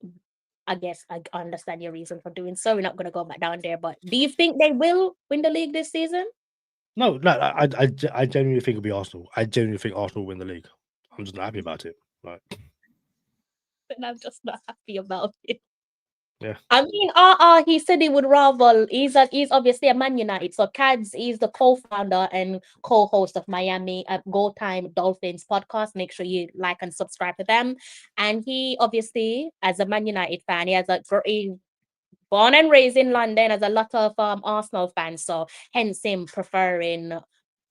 I guess, I understand your reason for doing so. We're not going to go back down there, but do you think they will win the league this season? No, I genuinely think it'll be Arsenal. I genuinely think Arsenal will win the league. I'm just not happy about it. Like, And I'm just not happy about it. yeah, I mean, he said he would rather. He's obviously a Man United. So Cads, he's the co-founder and co-host of Miami Go Time Dolphins podcast. Make sure you like and subscribe to them. And he obviously, as a Man United fan, he born and raised in London, has a lot of Arsenal fans. So hence him preferring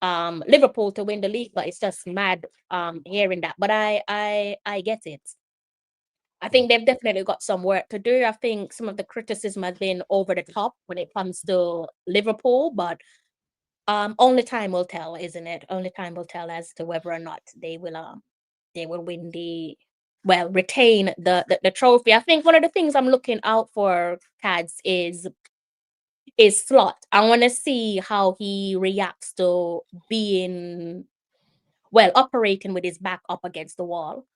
Liverpool to win the league. But it's just mad hearing that. But I get it. I mm. think they've definitely got some work to do. I think some of the criticism has been over the top when it comes to Liverpool, but only time will tell, isn't it? Only time will tell as to whether or not they will win retain the trophy. I think one of the things I'm looking out for, Cads, is Slot. I want to see how he reacts to being operating with his back up against the wall.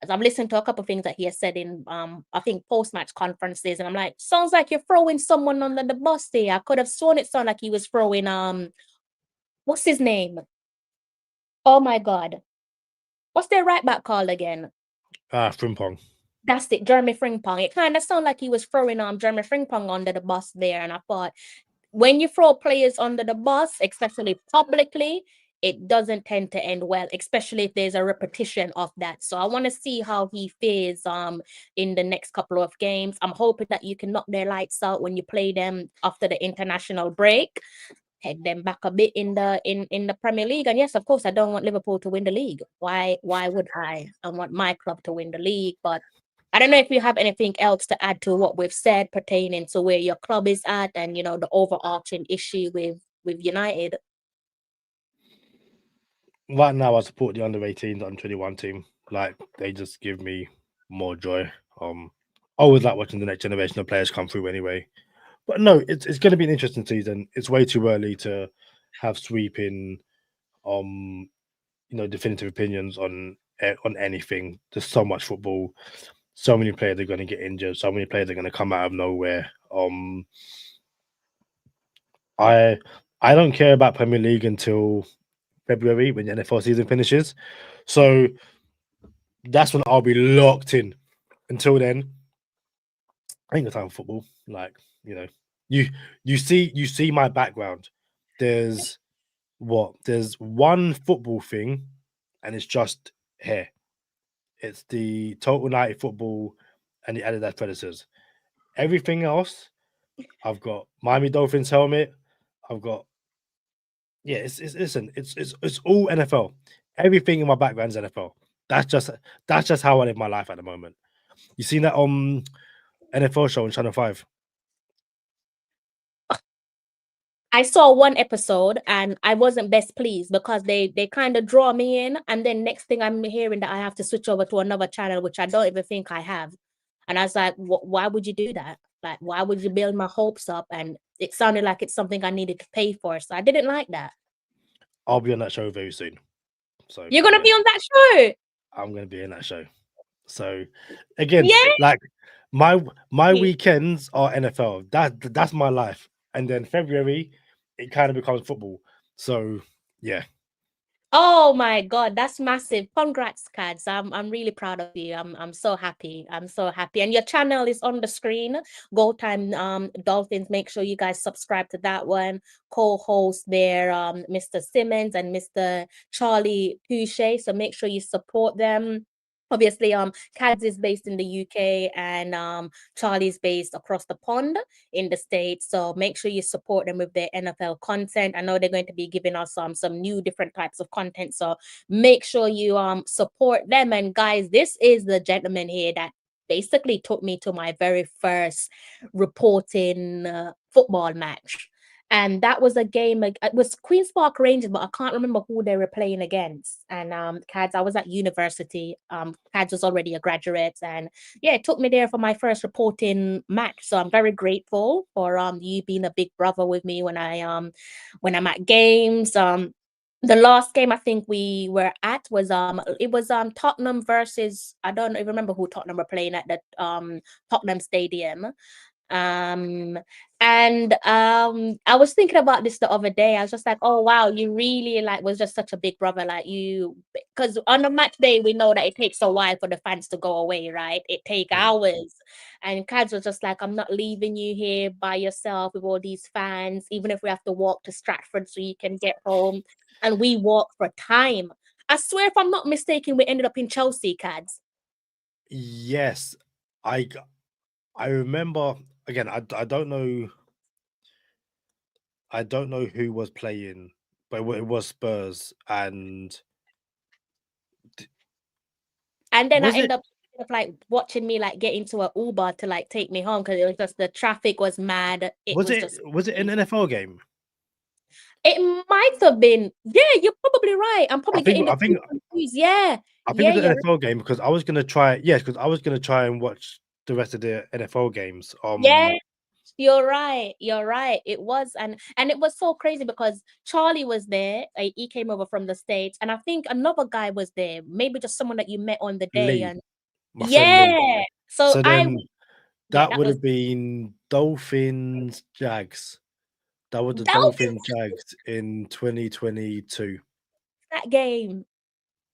As I'm listening to a couple of things that he has said in I think post-match conferences, and I'm like, sounds like you're throwing someone under the bus there. I could have sworn it sounded like he was throwing what's his name? Oh my god. What's their right back called again? Frimpong. That's it, Jeremy Frimpong. It kind of sounded like he was throwing Jeremy Frimpong under the bus there, and I thought when you throw players under the bus, especially publicly, it doesn't tend to end well, especially if there's a repetition of that. So I want to see how he fares in the next couple of games. I'm hoping that you can knock their lights out when you play them after the international break. Head them back a bit in the Premier League. And yes, of course, I don't want Liverpool to win the league. Why would I? I want my club to win the league, but I don't know if you have anything else to add to what we've said pertaining to where your club is at and the overarching issue with United. Right now, I support the under 18, under 21 team. Like, they just give me more joy. I always like watching the next generation of players come through anyway. But no, it's going to be an interesting season. It's way too early to have sweeping, definitive opinions on anything. There's so much football. So many players are going to get injured. So many players are going to come out of nowhere. I I don't care about Premier League until February when the NFL season finishes. So that's when I'll be locked in. Until then, I ain't got time for football. Like, you know, you you see my background. There's there's one football thing, and it's just here. It's the Total United football and the Adidas Predators. Everything else, I've got Miami Dolphins helmet. I've got it's listen, it's all NFL. Everything in my background is NFL. That's just how I live my life at the moment. You seen that NFL show on Channel 5? I saw one episode and I wasn't best pleased because they kind of draw me in, and then next thing I'm hearing that I have to switch over to another channel, which I don't even think I have. And I was like, why would you do that? Like, why would you build my hopes up? And it sounded like it's something I needed to pay for. So I didn't like that. I'll be on that show very soon. So You're gonna yeah, be on that show? I'm gonna be in that show. So again, Yeah. like my weekends are NFL. That's my life. And then February, it kind of becomes football. So yeah. Oh my God, that's massive. Congrats, Cads. I'm really proud of you. I'm so happy. I'm so happy. And your channel is on the screen. Go Time Dolphins. Make sure you guys subscribe to that one. Co-host there, Mr. Simmons and Mr. Charlie Touche. So make sure you support them. Obviously, Cads is based in the UK and Charlie's based across the pond in the States. So make sure you support them with their NFL content. I know they're going to be giving us some new different types of content. So make sure you support them. And guys, this is the gentleman here that basically took me to my very first reporting football match. And that was a game. It was Queens Park Rangers, but I can't remember who they were playing against. And Cads, I was at university. Cads was already a graduate, and yeah, it took me there for my first reporting match. So I'm very grateful for you being a big brother with me when I'm at games. The last game I think we were at was it was Tottenham versus, I don't even remember who Tottenham were playing at the Tottenham Stadium. Um, and I was thinking about this the other day. I was just like, oh wow, you really like was just such a big brother, like you, because on a match day we know that it takes a while for the fans to go away, right? It take Mm. hours. And Kads was just like, I'm not leaving you here by yourself with all these fans, even if we have to walk to Stratford so you can get home. And we walk for time. I swear, if I'm not mistaken, we ended up in Chelsea, Cads. Yes, I I remember again. I don't know who was playing, but it was Spurs. And And then I was it end up like watching me like get into a Uber to like take me home because it was just the traffic was mad. It was just was it an crazy. NFL game? It might have been. Yeah, you're probably right. I'm I probably think getting the I think two confused. Yeah, I think yeah, it was an you're NFL game because I was gonna try. Yes, because I was gonna try and watch the rest of the NFL games. yeah. You're right. You're right. It was, and it was so crazy because Charlie was there. He came over from the States, and I think another guy was there. Maybe just someone that you met on the day. Lee, And my friend Lee. yeah, so So I then yeah, that that would was have been Dolphins Jags. That was the Dolphins Dolphin Jags in 2022. that game.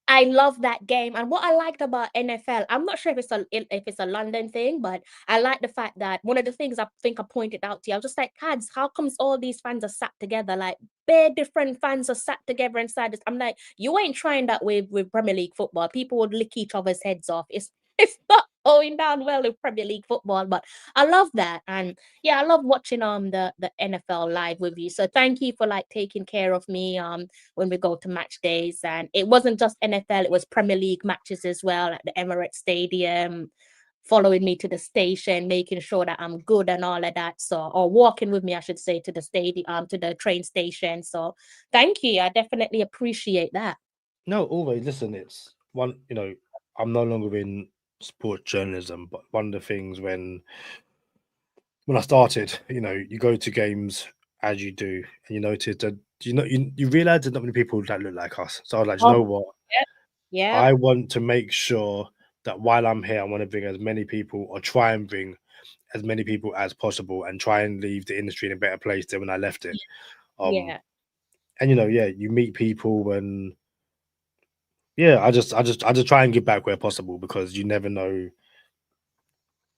I love that game. And what I liked about NFL, I'm not sure if it's a London thing, but I like the fact that one of the things I think I pointed out to you, I was just like, Cads, how comes all these fans are sat together? Like bare different fans are sat together inside this. I'm like, you ain't trying that with Premier League football. People would lick each other's heads off. It's not going down well with Premier League football, but I love that. And yeah, I love watching the NFL live with you. So thank you for like taking care of me. When we go to match days. And it wasn't just NFL, it was Premier League matches as well at the Emirates Stadium, following me to the station, making sure that I'm good and all of that. So, or walking with me, I should say, to the stadium, to the train station. So, thank you. I definitely appreciate that. No, always listen. It's one. I'm no longer in sports journalism, but one of the things when I started, you go to games as you do, and you notice that you realize there's not many people that look like us. So I was like, you Oh, know what? yeah, yeah. I want to make sure that while I'm here, I want to bring as many people, or try and bring as many people as possible, and try and leave the industry in a better place than when I left it. Um, Yeah. and yeah, you meet people, and yeah, I just try and give back where possible because you never know.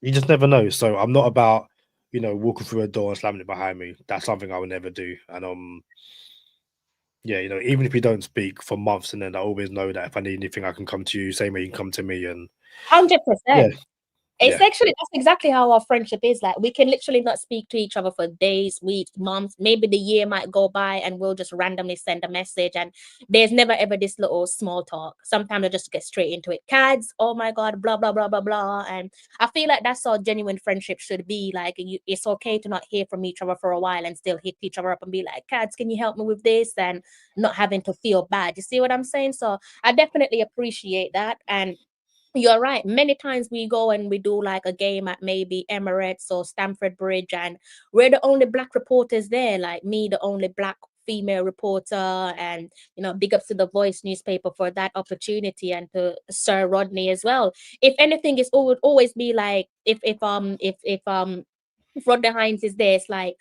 You just never know. So I'm not about walking through a door and slamming it behind me. That's something I would never do. And yeah, even if we don't speak for months, and then I always know that if I need anything, I can come to you. Same way you can come to me. And yeah, 100%. It's yeah, actually that's exactly how our friendship is. Like we can literally not speak to each other for days, weeks, months, maybe the year might go by and we'll just randomly send a message and there's never ever this little small talk. Sometimes I just get straight into it. Cads, oh my god, blah blah blah blah blah. And I feel like that's how genuine friendship should be. Like it's okay to not hear from each other for a while and still hit each other up and be like, Cads, can you help me with this? And not having to feel bad. You see what I'm saying? So I definitely appreciate that. And you're right. Many times we go and we do like a game at maybe Emirates or Stamford Bridge, and we're the only black reporters there, like me, the only black female reporter. And big ups to the Voice newspaper for that opportunity, and to Sir Rodney as well. If anything, it would always be like if Rodney Hines is there, it's like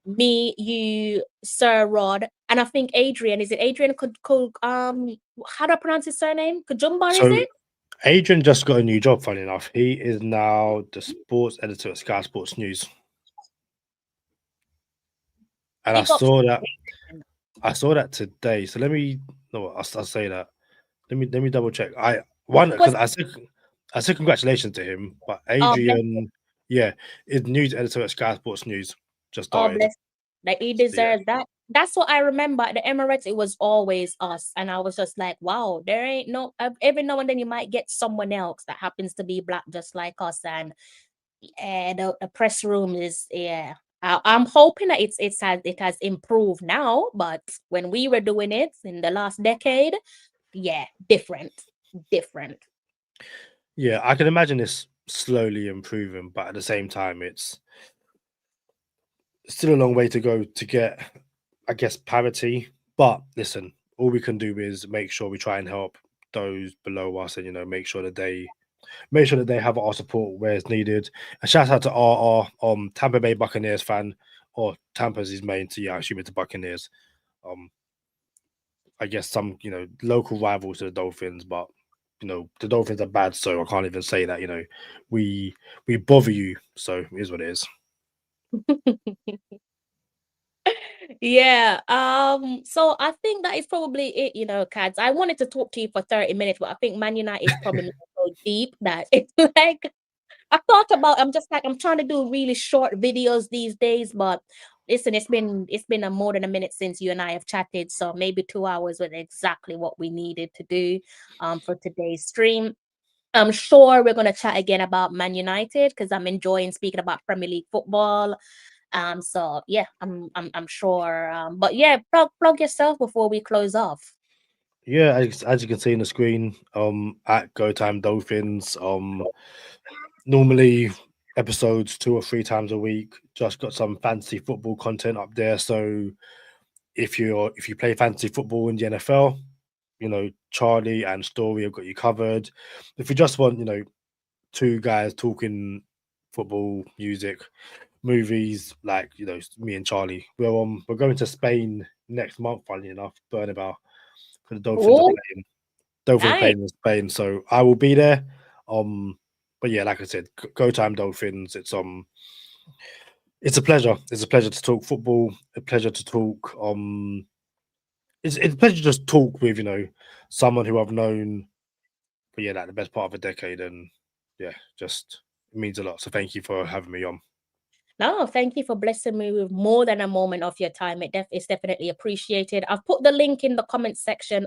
Me, you, Sir Rod, and I think Adrian. Is it Adrian? How do I pronounce his surname? Kajumba, is So it? Adrian just got a new job, funny enough. He is now the sports editor at Sky Sports News. And Big ups. I saw that today. So let me no, I'll say that. Let me double check. I one because Was I said congratulations to him, but bless, Adrian, yeah, is news editor at Sky Sports News. Just started. bless. Like he So yeah. deserves that. That's what I remember at the Emirates. It was always us, and I was just like, wow, there ain't no. Every now and then you might get someone else that happens to be black just like us, and the press room is I'm hoping that it has improved now, but when we were doing it in the last decade, yeah, different. Yeah, I can imagine this slowly improving, but at the same time, it's still a long way to go to get, I guess, parity. But listen, all we can do is make sure we try and help those below us, and make sure that they have our support where it's needed. And shout out to our Tampa Bay Buccaneers fan, or Tampa's his main. So yeah, I assume it's the Buccaneers. Um, I guess some local rivals to the Dolphins, but the Dolphins are bad, so I can't even say that. We we bother you, so it is what it is. Yeah. So I think that is probably it, Cads. I wanted to talk to you for 30 minutes, but I think Man United is probably not so deep that it's like I'm just like I'm trying to do really short videos these days, but listen, it's been more than a minute since you and I have chatted, so maybe 2 hours was exactly what we needed to do for today's stream. I'm sure we're gonna chat again about Man United because I'm enjoying speaking about Premier League football. So yeah, I'm sure. But yeah, plug yourself before we close off. Yeah, as you can see on the screen, at Go Time Dolphins, normally episodes 2 or 3 times a week. Just got some fantasy football content up there. So if you play fantasy football in the NFL, Charlie and Story have got you covered. If you just want, two guys talking football, music, movies, like me and Charlie, we're going to Spain next month. Funny enough, Bernabeu, because the Dolphins are Oh, playing. Dolphins are nice. playing in Spain, so I will be there. But yeah, like I said, go time Dolphins. It's a pleasure. It's a pleasure to talk football. A pleasure to talk. It's a pleasure to just talk with someone who I've known for like the best part of a decade, and yeah, just it means a lot. So thank you for having me on. No, thank you for blessing me with more than a moment of your time. It's definitely appreciated. I've put the link in the comment section.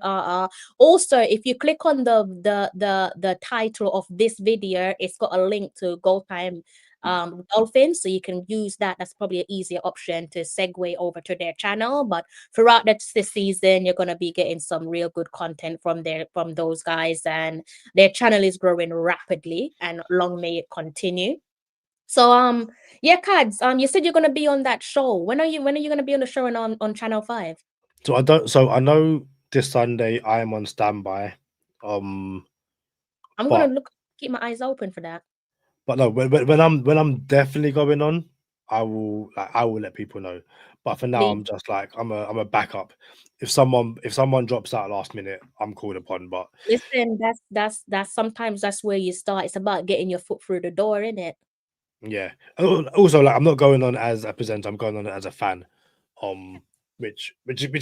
Also, if you click on the title of this video, it's got a link to Gold Time Dolphins, so you can use that. That's probably an easier option to segue over to their channel. But throughout this season, you're gonna be getting some real good content from those guys, and their channel is growing rapidly. And long may it continue. So yeah, Cads, you said you're gonna be on that show. When are you gonna be on the show and on Channel 5? So I know this Sunday I am on standby. Um, I'm gonna but keep my eyes open for that. no, when I'm definitely going on, I will let people know. But for now, Please I'm just like I'm a backup. If someone drops out last minute, I'm called upon. But listen, that's sometimes that's where you start. It's about getting your foot through the door, isn't it? yeah, also like I'm not going on as a presenter. I'm going on as a fan. Um, which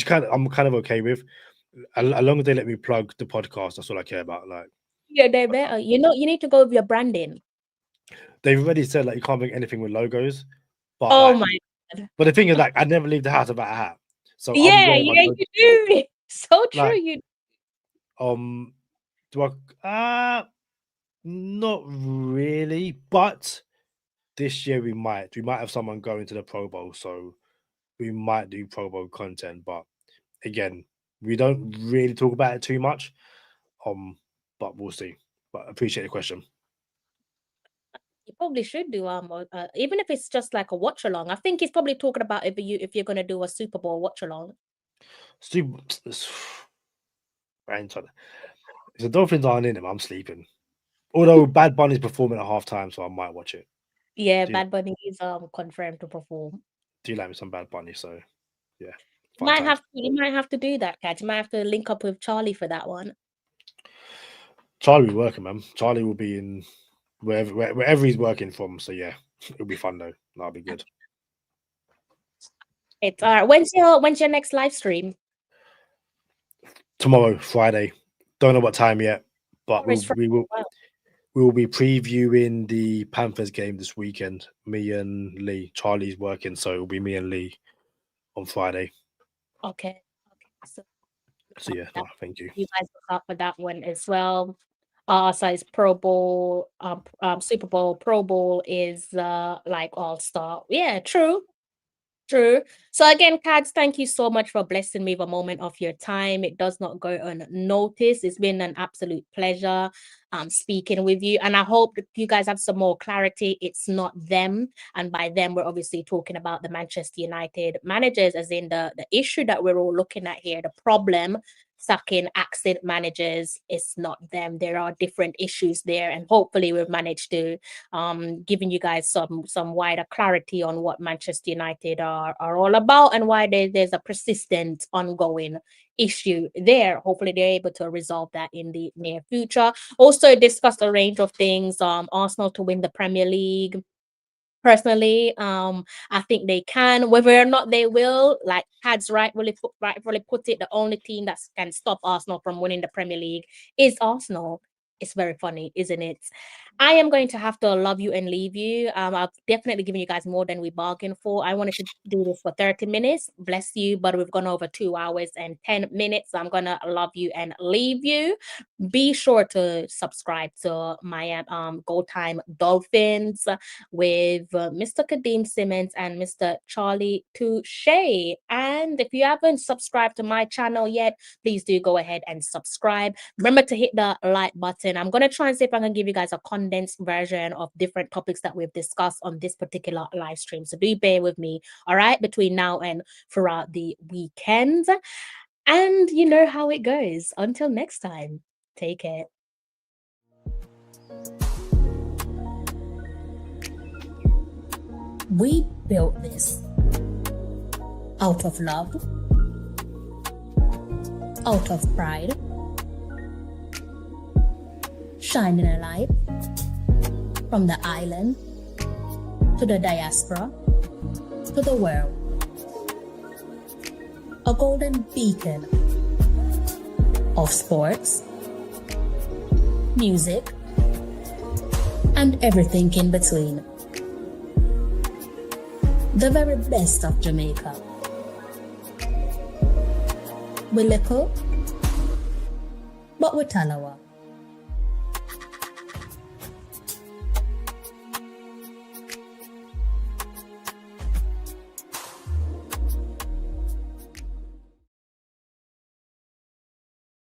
kind of I'm kind of okay with. As long as they let me plug the podcast, that's all I care about. Like Yeah, they better. You need to go with your branding. they've already said, like you can't bring anything with logos, but Oh like my God. but the thing is, like I never leave the house without a hat, so I'm Yeah, wearing my yeah, you do. So true. like You um do not really, but this year we might have someone going to the Pro Bowl, so we might do Pro Bowl content, but again, we don't really talk about it too much. But we'll see. But I appreciate the question. you probably should do even if it's just like a watch along. I think he's probably talking about if you're gonna do a Super Bowl watch along. Stu, I ain't trying to- if the Dolphins aren't in him, I'm sleeping. Although Bad Bunny's performing at halftime, so I might watch it. Yeah, Yeah. Bad Bunny is confirmed to perform. do like me some Bad Bunny. So yeah, You fun might times. have to, you might have to do that, Kat. You might have to link up with Charlie for that one. Charlie will be working, man. Charlie will be in wherever he's working from. So yeah, it'll be fun though. That'll be good. It's all right. When's your next live stream? Tomorrow, Friday. Don't know what time yet, but we will be previewing the Panthers game this weekend. Me and Lee. Charlie's working, so it'll be me and Lee on Friday. Okay. So yeah, no, thank you. You guys look out for that one as well. So it's Pro Bowl, Super Bowl, Pro Bowl is like All-Star. Yeah, true. True. So again, Kads, thank you so much for blessing me with a moment of your time. It does not go unnoticed. It's been an absolute pleasure speaking with you. And I hope that you guys have some more clarity. It's not them. And by them, we're obviously talking about the Manchester United managers, as in the issue that we're all looking at here, the problem sacking accident managers. It's not them. There are different issues there, and hopefully we've managed to giving you guys some wider clarity on what Manchester United are all about and why there's a persistent ongoing issue there. Hopefully they're able to resolve that in the near future. Also discuss a range of things. Arsenal to win the Premier League. Personally, I think they can. Whether or not they will, like Had's rightfully put it, the only team that can stop Arsenal from winning the Premier League is Arsenal. It's very funny, isn't it? I am going to have to love you and leave you. I've definitely given you guys more than we bargained for. I wanted to do this for 30 minutes. Bless you, but we've gone over 2 hours and 10 minutes. So I'm going to love you and leave you. Be sure to subscribe to my Go Time Dolphins with Mr. Kadeem Simmons and Mr. Charlie Touche. And if you haven't subscribed to my channel yet, please do go ahead and subscribe. Remember to hit the like button. I'm going to try and see if I can give you guys a condensed version of different topics that we've discussed on this particular live stream. So do bear with me, all right, between now and throughout the weekend. And you know how it goes. Until next time, take care. We built this out of love, out of pride, shining a light from the island to the diaspora to the world. A golden beacon of sports, music, and everything in between. The very best of Jamaica. We little, but we Talawa.